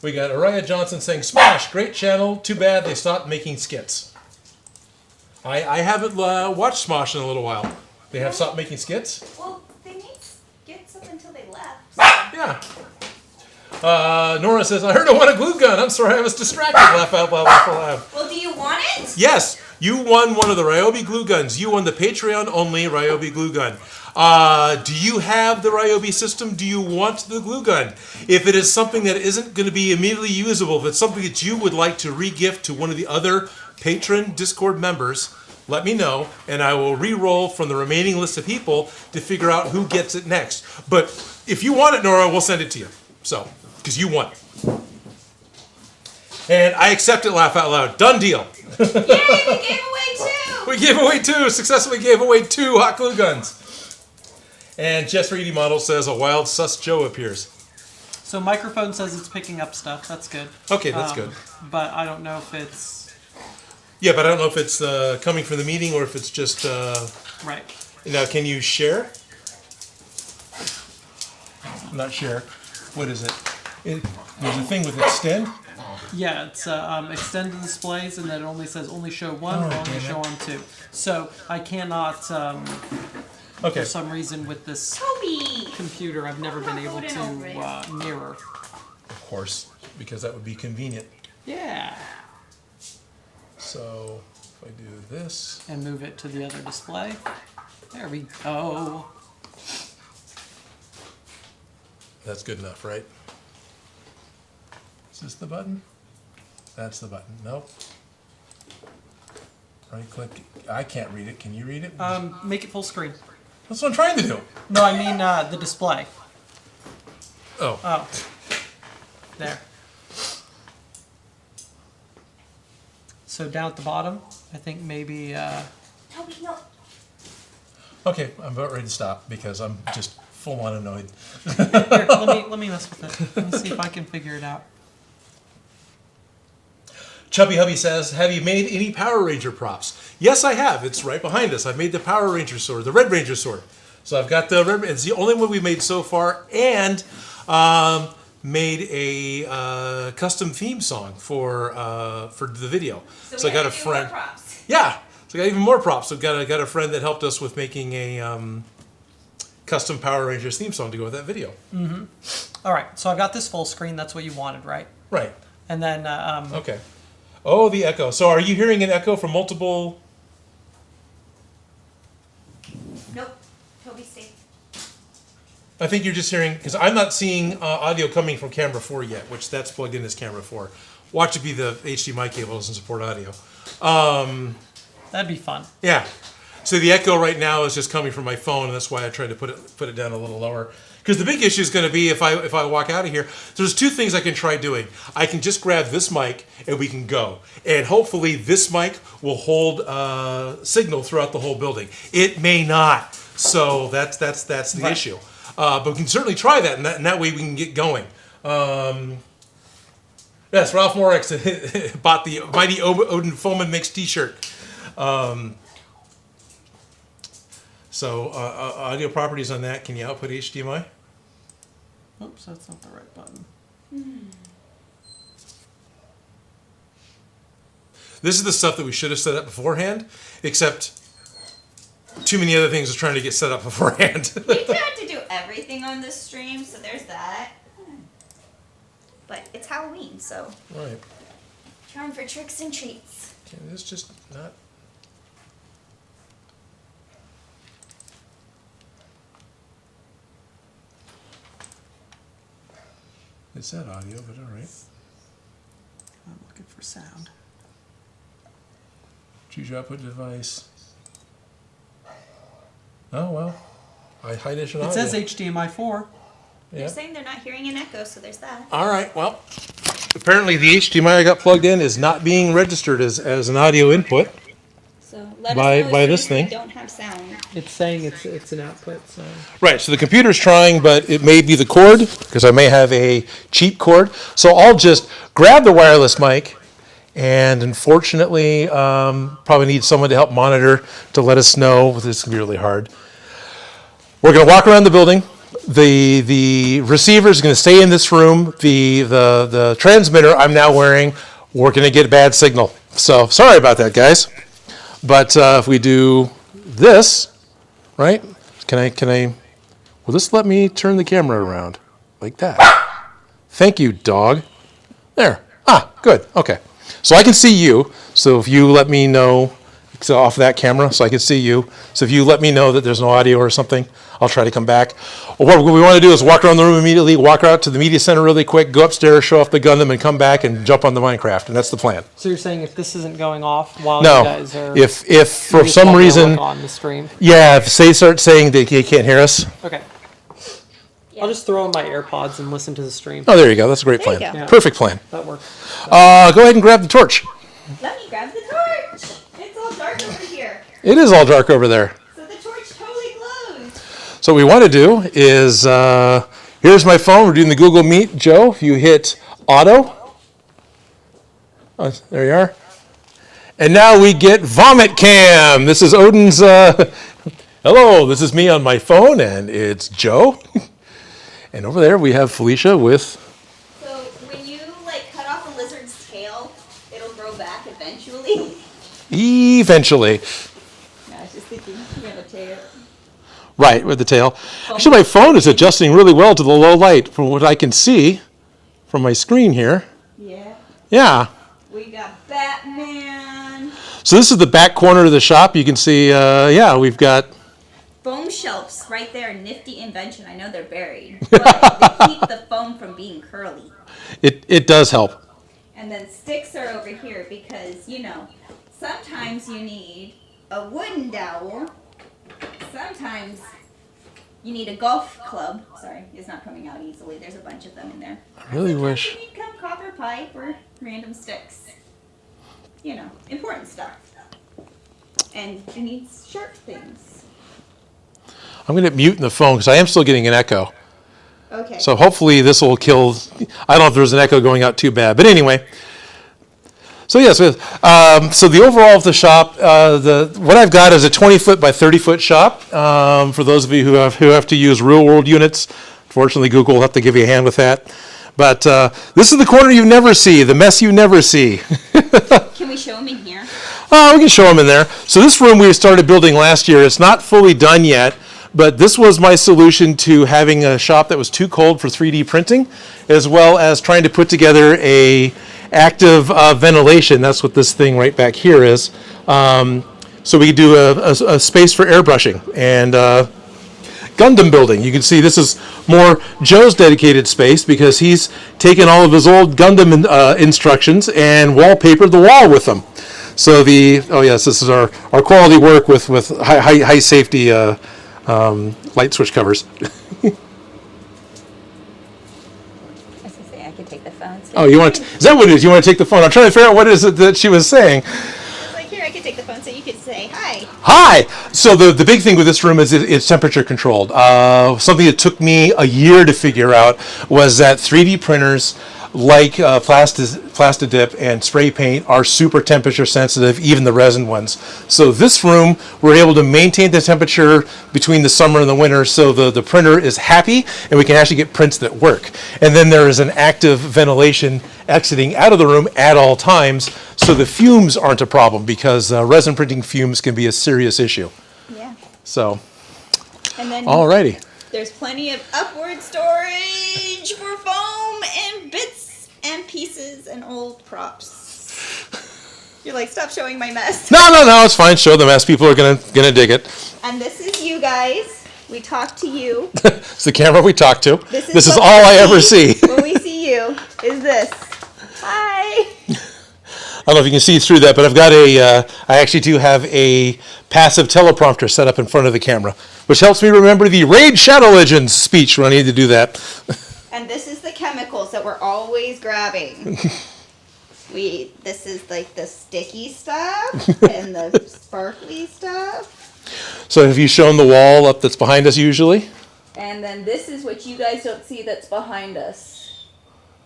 we got Araya Johnson saying, Smosh, great channel. Too bad they stopped making skits. I haven't watched Smosh in a little while. They have stopped making skits? Well, they made skits up until they left. Yeah. Nora says, I heard I won a glue gun. I'm sorry, I was distracted. Laugh out loud, laugh out loud. Well, do you want it? Yes, you won one of the Ryobi glue guns. You won the Patreon-only Ryobi glue gun. Do you have the Ryobi system? Do you want the glue gun? If it is something that isn't going to be immediately usable, if it's something that you would like to re-gift to one of the other patron Discord members, let me know, and I will re-roll from the remaining list of people to figure out who gets it next. But if you want it, Nora, we'll send it to you. So, because you won it. And I accept it, laugh out loud. Done deal. Yay, we gave away 2! We gave away 2, successfully gave away 2 hot glue guns. And Jess Reedy Model says a wild sus Joe appears. So microphone says it's picking up stuff. That's good. Okay, that's good. But I don't know if it's... Yeah, but I don't know if it's coming from the meeting or if it's just... Right. Now, can you share? Not share. What is it? There's a thing with extend? Yeah, it's extend the displays, and then it only says only show 1 or only show on 2. So I cannot, Okay. for some reason with this Toby! computer, I've never been able to mirror. Of course, because that would be convenient. Yeah. So, if I do this... And move it to the other display. There we go. That's good enough, right? Is this the button? That's the button. Nope. Right click. I can't read it. Can you read it? Make it full screen. That's what I'm trying to do. No, I mean the display. Oh. Oh. There. So down at the bottom, I think maybe... Toby, no. Okay, I'm about ready to stop because I'm just full on annoyed. Here, let me mess with it. Let me see if I can figure it out. Chubby Hubby says, have you made any Power Ranger props? Yes, I have. It's right behind us. I've made the Power Ranger sword, the Red Ranger sword. So I've got the Red. It's the only one we've made so far, and made a custom theme song for the video. So I got a friend. More props. Yeah. So I got even more props. So got a friend that helped us with making a custom Power Rangers theme song to go with that video. Mm-hmm. All right. So I've got this full screen. That's what you wanted, right? Right. And then... okay. Oh, the echo. So are you hearing an echo from multiple... Nope. Toby, stay. I think you're just hearing... Because I'm not seeing audio coming from camera 4 yet, which that's plugged in as camera 4. Watch it be the HDMI cable doesn't support audio. That'd be fun. Yeah. So the echo right now is just coming from my phone, and that's why I tried to put it down a little lower. Because the big issue is going to be if I walk out of here, there's 2 things I can try doing. I can just grab this mic and we can go. And hopefully this mic will hold signal throughout the whole building. It may not. So that's the Right. issue. But we can certainly try that, and that way we can get going. Yes, Ralph Morex bought the Mighty Odin Makes t-shirt. So audio properties on that, can you output HDMI? Oops, that's not the right button. This is the stuff that we should have set up beforehand, except too many other things are trying to get set up beforehand. We tried to do everything on this stream, so there's that. But it's Halloween, so Right. trying for tricks and treats. Can this just not... It said audio, but all right. I'm looking for sound. Choose your output device. Oh, well. High definition audio. It says HDMI 4. Yeah. They're saying they're not hearing an echo, so there's that. All right, well, apparently the HDMI I got plugged in is not being registered as an audio input. So let By- us know by as this soon as thing. we don't have sound. It's saying it's an output. So Right, so the computer's trying, but it may be the cord, because I may have a cheap cord. So I'll just grab the wireless mic, and unfortunately, probably need someone to help monitor to let us know. This is going to be really hard. We're going to walk around the building. The receiver is going to stay in this room. The transmitter I'm now wearing, we're going to get a bad signal. So sorry about that, guys. But if we do this, right? Can I, will this let me turn the camera around? Like that. Thank you, dog. There. Ah, good. Okay. So I can see you. So if you let me know, so off that camera, so I can see you. So if you let me know that there's no audio or something, I'll try to come back. What we want to do is walk around the room immediately, walk out to the media center really quick, go upstairs, show off the Gundam, and come back and jump on the Minecraft. And that's the plan. you're saying if this isn't going off while No, you guys are if for you're just some not gonna reason, look on the stream. yeah, if they start saying they can't hear us, Okay. I'll just throw in my AirPods and listen to the stream. oh, there you go. That's a great There you plan. go. Yeah. Perfect plan. That works. Go ahead and grab the torch. Let me grab the torch. It's all dark over here. It is all dark over there. So the torch totally glows. So what we want to do is, here's my phone. We're doing the Google Meet. Joe, if you hit auto. Oh, there you are. And now we get Vomit Cam. This is Odin's, hello, this is me on my phone, and it's Joe. And over there we have Felicia with, So when you cut off a lizard's tail, it'll grow back eventually. eventually. I was just thinking, you're gonna tear it. Right, with the tail. Actually, my phone is adjusting really well to the low light from what I can see from my screen here. Yeah. Yeah. We got Batman. So this is the back corner of the shop. You can see, yeah, we've got, Foam shelves right there, nifty invention. I know they're buried, but they keep the foam from being curly. it does help. And then sticks are over here because, sometimes you need a wooden dowel. Sometimes you need a golf club. Sorry, it's not coming out easily. There's a bunch of them in there. I really wish. You need some copper pipe or random sticks. Important stuff. And it needs sharp things. I'm going to mute the phone because I am still getting an echo. Okay. So hopefully this will kill, I don't know if there's an echo going out too bad. But anyway. So yes, so the overall of the shop, what I've got is a 20-foot by 30-foot shop. For those of you who have to use real-world units, fortunately Google will have to give you a hand with that. But this is the corner you never see, the mess you never see. Can we show them in here? We can show them in there. So this room we started building last year. It's not fully done yet, but this was my solution to having a shop that was too cold for 3D printing, as well as trying to put together a active ventilation. That's what this thing right back here is. So we do a space for airbrushing and Gundam building. You can see this is more Joe's dedicated space because he's taken all of his old Gundam instructions and wallpapered the wall with them. So this is our quality work with high safety light switch covers. I can take the phone. Oh, is that what it is? You want to take the phone? I'm trying to figure out what it is that she was saying. Here, I can take the phone so you can say hi. Hi! So the big thing with this room is it's temperature controlled. Something that took me a year to figure out was that 3D printers like Plastidip and spray paint are super temperature sensitive, even the resin ones. So this room, we're able to maintain the temperature between the summer and the winter so the printer is happy and we can actually get prints that work. And then there is an active ventilation exiting out of the room at all times so the fumes aren't a problem because resin printing fumes can be a serious issue. Yeah. So, And then alrighty. there's plenty of upward storage for foam and bits and pieces and old props. You're like, stop showing my mess. No, it's fine. Show the mess. People are gonna dig it. And this is you guys. We talk to you. It's the camera we talk to. This is what all we I ever see. When we see you, is this. Hi. I don't know if you can see through that, but I've got I actually do have a passive teleprompter set up in front of the camera, which helps me remember the Raid Shadow Legends speech when I need to do that. And this is the chemicals. materials that we're always grabbing. This is like the sticky stuff and the sparkly stuff. So have you shown the wall up that's behind us usually? And then this is what you guys don't see that's behind us.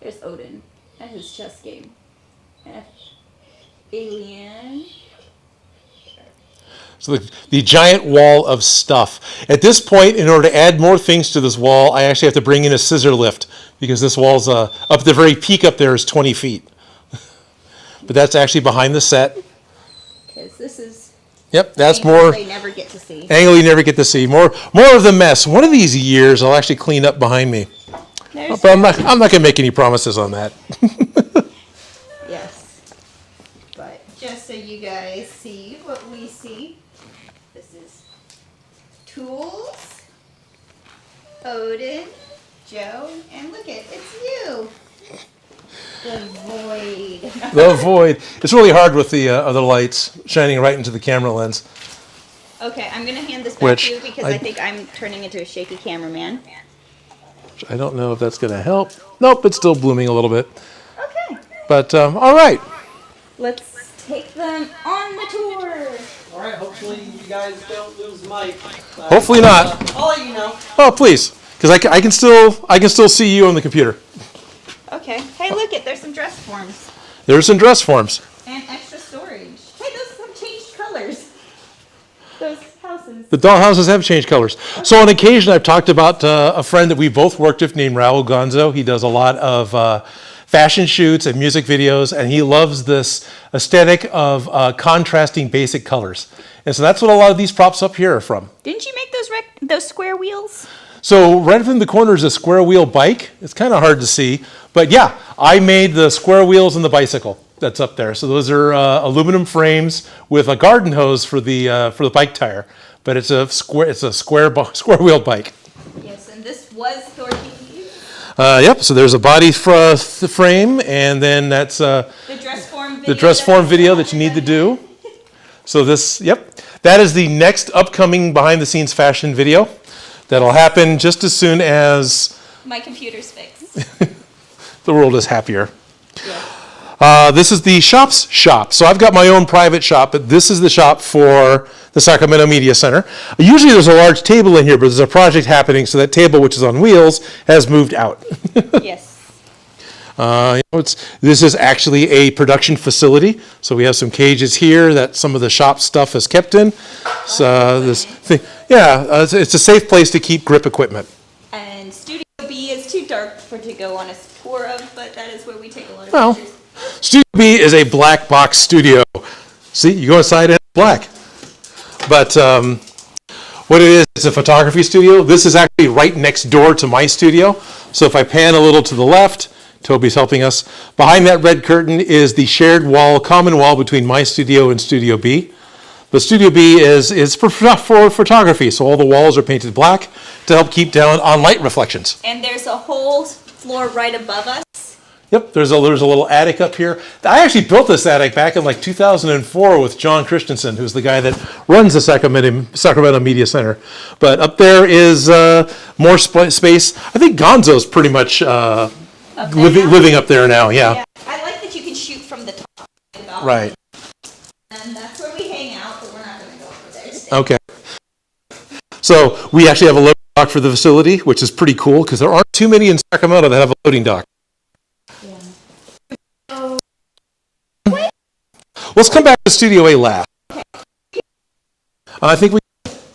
There's Odin and his chess game. Alien. So the giant wall of stuff. At this point, in order to add more things to this wall, I actually have to bring in a scissor lift because this wall's up the very peak up there is 20 feet. But that's actually behind the set. Because this is... Yep, that's more... They never get to see. Angle you never get to see. More of the mess. One of these years, I'll actually clean up behind me. But I'm not going to make any promises on that. Yes. But just so you guys see what we see, this is Tools, Odin, Joe, and look it's you. The Void. The Void. It's really hard with the other lights shining right into the camera lens. Okay, I'm going to hand this back to you because I think I'm turning into a shaky cameraman. I don't know if that's going to help. Nope, it's still blooming a little bit. Okay. But, all right. Let's take them on the tour. All right, hopefully you guys don't lose Mike. Hopefully not. I'll let you know. Oh, please. Because I can still see you on the computer. Okay. Hey, look there's some dress forms. There's some dress forms. And extra storage. Hey, those have changed colors. Those houses. The dollhouses have changed colors. So on occasion, I've talked about a friend that we both worked with named Raul Gonzo. He does a lot of fashion shoots and music videos, and he loves this aesthetic of contrasting basic colors. And so that's what a lot of these props up here are from. Didn't you make those square wheels? So right up in the corner is a square wheel bike. It's kind of hard to see, but yeah, I made the square wheels and the bicycle that's up there. So those are aluminum frames with a garden hose for the bike tire, but it's a square wheel bike. Yes, and this was Thorke's. Yep. So there's a body frame, and then that's the dress form video. The dress form video that you need to do. So that is the next upcoming behind the scenes fashion video. That'll happen just as soon as my computer's fixed. The world is happier. Yeah. This is the shop's shop. So I've got my own private shop, but this is the shop for the Sacramento Media Center. Usually there's a large table in here, but there's a project happening, so that table, which is on wheels, has moved out. Yes. This is actually a production facility, so we have some cages here that some of the shop stuff is kept in. So it's a safe place to keep grip equipment. And Studio B is too dark to go on a tour of, but that is where we take a lot of pictures. Studio B is a black box studio. See, you go inside and it's black. But what it is, it's a photography studio. This is actually right next door to my studio. So if I pan a little to the left, Toby's helping us. Behind that red curtain is the shared wall, common wall between my studio and Studio B. But Studio B is for photography, so all the walls are painted black to help keep down on light reflections. And there's a whole floor right above us. Yep, there's a little attic up here. I actually built this attic back in like 2004 with John Christensen, who's the guy that runs the Sacramento Media Center. But up there is more space. I think Gonzo's pretty much living up there now. Yeah. I like that you can shoot from the top. Right. And that's where we hang out, but we're not going to go over there today. Okay. So we actually have a loading dock for the facility, which is pretty cool because there aren't too many in Sacramento that have a loading dock. Let's come back to Studio A last. Okay. I think we...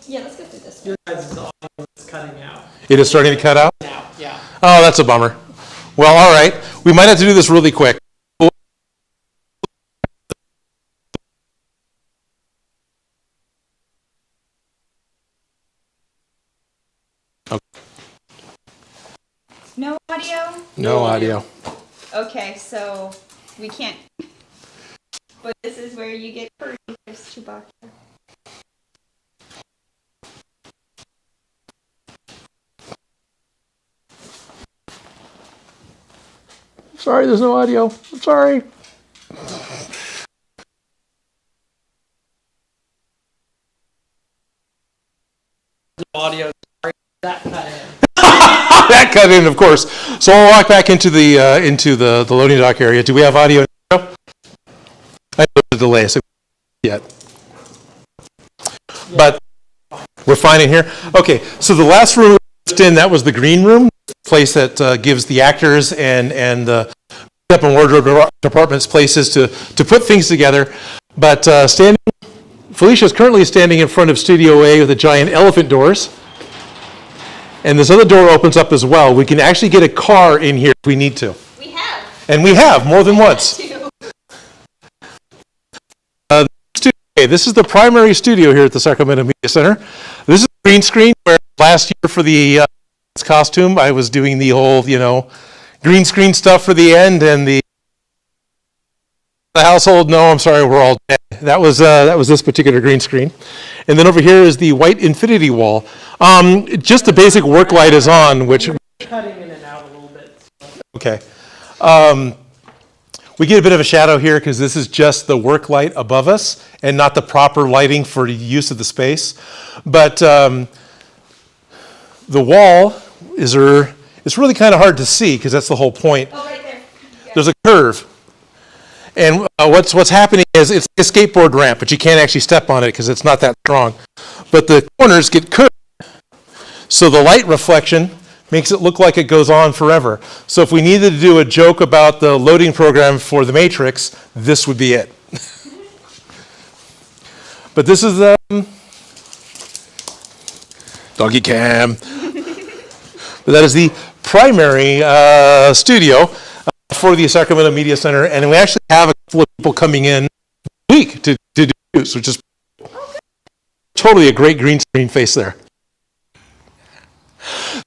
Yeah, let's go through this. Your guys' audio is cutting out. It is starting to cut out? Now, yeah. Oh, that's a bummer. Well, all right. We might have to do this really quick. Okay. No audio? No audio. Okay, so we can't. But this is where you get Purdy. There's Chewbacca. Sorry, there's no audio. I'm sorry. Audio. Sorry, that cut in. That cut in, of course. So I'll walk back into the loading dock area. Do we have audio now? I know there's a delay, so yet. But we're fine in here. Okay, so the last room we were in, that was the green room, place that gives the actors and the makeup and wardrobe departments places to put things together. But Felicia is currently standing in front of Studio A with the giant elephant doors. And this other door opens up as well. We can actually get a car in here if we need to. We have. And we have, more than once. This is the primary studio here at the Sacramento Media Center. This is the green screen where last year for the costume, I was doing the whole, green screen stuff for the end, and the household, no, I'm sorry, we're all dead. That was this particular green screen. And then over here is the white infinity wall. Just the basic work light is on, which... Cutting in and out a little bit. So. Okay. We get a bit of a shadow here because this is just the work light above us and not the proper lighting for use of the space. But the wall is it's really kind of hard to see because that's the whole point. Oh, right there. Yeah. There's a curve. And what's happening is it's a skateboard ramp, but you can't actually step on it because it's not that strong. But the corners get curved. So the light reflection makes it look like it goes on forever. So if we needed to do a joke about the loading program for The Matrix, this would be it. But this is the doggy cam. But that is the primary studio for the Sacramento Media Center, and we actually have a couple of people coming in a week to do this, which is totally a great green screen face there.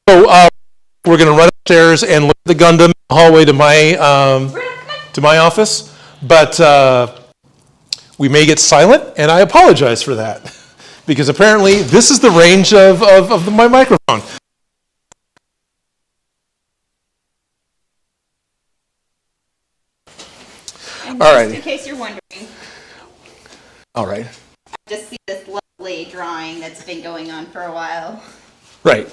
So we're going to run upstairs and look at the Gundam in the hallway to my office, but we may get silent, and I apologize for that, because apparently this is the range of my microphone. And All just right. in case you're wondering, All right. I just see this lovely drawing that's been going on for a while. Right.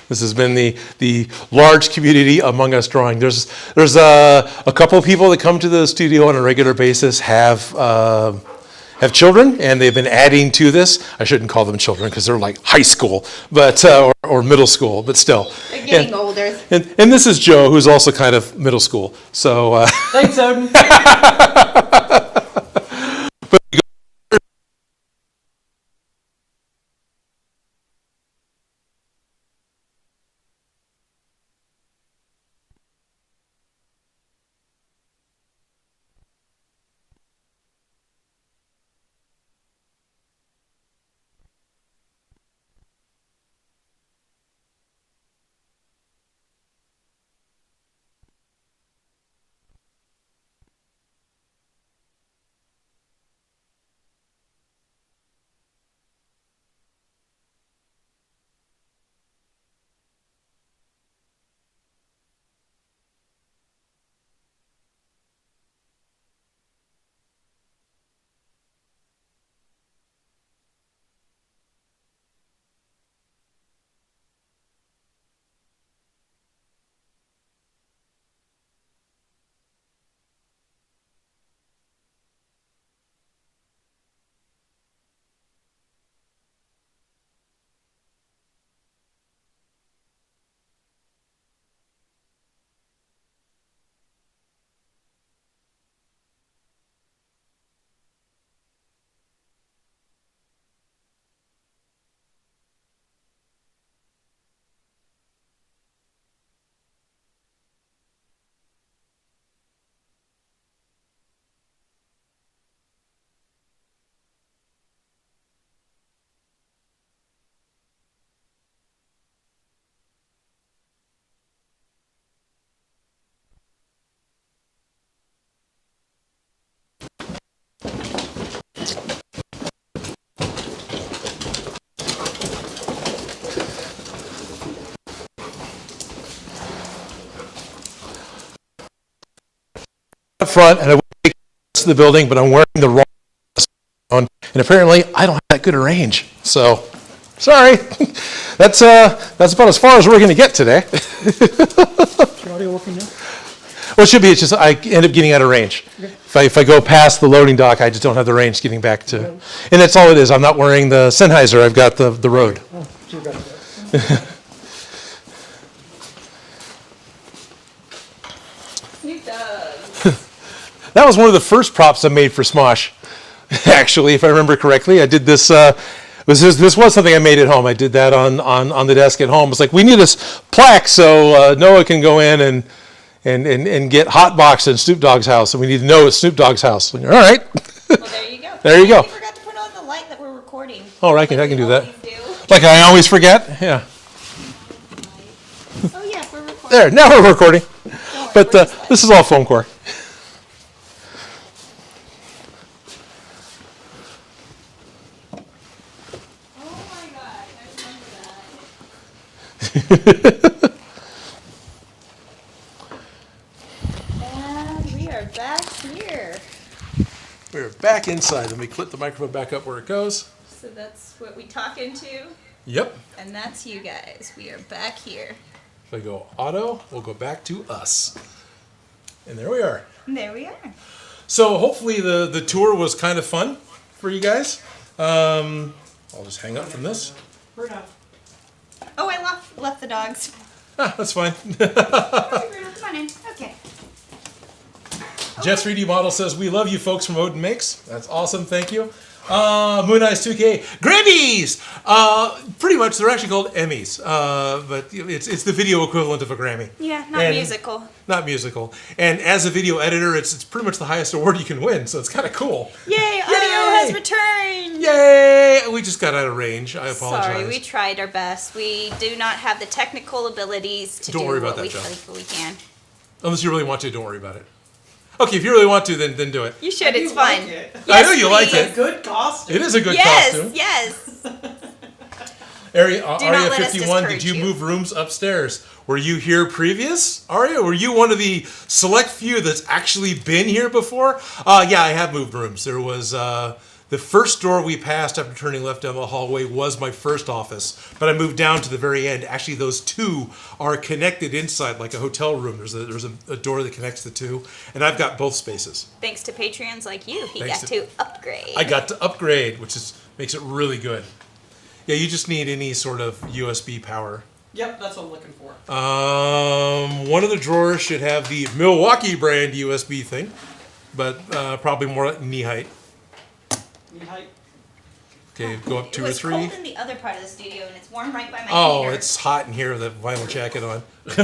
This has been the large community among us drawing. There's a couple of people that come to the studio on a regular basis have children, and they've been adding to this. I shouldn't call them children because they're like high school, but or middle school, but still. They're getting older. And this is Joe, who's also kind of middle school. So Thanks, Odin. Up front, and I wouldn't take the rest of the building, but I'm wearing the wrong on, and apparently I don't have that good a range. So Sorry. That's about as far as we're going to get today. Is your audio working now? Well, it should be. It's just I end up getting out of range. Okay. If I go past the loading dock, I just don't have the range getting back to. And that's all it is. I'm not wearing the Sennheiser. I've got the Rode. Oh, you got that. That was one of the first props I made for Smosh. Actually, if I remember correctly, I did this. This was something I made at home. I did that on the desk at home. It's like, we need this plaque so Noah can go in and get hot box in Snoop Dogg's house, and we need to know it's Snoop Dogg's house. All right. Well, there you go. There you go. We forgot to put on the light that we're recording. Oh, I can do that. Always do. Like I always forget. Yeah. Oh yeah, we're recording. There. Now we're recording. Don't worry, But we're just this is all foam core. Oh my god, I remember that. And we are back here. We're back inside. Let me clip the microphone back up where it goes. So that's what we talk into, Yep. and that's you guys. We are back here. If I go auto, we'll go back to us. And there we are. And there we are. So hopefully the tour was kind of fun for you guys. I'll just hang up from this. We're not. Oh, I left the dogs. Ah, that's fine. Oh, Bruno, come on in. Okay. Jet 3D Model says, we love you folks from Odin Makes. That's awesome, thank you. Moon Eyes 2K, Grammys! Pretty much, they're actually called Emmys, but it's the video equivalent of a Grammy. Yeah, not And- musical. Not musical. And as a video editor, it's pretty much the highest award you can win, so it's kind of cool. Yay, audio has returned! Yay! We just got out of range. I apologize. Sorry, we tried our best. We do not have the technical abilities to Don't do worry about what we that, John. think we can. Unless you really want to, don't worry about it. Okay, if you really want to, then do it. You should, it's You fun. like it. I know you like please. it. Good costume. It is a good Yes, costume. yes. Aria not Aria let us 51, did discourage you you. move rooms upstairs? Were you here previous, Aria? Were you one of the select few that's actually been here before? Yeah, I have moved rooms. There was the first door we passed after turning left down the hallway was my first office, but I moved down to the very end. Actually, those two are connected inside like a hotel room. There's a door that connects the two, and I've got both spaces. Thanks to Patreons like you, he Thanks got to- to upgrade. I got to upgrade, which makes it really good. Yeah, you just need any sort of USB power. Yep, that's what I'm looking for. One of the drawers should have the Milwaukee brand USB thing, but probably more like knee height. Knee height. Okay, go up It 2 or was 3. cold in the other part of the studio, and it's warm right by my Oh, heater. it's hot in here with that vinyl jacket on. That's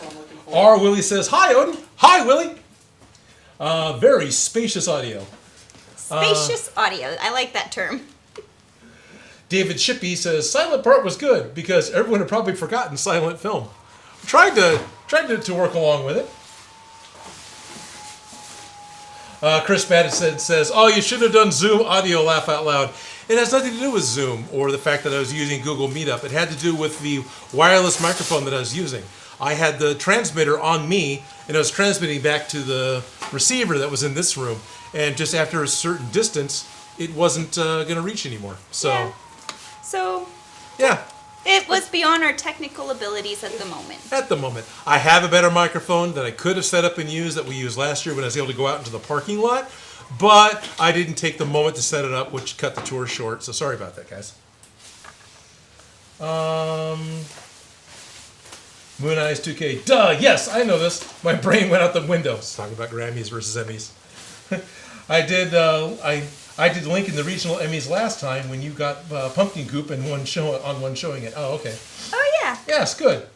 what I'm looking for. R. Willie says, hi, Odin. Hi, Willie. Very spacious audio. Spacious audio. I like that term. David Shippey says, silent part was good because everyone had probably forgotten silent film. Tried to work along with it. Chris Madison says, oh, you should have done Zoom audio, laugh out loud. It has nothing to do with Zoom or the fact that I was using Google Meetup. It had to do with the wireless microphone that I was using. I had the transmitter on me, and I was transmitting back to the receiver that was in this room. And just after a certain distance, it wasn't going to reach anymore. So, Yeah. So, yeah. it was beyond our technical abilities at the moment. At the moment. I have a better microphone that I could have set up and used that we used last year when I was able to go out into the parking lot, but I didn't take the moment to set it up, which cut the tour short, so sorry about that, guys. Moon Eyes 2K. Duh, yes, I know this. My brain went out the window. It's talking about Grammys versus Emmys. I did link in the regional Emmys last time when you got Pumpkin Goop and one showing it. Oh, okay. Oh, yeah. Yes, good.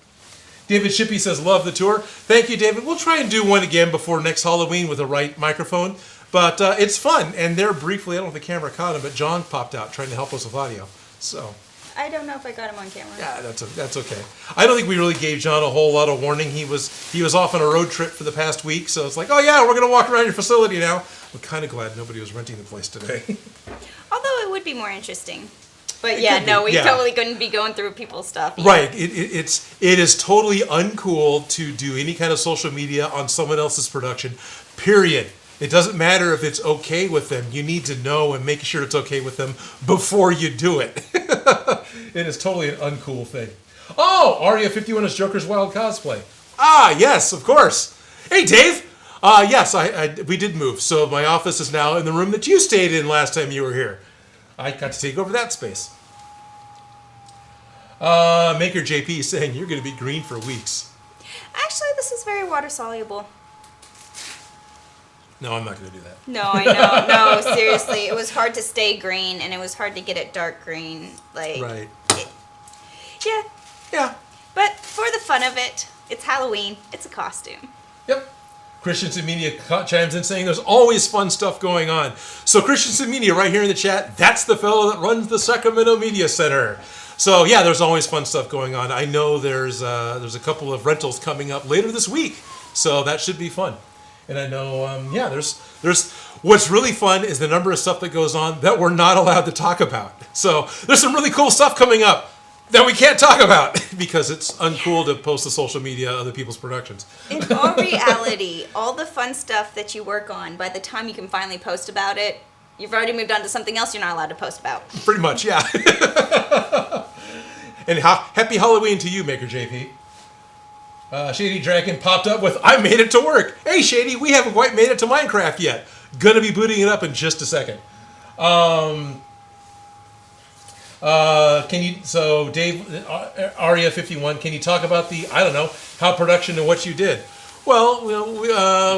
David Shippey says, love the tour. Thank you, David. We'll try and do one again before next Halloween with the right microphone. But it's fun. And there briefly, I don't know if the camera caught him, but John popped out trying to help us with audio. So, I don't know if I got him on camera. yeah, that's okay. I don't think we really gave John a whole lot of warning. He was off on a road trip for the past week. So it's like, oh, yeah, we're going to walk around your facility now. I'm kind of glad nobody was renting the place today. Although it would be more interesting. But It yeah, could be, no, we yeah. totally couldn't be going through people's stuff. Yeah. Right. It is totally uncool to do any kind of social media on someone else's production, period. It doesn't matter if it's okay with them. You need to know and make sure it's okay with them before you do it. It is totally an uncool thing. Oh, Aria51 is Joker's Wild Cosplay. Ah, yes, of course. Hey, Dave. Yes, we did move. So my office is now in the room that you stayed in last time you were here. I got to take over that space. Maker JP is saying you're going to be green for weeks. Actually, this is very water soluble. No, I'm not going to do that. No, I know. No, seriously. It was hard to stay green, and it was hard to get it dark green. Like, Right. Yeah. Yeah. But for the fun of it, it's Halloween. It's a costume. Yep. Christensen Media chimes in saying there's always fun stuff going on. So Christensen Media right here in the chat, that's the fellow that runs the Sacramento Media Center. So yeah, there's always fun stuff going on. I know there's a couple of rentals coming up later this week, so that should be fun. And I know, there's what's really fun is the number of stuff that goes on that we're not allowed to talk about. So there's some really cool stuff coming up that we can't talk about because it's uncool to post to social media other people's productions. In all reality, all the fun stuff that you work on, by the time you can finally post about it, you've already moved on to something else you're not allowed to post about. Pretty much, yeah. And happy Halloween to you, Maker JP. Shady Dragon popped up with, I made it to work. Hey, Shady, we haven't quite made it to Minecraft yet. Gonna be booting it up in just a second. So Dave, Aria51, can you talk about how production and what you did? Well,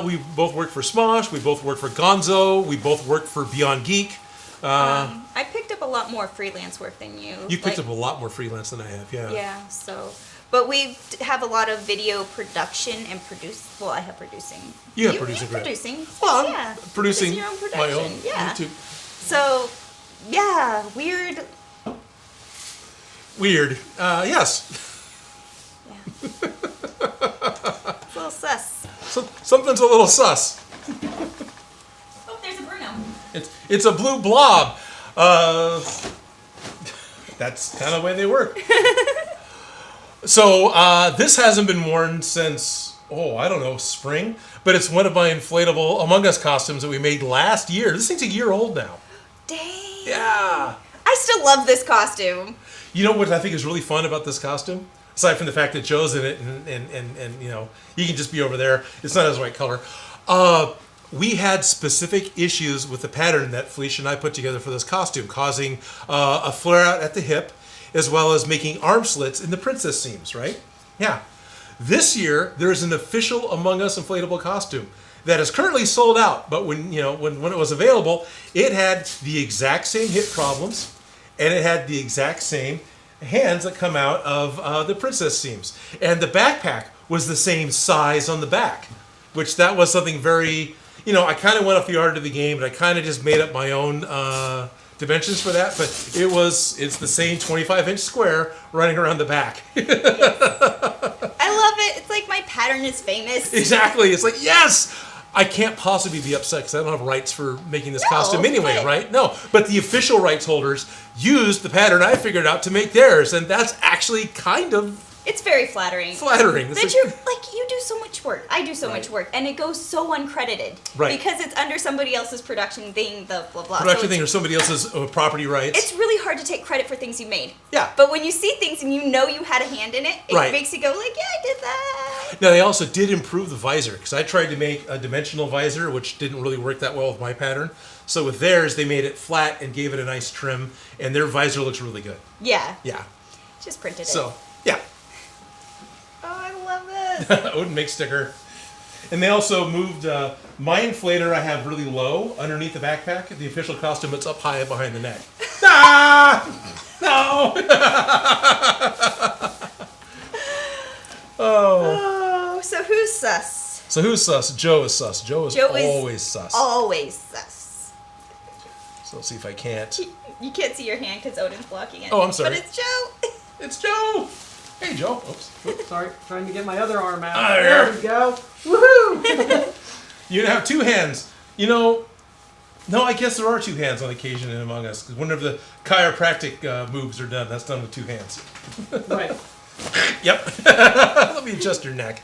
we both worked for Smosh, we both worked for Gonzo, we both worked for Beyond Geek. I picked up a lot more freelance work than you. You picked up a lot more freelance than I have, yeah. Yeah, so... But we have a lot of video production and produce. Well, I have producing. You have producing, right? Producing. Well, I'm yeah, producing your own production. my own yeah. YouTube. So, yeah, weird. Weird. Yes. Yeah. It's a little sus. Something's a little sus. Oh, there's a Bruno. It's a blue blob. That's kind of the way they work. So this hasn't been worn since, spring. But it's one of my inflatable Among Us costumes that we made last year. This thing's a year old now. Dang. Yeah. I still love this costume. You know what I think is really fun about this costume? Aside from the fact that Joe's in it and he can just be over there. It's not his right color. We had specific issues with the pattern that Felicia and I put together for this costume, causing a flare out at the hip, as well as making arm slits in the princess seams, right? Yeah. This year, there's an official Among Us inflatable costume that is currently sold out, but when it was available, it had the exact same hip problems, and it had the exact same hands that come out of the princess seams. And the backpack was the same size on the back, which that was something very, I kind of went off the art of the game, and I kind of just made up my own dimensions for that, but it's the same 25-inch square running around the back. I love it. It's like my pattern is famous. Exactly. It's like, yes! I can't possibly be upset because I don't have rights for making this costume anyway, right? No, but the official rights holders used the pattern I figured out to make theirs, and that's actually kind of... It's very flattering. That you do so much work. I do so much work, and it goes so uncredited. Right. Because it's under somebody else's production thing, the blah blah. Production thing or somebody else's property rights. It's really hard to take credit for things you made. Yeah. But when you see things and you know you had a hand in it, it makes you go like, yeah, I did that. Now, they also did improve the visor, because I tried to make a dimensional visor, which didn't really work that well with my pattern. So with theirs, they made it flat and gave it a nice trim, and their visor looks really good. Yeah. Yeah. Just printed it. So, yeah. Oh, I love this. Odin Makes sticker. And they also moved my inflator I have really low underneath the backpack. The official costume, it's up high behind the neck. No! Oh, so who's sus? Joe is sus. Joe is always sus. Always sus. So let's see if I can't. You can't see your hand because Odin's blocking it. Oh, I'm sorry. But it's Joe. It's Joe! Hey, Joe. Oops. Sorry, trying to get my other arm out. There we go. Woohoo! You have two hands. No, I guess there are two hands on occasion in Among Us, because whenever the chiropractic moves are done, that's done with two hands. Right. Yep. Let me adjust your neck.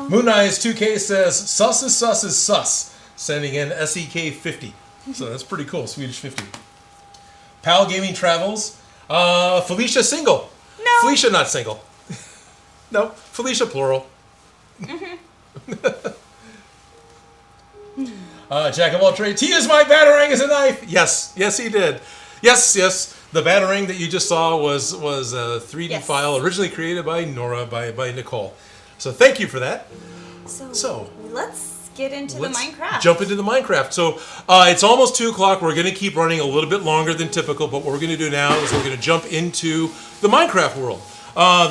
Moon Eyes 2K says, sus is sus is sus, sending in SEK 50. So that's pretty cool, Swedish 50. Pal Gaming Travels. Felicia single. No. Felicia not single. No, Felicia plural. Jack of all trades. He used my batarang as a knife. Yes, yes, he did. Yes, yes. The batarang that you just saw was a 3D file originally created by Nora, by Nicole. So thank you for that. So let's get into the Minecraft. Jump into the Minecraft. So it's almost 2 o'clock. We're going to keep running a little bit longer than typical, but what we're going to do now is we're going to jump into the Minecraft world.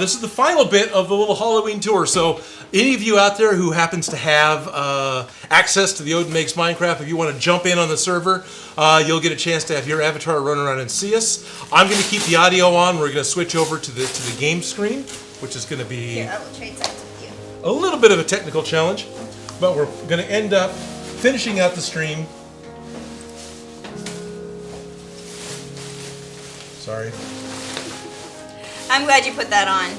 This is the final bit of the little Halloween tour. So any of you out there who happens to have access to the Odin Makes Minecraft, if you want to jump in on the server, you'll get a chance to have your avatar run around and see us. I'm going to keep the audio on. We're going to switch over to the game screen, which is going to be Here, I will trade sides with you. a little bit of a technical challenge, but we're going to end up finishing out the stream. Sorry. I'm glad you put that on.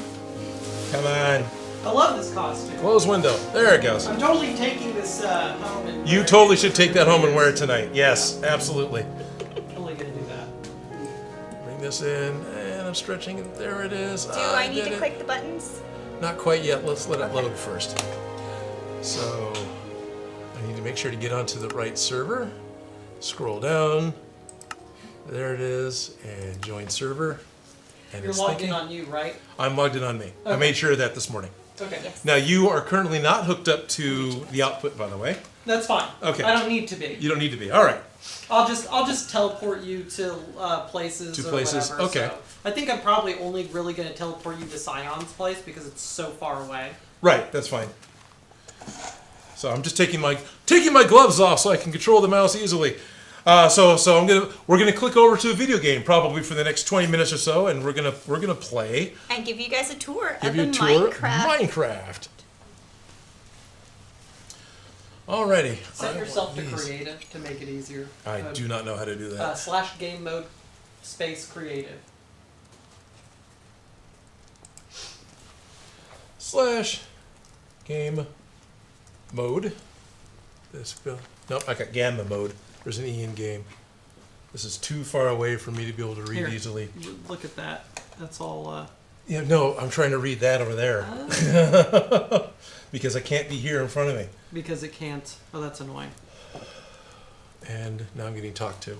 Come on. I love this costume. Close window. There it goes. I'm totally taking this home and You totally should take that home and wear it tonight. Yes, absolutely. totally gonna do that. Bring this in, and I'm stretching it. There it is. Do I need to click the buttons? Not quite yet. Let's let it load first. So I need to make sure to get onto the right server. Scroll down. There it is, and join server. And You're it's logged thinking. in on you, right? I'm logged in on me. I Okay. made sure of that this morning. Okay. Yes. Now you are currently not hooked up to the output, by the way. That's fine. Okay. I don't need to be. You don't need to be. All right. I'll just teleport you to places. To or places, whatever, okay. So I think I'm probably only really going to teleport you to Scion's place because it's so far away. Right. That's fine. So I'm just taking my gloves off so I can control the mouse easily. So we're gonna click over to a video game probably for the next 20 minutes or so, and we're gonna play. And give you guys a tour Give of you the a tour of Minecraft. Minecraft. Alrighty. Set yourself to These. creative to make it easier. I do not know how to do that. / game mode space creative. / game mode. Nope, I got gamma mode. There's an E in game. This is too far away for me to be able to read Here. easily. Look at that. That's all. Yeah, no, I'm trying to read that over there. Oh. Because I can't be here in front of me. Because it can't. Oh, that's annoying. And now I'm getting talked to.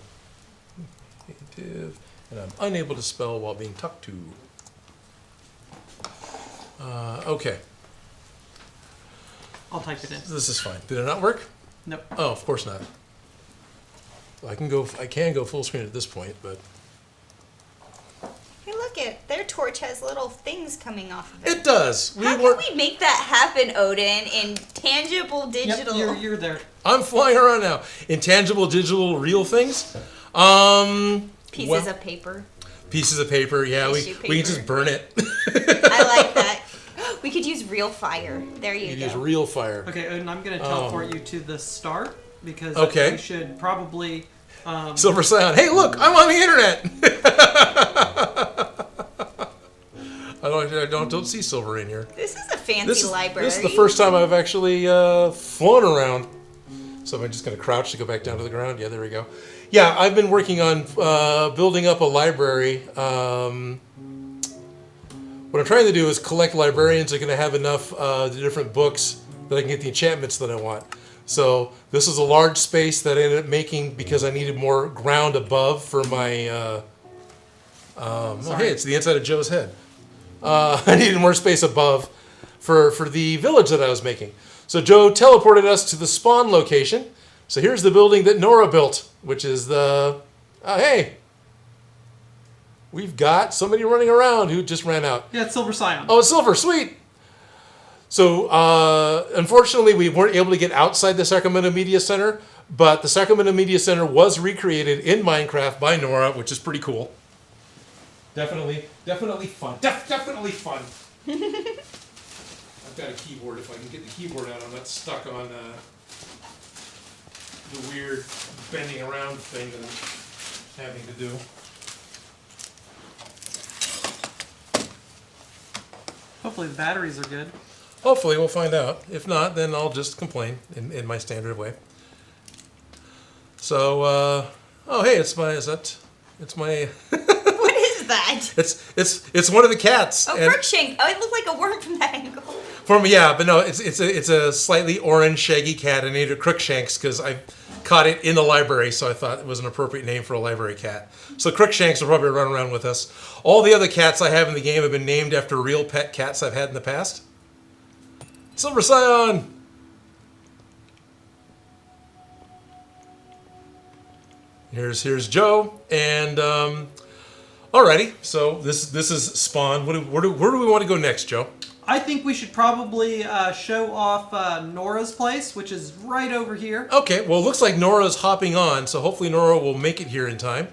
And I'm unable to spell while being talked to. Okay, I'll type it in. this is fine. Did it not work? Nope. Oh, of course not. Well, I can go full screen at this point, but Hey, look it. Their torch has little things coming off of it. it does. How can we make that happen, Odin, in tangible digital? Yep, you're there. I'm flying around now. Intangible, digital, real things. Pieces of paper. Pieces of paper. Yeah, we Tissue can paper. just burn it. I like that. We could use real fire. There you You go. use real fire. Okay, and I'm going to teleport you to the start because Okay. we should probably. Silver Scion. Hey, look, I'm on the internet. I don't see silver in here. This is a fancy This library. is the first time I've actually flown around. So am I just going to crouch to go back down to the ground? Yeah, there we go. Yeah, I've been working on building up a library. What I'm trying to do is collect librarians that are going to have enough different books that I can get the enchantments that I want. So this is a large space that I ended up making because I needed more ground above for my... oh, hey, it's the inside of Joe's head. I needed more space above for the village that I was making. So Joe teleported us to the spawn location. So here's the building that Nora built, which is the... hey! We've got somebody running around who just ran out. Yeah, it's Silver Scion. Oh, it's silver, sweet! So, unfortunately, we weren't able to get outside the Sacramento Media Center, but the Sacramento Media Center was recreated in Minecraft by Nora, which is pretty cool. Definitely fun. Definitely fun. I've got a keyboard. If I can get the keyboard out, I'm not stuck on the weird bending around thing that I'm having to do. Hopefully the batteries are good. Hopefully, we'll find out. If not, then I'll just complain in my standard way. So, oh hey, is that It's my. What is that? It's one of the cats. Oh, and Crookshank. Oh, it looked like a worm from that angle. but no, it's a slightly orange shaggy cat. I named it Crookshanks because I caught it in the library, so I thought it was an appropriate name for a library cat. So Crookshanks will probably run around with us. All the other cats I have in the game have been named after real pet cats I've had in the past. Silver Scion. Here's Joe, and alrighty. So this is Spawn. Where do we want to go next, Joe? I think we should probably show off Nora's place, which is right over here. Okay. Well, it looks like Nora's hopping on, so hopefully Nora will make it here in time.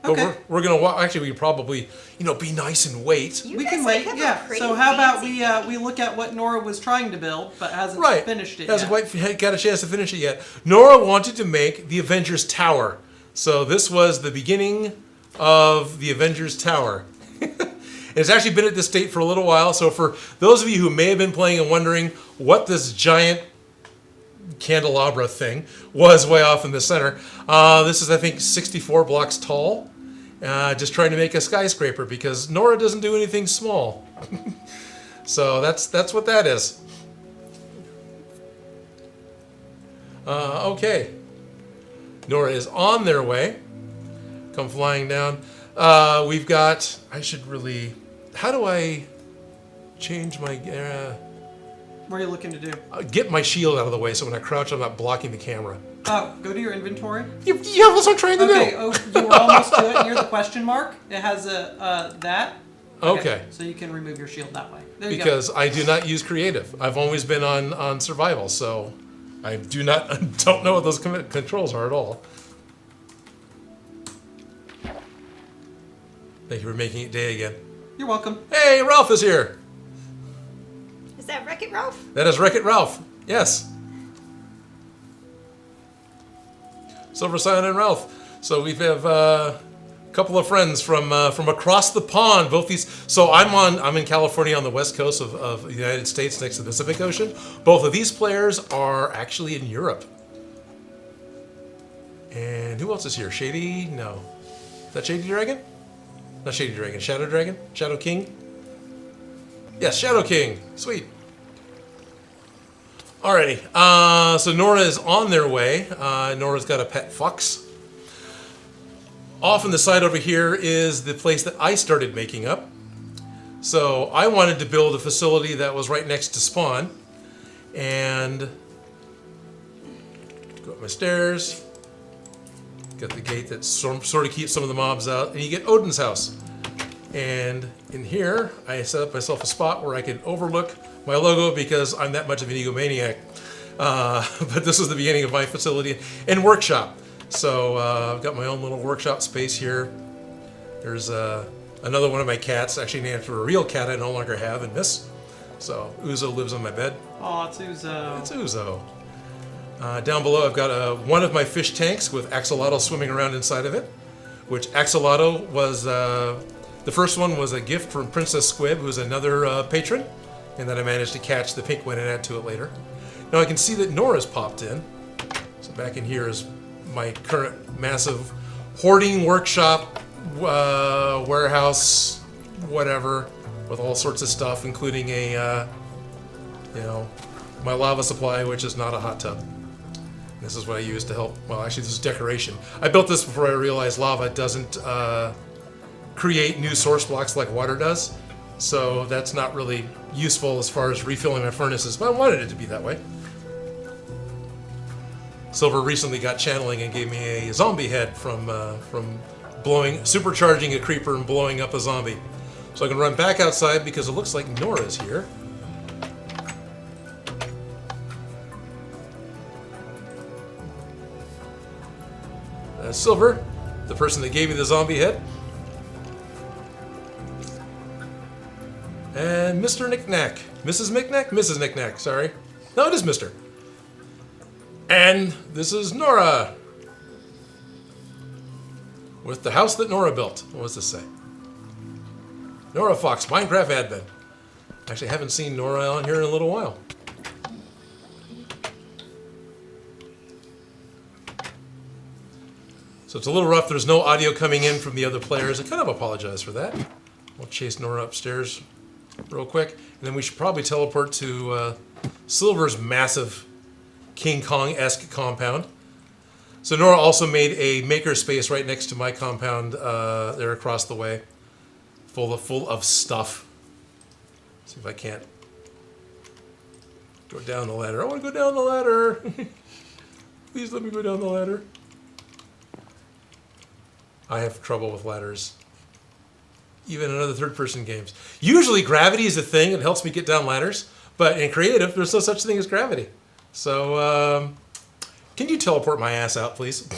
But Okay. we're gonna actually we could probably be nice and wait. You We guys, can like, wait, have a yeah. pretty So how about fancy- we look at what Nora was trying to build, but hasn't Right. finished it Hasn't yet. quite got a chance to finish it yet. Nora wanted to make the Avengers Tower. So this was the beginning of the Avengers Tower. It's actually been at this state for a little while. So for those of you who may have been playing and wondering what this giant candelabra thing was way off in the center, this is, I think, 64 blocks tall. Just trying to make a skyscraper because Nora doesn't do anything small. So that's what that is. Okay. Nora is on their way. Come flying down. We've got... I should really... How do I change my... What are you looking to do? get my shield out of the way so when I crouch I'm not blocking the camera. Oh, go to your inventory. Yeah, that's what I'm trying to Okay, do. oh, you were almost to it near the question mark. It has a that. Okay. So you can remove your shield that way. There you Because I do not use creative. I've always been on survival, so I don't know what those controls are at all. Thank you for making it day again. go. You're welcome. Hey, Ralph is here. Is that Wreck-It Ralph? That is Wreck-It Ralph. Yes. Silver Scion and Ralph. So we have a couple of friends from across the pond. Both these. So I'm in California on the west coast of the United States, next to the Pacific Ocean. Both of these players are actually in Europe. And who else is here? Shady? No. Is that Shady Dragon? Not Shady Dragon. Shadow Dragon? Shadow King? Yes, Shadow King. Sweet. Alrighty. So Nora is on their way. Nora's got a pet fox. Off on the side over here is the place that I started making up. So I wanted to build a facility that was right next to spawn. And go up my stairs. Got the gate that sort of keeps some of the mobs out. And you get Odin's house. And in here, I set up myself a spot where I can overlook my logo because I'm that much of an egomaniac. But this is the beginning of my facility and workshop. So I've got my own little workshop space here. There's another one of my cats, actually named after a real cat I no longer have and miss. So Uzo lives on my bed. Oh, it's Uzo. It's Uzo. Down below, I've got one of my fish tanks with axolotl swimming around inside of it. Which axolotl was the first one was a gift from Princess Squib, who's another patron, and then I managed to catch the pink one and add to it later. Now I can see that Nora's popped in. So back in here is my current massive hoarding workshop, warehouse, whatever, with all sorts of stuff, including my lava supply, which is not a hot tub. This is what I use to help. Well, actually, this is decoration. I built this before I realized lava doesn't create new source blocks like water does. So that's not really useful as far as refilling my furnaces, but I wanted it to be that way. Silver recently got channeling and gave me a zombie head from supercharging a creeper and blowing up a zombie. So I can run back outside because it looks like Nora's here. Silver, the person that gave me the zombie head. And Mr. Knickknack. Mrs. Knickknack? Mrs. Knickknack, sorry. No, it is Mr. And this is Nora. With the house that Nora built. What does this say? Nora Fox, Minecraft admin. Actually, I haven't seen Nora on here in a little while. So So it's a little rough. There's no audio coming in from the other players. I kind of apologize for that. We'll chase Nora upstairs real quick. And then we should probably teleport to Silver's massive King Kong-esque compound. So Nora also made a makerspace right next to my compound there across the way. Full of stuff. See if I can't go down the ladder. I want to go down the ladder. Please let me go down the ladder. I have trouble with ladders. Even in other third-person games. Usually gravity is a thing. It helps me get down ladders. But in creative, there's no such thing as gravity. So, can you teleport my ass out, please?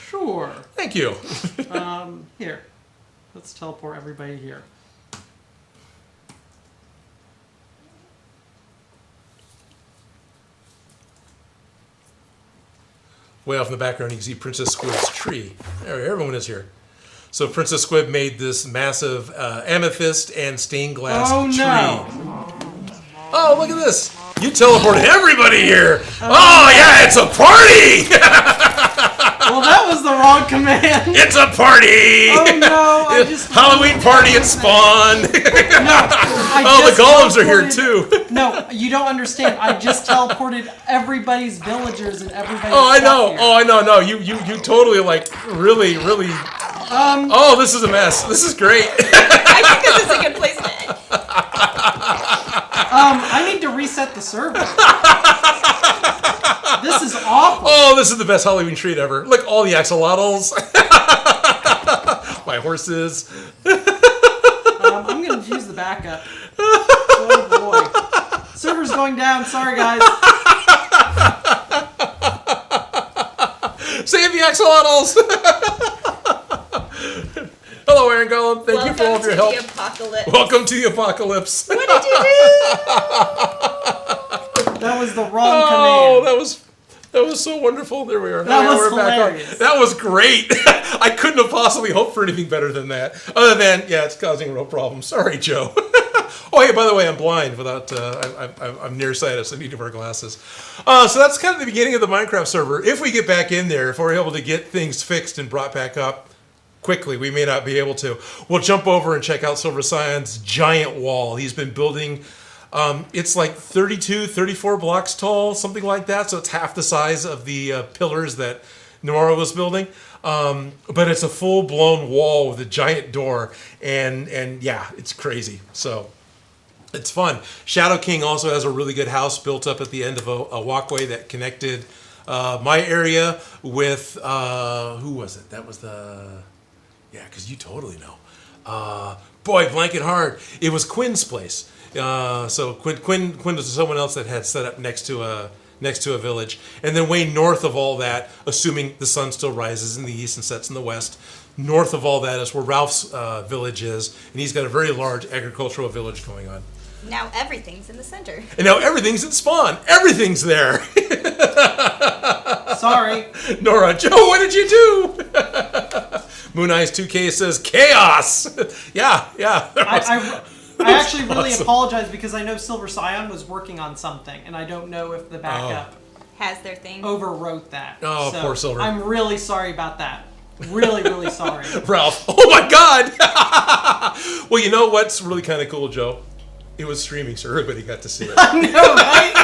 Sure. Thank you. Here. Let's teleport everybody here. Way off in the background, you can see Princess Squid's tree. There, everyone is here. So Princess Squid made this massive amethyst and stained glass tree. Oh, look at this. You teleported everybody here. Oh, yeah, it's a party. Well, that was the wrong command. It's a party. Oh, no. I just Halloween party at Spawn. No. The golems are here, too. No, you don't understand. I just teleported everybody's villagers and everybody's Oh, I know. here. Oh, I know. No, you totally, like, really... oh, this is a mess. This is great. I think this is a good place to end. I need to reset the server. This is awful. Oh, this is the best Halloween treat ever. Look, all the axolotls. My horses. I'm going to use the backup. Oh, boy. Server's going down. Sorry, guys. Save the axolotls. Hello, Aaron Gollum. Thank you for all of your help. Welcome to the apocalypse. Welcome to the apocalypse. What did you do? That was the wrong Oh, command. that was so wonderful. There we are. That was we're back on. hilarious. That was great. I couldn't have possibly hoped for anything better than that. Other than, yeah, it's causing real problems. Sorry, Joe. Oh, hey, by the way, I'm blind without, I'm nearsighted, so I need to wear glasses. So that's kind of the beginning of the Minecraft server. If we get back in there, if we're able to get things fixed and brought back up quickly, we may not be able to. We'll jump over and check out Silver Cyan's giant wall. He's been building, it's like 32, 34 blocks tall, something like that. So it's half the size of the pillars that Nora was building. But it's a full-blown wall with a giant door. And yeah, it's crazy. So it's fun. Shadow King also has a really good house built up at the end of a walkway that connected my area with, who was it? That was the, yeah, because you totally know. Boy, blank it hard. It was Quinn's place. So Quinn was someone else that had set up next to a village. And then way north of all that, assuming the sun still rises in the east and sets in the west, north of all that is where Ralph's village is. And he's got a very large agricultural village going on. Now everything's in the center. And now everything's at Spawn. Everything's there. Sorry. Nora, Joe, what did you do? Moon Eyes 2K says chaos. Yeah. I actually really apologize because I know Silver Cyan was working on something, and I don't know if the backup Has their thing. overwrote that. Oh, So poor Silver. I'm really sorry about that. Really, really sorry. Ralph, oh my God. Well, you know what's really kind of cool, Joe? It was streaming, so everybody got to see it. I know, right?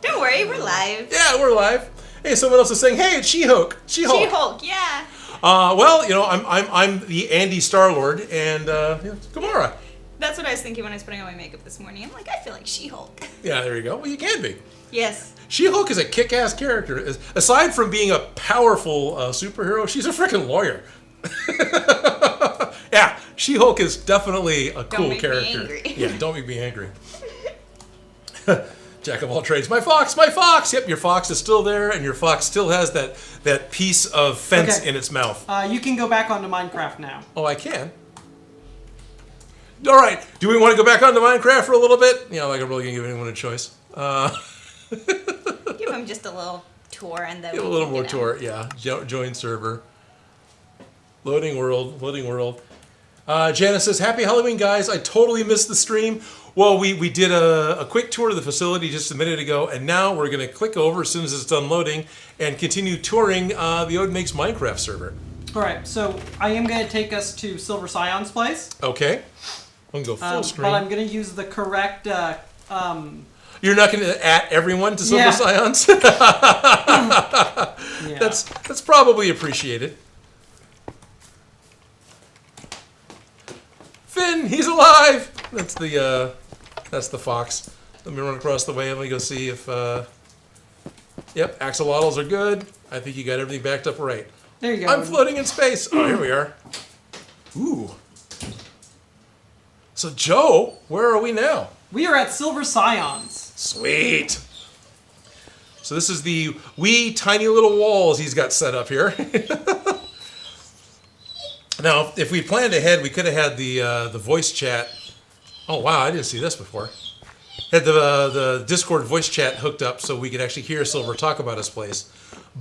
Don't worry, we're live. Yeah, we're live. Hey, someone else is saying, "Hey, it's She-Hulk." She-Hulk, yeah. Well, you know, I'm the Andy Star-Lord, and it's Gamora. That's what I was thinking when I was putting on my makeup this morning. I'm like, I feel like She-Hulk. Yeah, there you go. Well, you can be. Yes. She-Hulk is a kick-ass character. Aside from being a powerful superhero, she's a freaking lawyer. Yeah, She-Hulk is definitely a cool character. Don't make me angry. Yeah, don't make me angry. Jack of all trades. My fox! Yep, your fox is still there, and your fox still has that piece of fence Okay. in its mouth. You can go back onto Minecraft now. Oh, I can? All right. Do we want to go back onto Minecraft for a little bit? You know, like I'm really going to give anyone a choice. Give him just a little tour and then Give a little more tour. Yeah. Join server. Loading world. Janice says, "Happy Halloween, guys. I totally missed the stream. Well, we did a quick tour of the facility just a minute ago, and now we're going to click over as soon as it's done loading and continue touring the Odin Makes Minecraft server. All right, so I am going to take us to Silver Scion's place. Okay. I'm going to go full screen. But I'm going to use the correct... You're not going to at everyone to Silver Yeah. Scions? Yeah. That's probably appreciated. Finn, he's alive! That's the fox. Let me run across the way. Let me go see if... Yep, axolotls are good. I think you got everything backed up right. There you go. I'm floating in space. Oh, here we are. Ooh. So, Joe, where are we now? We are at Silver Scion's. Sweet. So this is the wee tiny little walls he's got set up here. Now, if we planned ahead, we could have had the voice chat. Oh wow, I didn't see this before. Had the Discord voice chat hooked up so we could actually hear Silver talk about his place.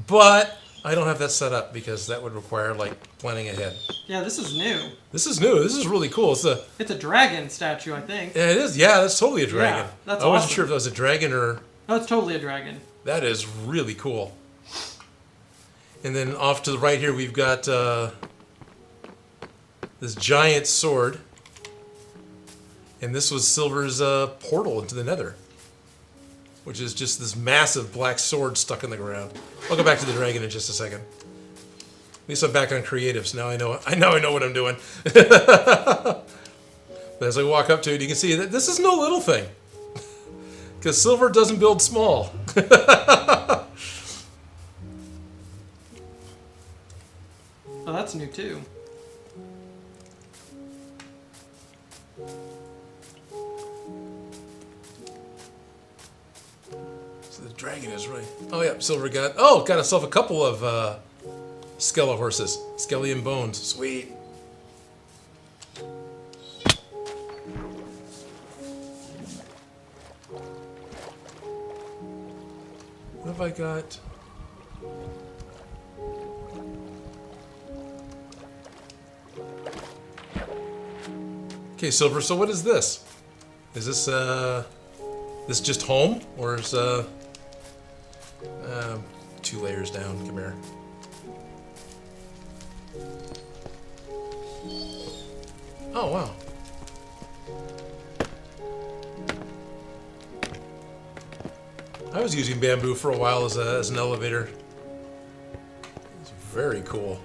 But I don't have that set up because that would require like planning ahead. Yeah, this is new. This is new. This is really cool. It's a dragon statue, I think. Yeah, it is. Yeah, that's totally a dragon. Yeah, that's I wasn't awesome. sure if that was a dragon or. Oh, it's totally a dragon. That is really cool. And then off to the right here, we've got this giant sword. And this was Silver's portal into the Nether, which is just this massive black sword stuck in the ground. I'll go back to the dragon in just a second. At least I'm back on creatives now. I know what I'm doing. But as I walk up to it, you can see that this is no little thing. Because Silver doesn't build small. Oh, that's new too. So the dragon is right. Oh yeah, Silver got himself a couple of skele horses. Skeleton bones. Sweet. What have I got? Okay, Silver, so what is this? Is this just home? Or is 2 layers down? Come here. Oh, wow. I was using bamboo for a while as an elevator. It's very cool.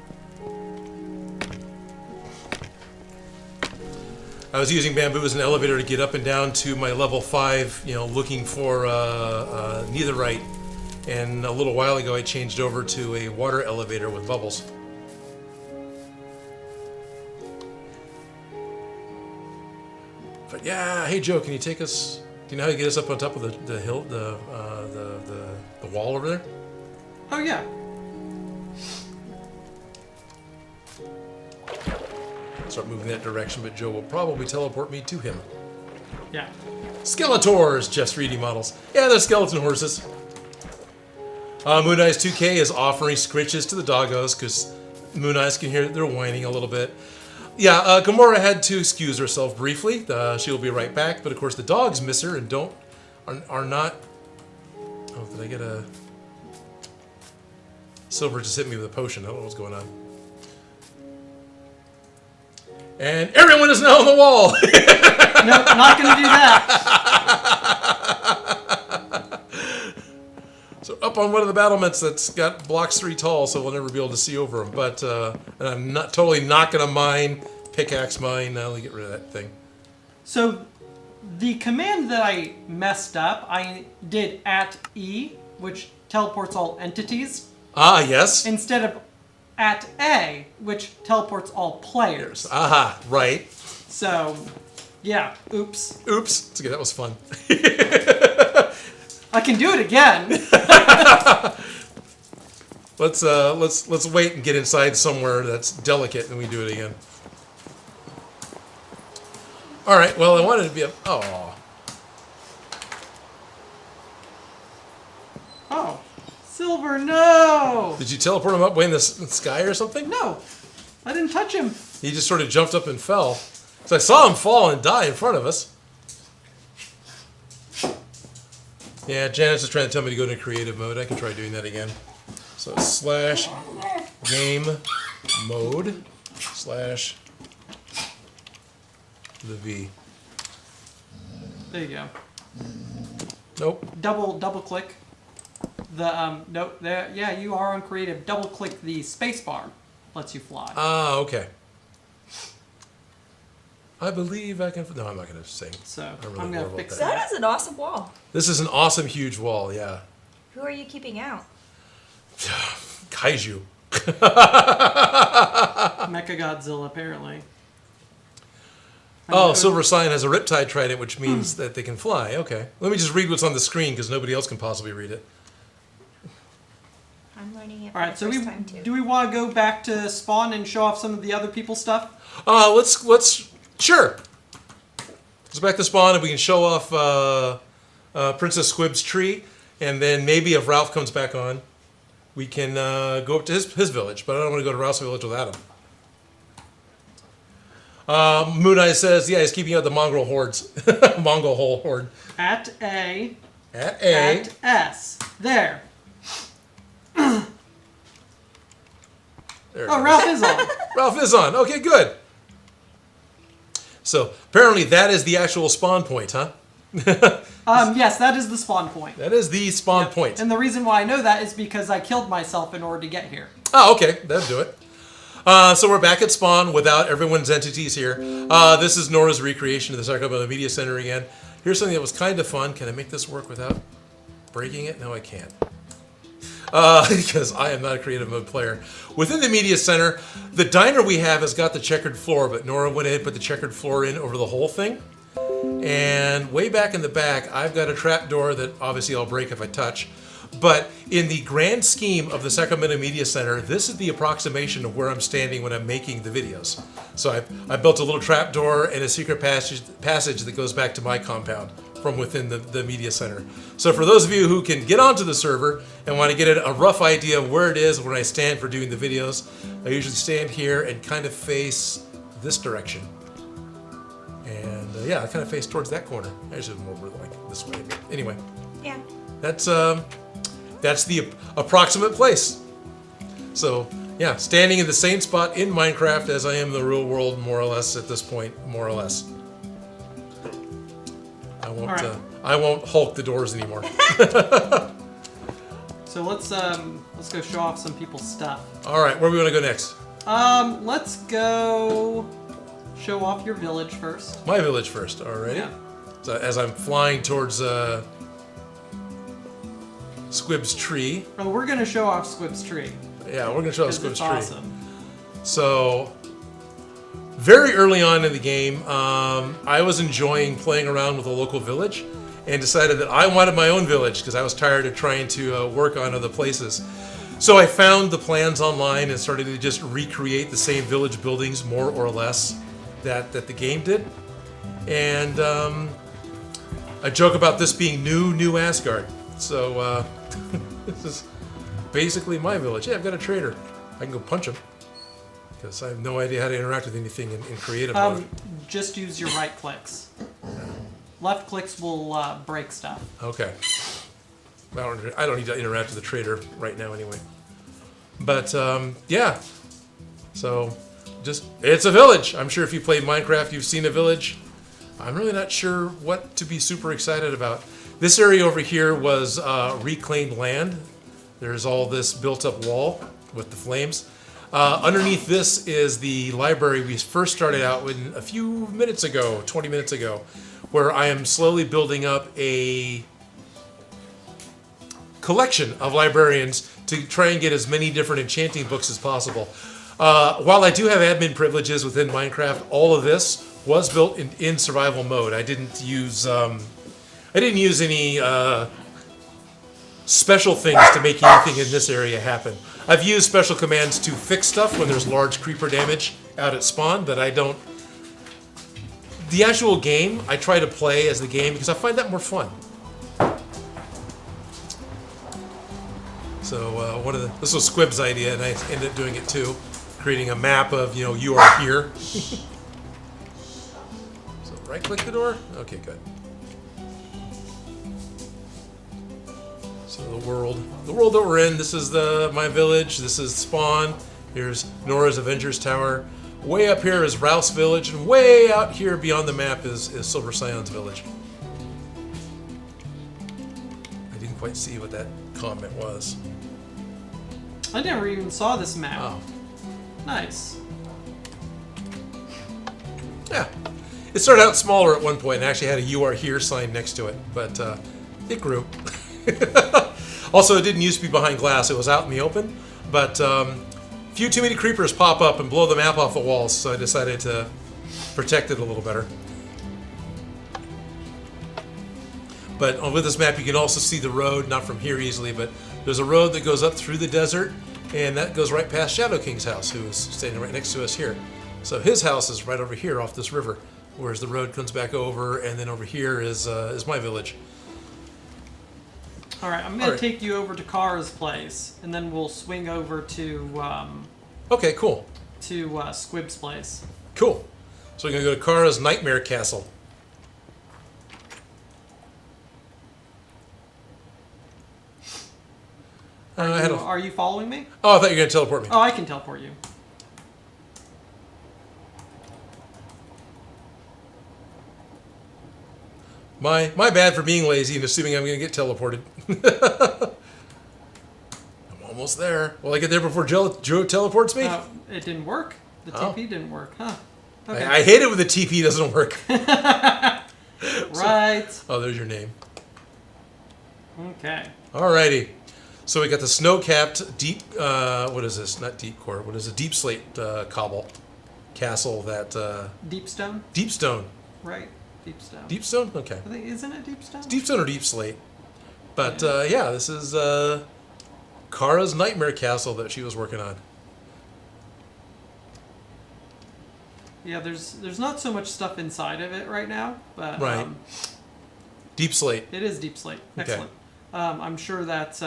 I was using bamboo as an elevator to get up and down to my level 5, looking for netherite. And a little while ago I changed over to a water elevator with bubbles. But yeah, hey Joe, can you take us... Do you know how to get us up on top of the hill, the wall over there? Oh yeah. Start moving that direction, but Joe will probably teleport me to him. Yeah. Skeletors, just 3D models. Yeah, they're skeleton horses. Moon Eyes 2K is offering scritches to the doggos because Moon Eyes can hear they're whining a little bit. Yeah, Gamora had to excuse herself briefly. She'll be right back, but of course the dogs miss her and are not. Oh, did I get a? Silver just hit me with a potion. I don't know what's going on. And everyone is now on the wall. Nope, not gonna do that. So up on one of the battlements that's got blocks 3 tall, so we'll never be able to see over them. But and I'm not gonna mine, pickaxe mine. Now let me get rid of that thing. So the command that I messed up, I did @E, which teleports all entities, Ah, yes. instead of @A, which teleports all players. Aha, right. So, yeah, oops. Oops. It's okay, that was fun. I can do it again. Let's wait and get inside somewhere that's delicate, and we do it again. All right. Well, I wanted to be a. Oh. Oh, Silver, no! Did you teleport him up way in the sky or something? No, I didn't touch him. He just sort of jumped up and fell. So I saw him fall and die in front of us. Yeah, Janice is trying to tell me to go into creative mode. I can try doing that again. So slash game mode slash the V. There you go. Nope. Double click the nope there. Yeah, you are on creative. Double click the space bar. Lets you fly. Ah, okay. I believe I can. No, I'm not going to sing. So really I'm gonna fix that. that. That is an awesome wall. This is an awesome, huge wall. Yeah. Who are you keeping out? Kaiju. Mechagodzilla, apparently. Oh, Silver Sign has a Riptide Trident, which means that they can fly. Okay. Let me just read what's on the screen because nobody else can possibly read it. I'm learning it. All right, so first time too. do we want to go back to spawn and show off some of the other people's stuff? Let's sure. Let's back to spawn and we can show off Princess Squib's tree, and then maybe if Ralph comes back on, we can go up to his village. But I don't want to go to Ralph's village without him. Moon Eye says, yeah, he's keeping out the mongrel hordes. Mongol hole horde. At A. At A. At S. There. There it Oh, is. Ralph is on. Ralph is on. Okay, good. So apparently that is the actual spawn point, huh? Yes, that is the spawn point. That is the spawn Yep. point. And the reason why I know that is because I killed myself in order to get here. Oh, okay. That'll do it. So we're back at spawn without everyone's entities here. This is Nora's recreation of the Sacramento Media Center again. Here's something that was kind of fun. Can I make this work without breaking it? No, I can't. Because I am not a creative mode player. Within the media center, the diner we have has got the checkered floor, but Nora went ahead and put the checkered floor in over the whole thing. And way back in the back, I've got a trap door that obviously I'll break if I touch. But in the grand scheme of the Sacramento Media Center, this is the approximation of where I'm standing when I'm making the videos. So I built a little trap door and a secret passage that goes back to my compound from within the media center. So for those of you who can get onto the server and want to get a rough idea of where it is when I stand for doing the videos, I usually stand here and kind of face this direction. And yeah, I kind of face towards that corner. Actually, more like this way. But anyway, Yeah. that's the approximate place. So yeah, standing in the same spot in Minecraft as I am in the real world, more or less at this point, more or less. I won't Hulk the doors anymore. So let's go show off some people's stuff. All right, where do we want to go next? Let's go show off your village first. My village first. Alrighty. Yeah. So as I'm flying towards Squib's tree. Oh, we're gonna show off Squib's tree. Yeah, we're gonna show off 'cause Squib's it's tree. awesome. So, very early on in the game, I was enjoying playing around with a local village and decided that I wanted my own village because I was tired of trying to work on other places. So I found the plans online and started to just recreate the same village buildings, more or less, that the game did. And I joke about this being new Asgard. So this is basically my village. Yeah, I've got a trader. I can go punch him. Because I have no idea how to interact with anything in creative mode. Just use your right clicks. Left clicks will break stuff. Okay. I don't need to interact with the trader right now anyway. But, yeah. So, it's a village. I'm sure if you played Minecraft, you've seen a village. I'm really not sure what to be super excited about. This area over here was reclaimed land. There's all this built-up wall with the flames. Underneath this is the library we first started out with a few minutes ago, 20 minutes ago, where I am slowly building up a collection of librarians to try and get as many different enchanting books as possible. While I do have admin privileges within Minecraft, all of this was built in survival mode. I didn't use any special things to make anything in this area happen. I've used special commands to fix stuff when there's large creeper damage out at spawn, but I don't... The actual game, I try to play as the game because I find that more fun. So this was Squib's idea, and I ended up doing it too, creating a map of you are here. So right click the door. Okay, good. So the world that we're in. This is my village. This is Spawn. Here's Nora's Avengers Tower. Way up here is Ralph's village, and way out here beyond the map is Silver Scion's village. I didn't quite see what that comment was. I never even saw this map. Oh, Nice. yeah. It started out smaller at one point and actually had a "You Are Here" sign next to it, but it grew. Also, it didn't used to be behind glass. It was out in the open, but few too many creepers pop up and blow the map off the walls, so I decided to protect it a little better. But with this map, you can also see the road, not from here easily, but there's a road that goes up through the desert, and that goes right past Shadow King's house, who is standing right next to us here. So his house is right over here off this river, whereas the road comes back over, and then over here is my village. All right, I'm going to take you over to Kara's place, and then we'll swing over to Okay, cool. Squib's place. Cool. So we're going to go to Kara's Nightmare Castle. Are you following me? Oh, I thought you were going to teleport me. Oh, I can teleport you. My bad for being lazy and assuming I'm going to get teleported. I'm almost there. Will I get there before Joe teleports me? It didn't work. The Oh. TP didn't work, huh? Okay. I hate it when the TP doesn't work. Right. Oh, there's your name. Okay. Alrighty. So we got the snow-capped deep, what is this? Not deep core. What is it? Deep slate cobble castle that, Deep stone? deep stone. Right. Deep stone. Deep stone? Okay. I think, isn't it deep stone? Deep stone or deep slate. But, yeah, this is Kara's Nightmare Castle that she was working on. Yeah, there's not so much stuff inside of it right now, but Right. Deep slate. it is deep slate. Okay. Excellent. I'm sure that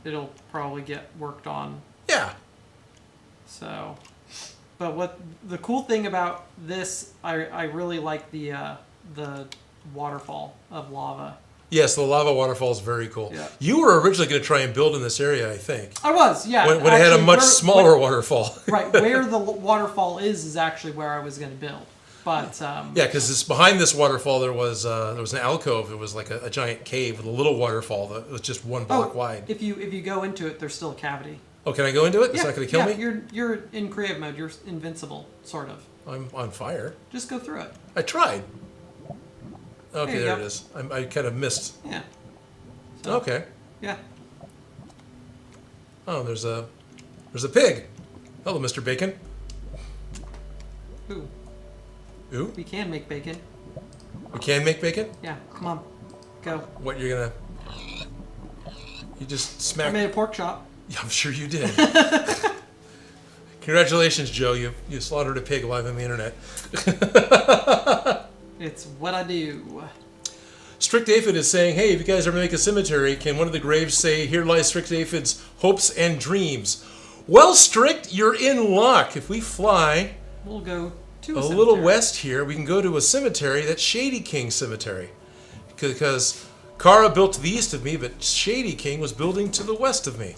it'll probably get worked on. Yeah. So, but what the cool thing about this, I really like the waterfall of lava. Yes, the lava waterfall is very cool. Yeah. You were originally going to try and build in this area, I think. I was, yeah. When it had a Actually, much smaller waterfall. Right, where the waterfall is actually where I was going to build. But Yeah, because behind this waterfall there was an alcove. It was like a giant cave with a little waterfall that was just one block wide. If you go into it, there's still a cavity. Oh, can I go into it? It's not going to kill me? You're in creative mode. You're invincible, sort of. I'm on fire. Just go through it. I tried. Okay, There you there go. it is. I kind of missed. Yeah. So, Okay. Yeah. Oh, there's a pig. Hello, Mr. Bacon. Ooh, Ooh, we can make bacon. we can make bacon? Yeah, come on, go. What, you're going to... You just I smacked... made a pork chop. Yeah, I'm sure you did. Congratulations, Joe. You slaughtered a pig live on the internet. It's what I do. Strict Aphid is saying, hey, if you guys ever make a cemetery, can one of the graves say, here lies Strict Aphid's hopes and dreams? Well, Strict, you're in luck. If we fly We'll go to a a little cemetery. west here, we can go to a cemetery that's Shady King Cemetery. Because Kara built to the east of me, but Shady King was building to the west of me.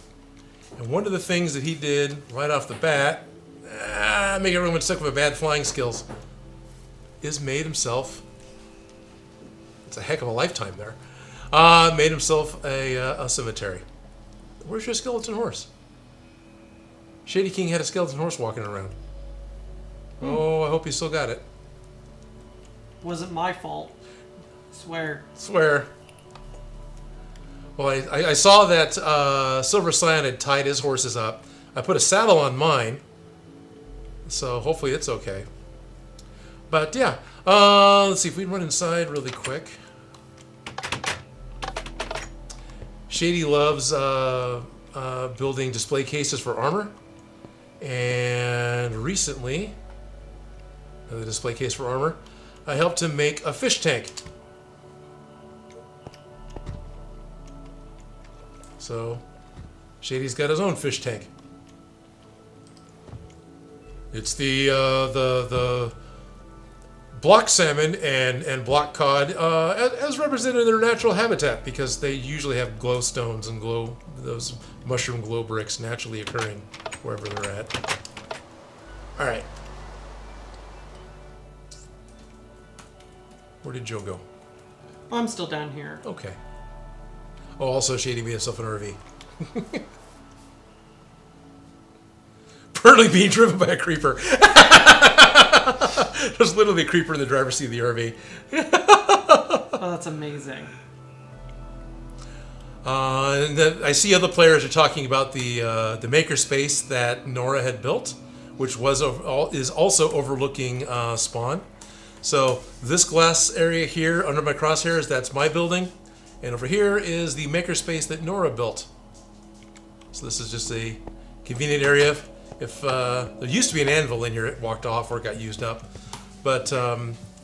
And one of the things that he did right off the bat, make everyone stuck with bad flying skills, is made himself, it's a heck of a lifetime there, made himself a cemetery. Where's your skeleton horse? Shady King had a skeleton horse walking around. Oh, I hope you still got it. Wasn't my fault. Swear. Swear. Well, I saw that Silver Scion had tied his horses up. I put a saddle on mine, so hopefully it's okay. But yeah, let's see if we can run inside really quick. Shady loves building display cases for armor, and recently, the display case for armor, I helped him make a fish tank. So, Shady's got his own fish tank. It's the block salmon and block cod as represented in their natural habitat, because they usually have glowstones and those mushroom glow bricks naturally occurring wherever they're at. All right. Where did Joe go? I'm still down here. Okay. Oh, also shading me himself an RV. Currently being driven by a creeper. There's literally a creeper in the driver's seat of the RV. Oh, that's amazing. I see other players are talking about the makerspace that Nora had built, which is also overlooking Spawn. So this glass area here under my crosshairs, that's my building, and over here is the makerspace that Nora built. So this is just a convenient area. If there used to be an anvil in here, it walked off or it got used up, but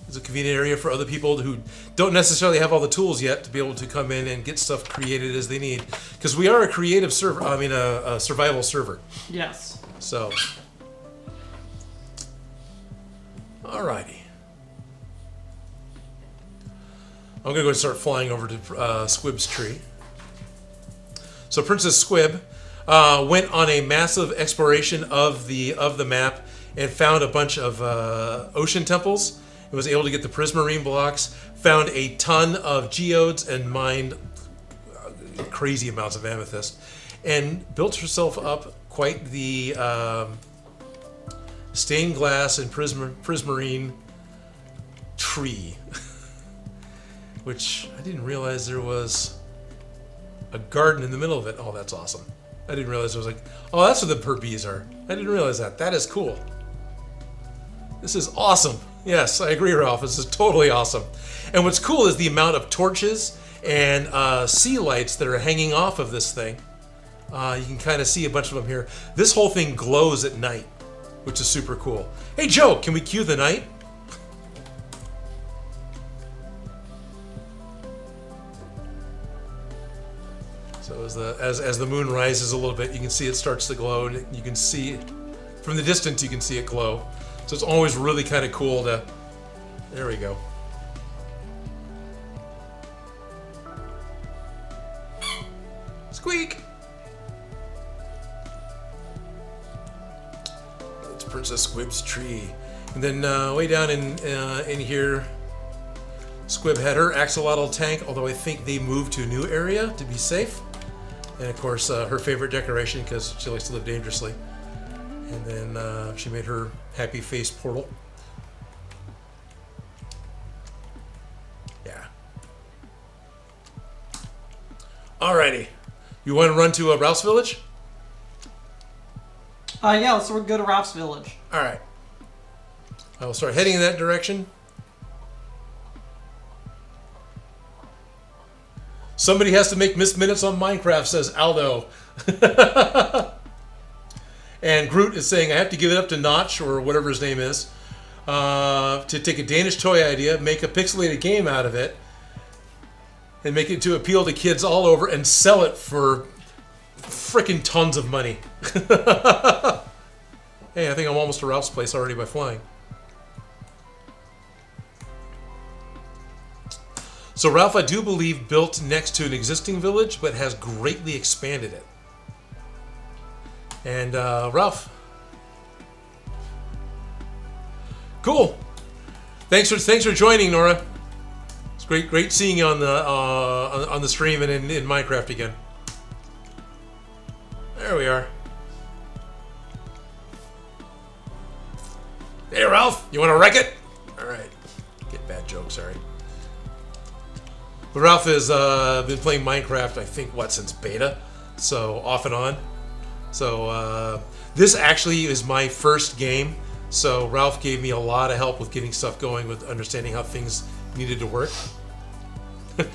it's a convenient area for other people who don't necessarily have all the tools yet to be able to come in and get stuff created as they need, because we are a creative server. I mean, a survival server. Yes. So, alrighty. I'm gonna go and start flying over to Squib's tree. So Princess Squib went on a massive exploration of the map and found a bunch of ocean temples. It was able to get the prismarine blocks, found a ton of geodes, and mined crazy amounts of amethyst, and built herself up quite the stained glass and prismarine tree. Which I didn't realize there was a garden in the middle of it. Oh, that's awesome. I didn't realize it was like, oh, that's where the bird bees are. I didn't realize that. That is cool. This is awesome. Yes, I agree, Ralph. This is totally awesome. And what's cool is the amount of torches and sea lights that are hanging off of this thing. You can kind of see a bunch of them here. This whole thing glows at night, which is super cool. Hey, Joe, can we cue the night? So as the moon rises a little bit, you can see it starts to glow, and you can see from the distance you can see it glow. So it's always really kind of cool to. There we go. Squeak. That's Princess Squib's tree, and then way down in here, Squib had her axolotl tank. Although I think they moved to a new area to be safe. And of course, her favorite decoration, because she likes to live dangerously. And then she made her happy face portal. Yeah. Alrighty. You want to run to Ralph's village? Yeah, let's go to Ralph's village. Alright. I will start heading in that direction. Somebody has to make missed minutes on Minecraft, says Aldo. And Groot is saying, I have to give it up to Notch, or whatever his name is, to take a Danish toy idea, make a pixelated game out of it, and make it to appeal to kids all over, and sell it for frickin' tons of money. Hey, I think I'm almost to Ralph's place already by flying. So Ralph, I do believe, built next to an existing village, but has greatly expanded it. And Ralph, cool. Thanks for joining, Nora. It's great seeing you on the stream and in Minecraft again. There we are. Hey, Ralph, you want to wreck it? All right. Get bad jokes, sorry. But Ralph has been playing Minecraft, I think, since beta? So, off and on. So, this actually is my first game. So, Ralph gave me a lot of help with getting stuff going, with understanding how things needed to work. There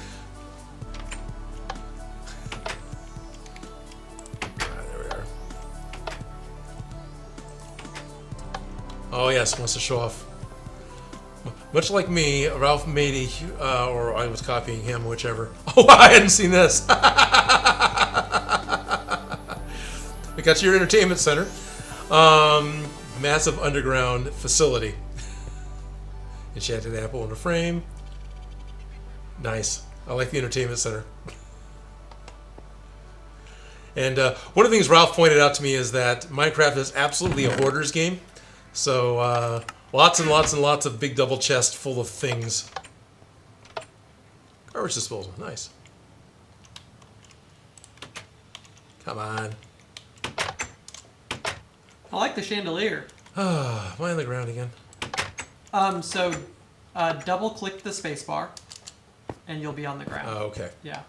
we are. Oh, yes, wants to show off. Much like me, Ralph made or I was copying him, whichever. Oh, I hadn't seen this. We got your entertainment center. Massive underground facility. Enchanted apple in a frame. Nice. I like the entertainment center. And one of the things Ralph pointed out to me is that Minecraft is absolutely a hoarder's game. So lots and lots and lots of big double chests full of things. Garbage disposal. Nice. Come on. I like the chandelier. Am I on the ground again? So double click the spacebar, and you'll be on the ground. Oh, okay. Yeah.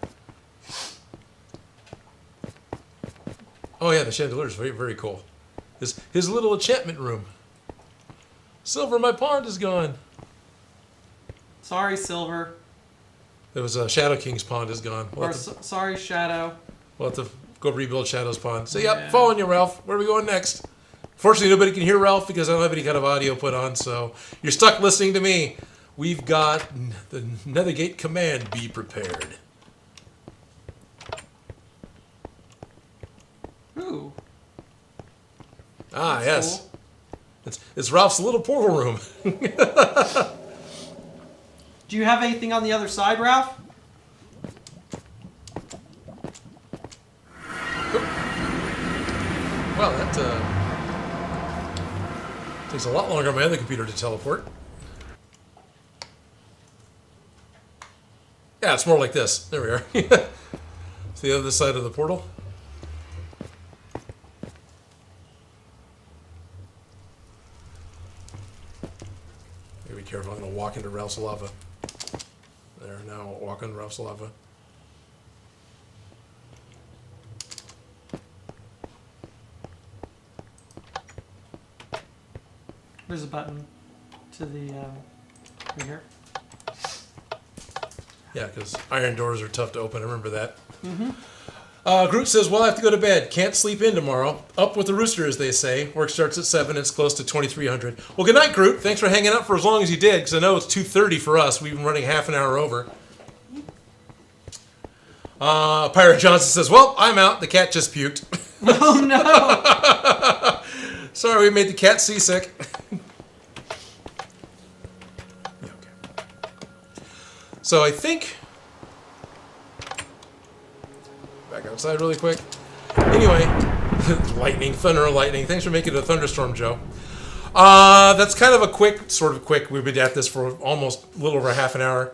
Oh yeah, the chandelier is very, very cool. His little enchantment room. Silver, my pond is gone. Sorry, Silver. There was Shadow King's pond is gone. Sorry, Shadow. We'll have to go rebuild Shadow's pond. So Yeah. yep, following you, Ralph. Where are we going next? Fortunately, nobody can hear Ralph because I don't have any kind of audio put on, so you're stuck listening to me. We've got the Nethergate command, be prepared. Ooh. Ah, That's yes. cool. It's Ralph's little portal room. Do you have anything on the other side, Ralph? Well, that takes a lot longer on my other computer to teleport. Yeah, it's more like this. There we are. It's the other side of the portal. Be careful, I'm going to walk into Ralph's lava. There, now I'll walk into Ralph's lava. There's a button to the right here. Yeah, because iron doors are tough to open. I remember that. Groot says, well, I have to go to bed. Can't sleep in tomorrow. Up with the rooster, as they say. Work starts at 7. It's close to 2300. Well, good night, Groot. Thanks for hanging out for as long as you did, because I know it's 2:30 for us. We've been running half an hour over. Pirate Johnson says, well, I'm out. The cat just puked. Oh no! Sorry, we made the cat seasick. Yeah, okay. So I think... Back outside really quick. Anyway, lightning, thunder, lightning. Thanks for making it a thunderstorm, Joe. That's kind of a quick, sort of quick. We've been at this for almost a little over half an hour.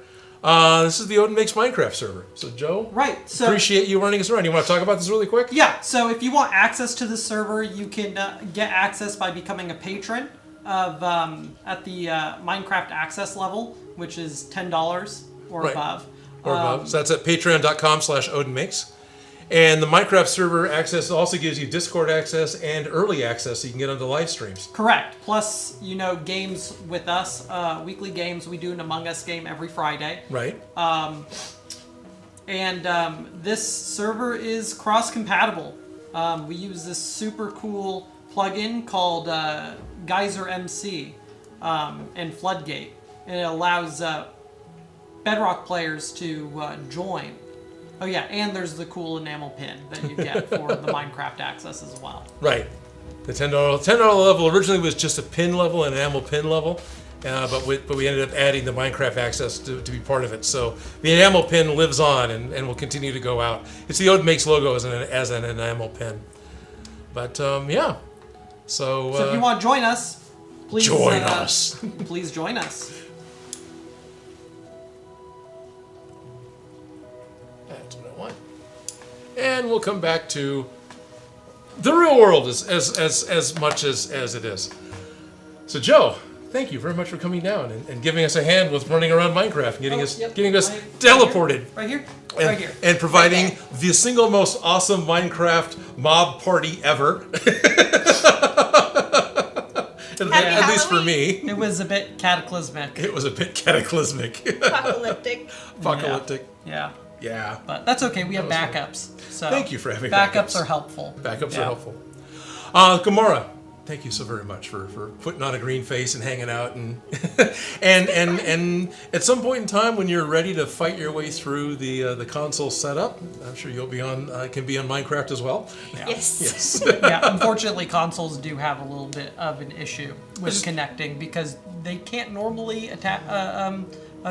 This is the Odin Makes Minecraft server. So, Joe, Right. So appreciate you running us around. You want to talk about this really quick? yeah. So if you want access to the server, you can get access by becoming a patron of at the Minecraft access level, which is $10 or Right. above. Or above. So that's at patreon.com/OdinMakes. And the Minecraft server access also gives you Discord access and early access so you can get onto live streams. Correct. Plus, games with us, weekly games. We do an Among Us game every Friday. Right? And this server is cross-compatible. We use this super cool plugin called Geyser MC and Floodgate. And it allows Bedrock players to join. Oh yeah, and there's the cool enamel pin that you get for the Minecraft access as well. Right. The $10 level originally was just a pin level, an enamel pin level, but we ended up adding the Minecraft access to be part of it. So the enamel pin lives on and will continue to go out. It's the Odin Makes logo as an enamel pin. But yeah. So So if you want to join us, please join us. Please join us. That's what I want. And we'll come back to the real world as much as it is. So Joe, thank you very much for coming down and giving us a hand with running around Minecraft and getting us teleported. Right here. And, Right here. and providing the single most awesome Minecraft mob party ever. At least for me. It was a bit cataclysmic. It was a bit cataclysmic. Apocalyptic. Apocalyptic. Yeah. Yeah. But that's okay. We have was fun. backups. So Thank you for having backups. backups. Are helpful. Backups Yeah. are helpful. Gamora, thank you so very much for putting on a green face and hanging out and and at some point in time when you're ready to fight your way through the console setup, I'm sure you'll be on can be on Minecraft as well. Yeah. Yes. Yes. Yeah. Unfortunately, consoles do have a little bit of an issue with connecting because they can't normally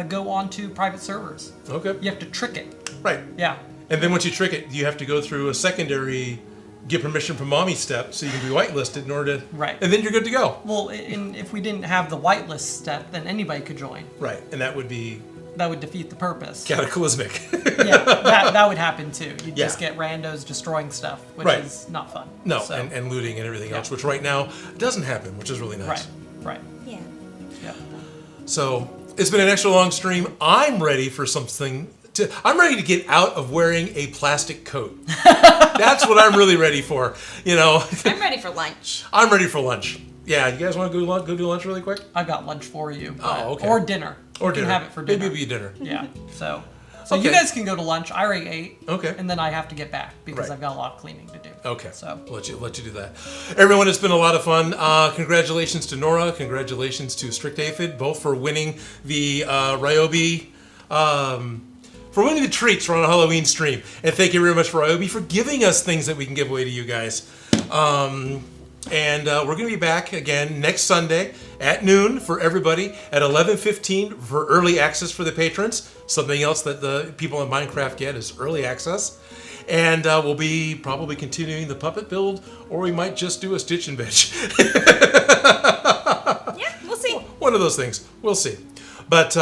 go onto private servers. Okay. You have to trick it. Right. Yeah. And then once you trick it, you have to go through a secondary get permission from mommy step so you can be whitelisted in order to... Right. And then you're good to go. Well, if we didn't have the whitelist step, then anybody could join. Right. And that would be... That would defeat the purpose. cataclysmic. Yeah, that would happen too. You'd Yeah. just get randos destroying stuff, which Right. is not fun. No, So, and looting and everything Yeah. else, which right now doesn't happen, which is really nice. right. Yeah. Yeah. So it's been an extra long stream. I'm ready for something. I'm ready to get out of wearing a plastic coat. That's what I'm really ready for. You know, I'm ready for lunch. I'm ready for lunch. Yeah, you guys want to go do lunch really quick? I've got lunch for you. Oh, okay. Or dinner. Or You dinner. can have it for dinner. Maybe it'll be dinner. Yeah. So you Okay. guys can go to lunch. I already ate. Okay. And then I have to get back because Right. I've got a lot of cleaning to do. Okay. So let you do that. Everyone, it's been a lot of fun. Congratulations to Nora. Congratulations to Strict Aphid, both for winning the Ryobi. For winning the treats for on a Halloween stream. And thank you very much for Ryobi for giving us things that we can give away to you guys. And we're going to be back again next Sunday at noon for everybody, at 11:15 for early access for the patrons. Something else that the people in Minecraft get is early access. And we'll be probably continuing the puppet build, or we might just do a Stitch and Bitch. Yeah, we'll see. One of those things. We'll see. But,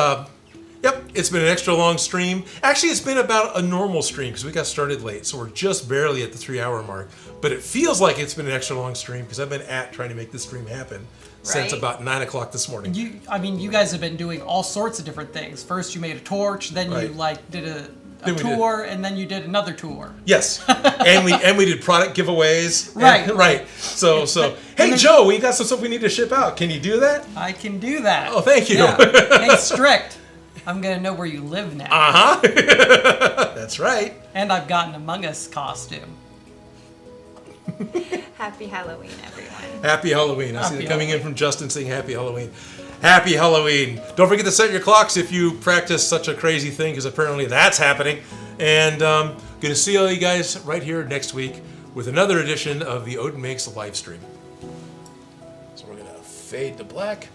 yep, it's been an extra long stream. Actually, it's been about a normal stream because we got started late, so we're just barely at the 3-hour mark. But it feels like it's been an extra long stream because I've been trying to make this stream happen since Right. about 9 o'clock this morning. you guys have been doing all sorts of different things. First you made a torch, then Right. you did a Then we did- tour, and then you did another tour. Yes, and we did product giveaways. Right. Right. So hey then- Joe, we got some stuff we need to ship out. Can you do that? I can do that. Oh, thank you. Yeah. Hey, Strict. I'm gonna know where you live now. That's right. And I've got an Among Us costume. Happy Halloween, everyone. Happy Halloween. I see Happy it coming in Halloween. from Justin saying Happy Halloween. Happy Halloween. Don't forget to set your clocks if you practice such a crazy thing, because apparently that's happening. And going to see all you guys right here next week with another edition of the Odin Makes live stream. So we're going to fade to black.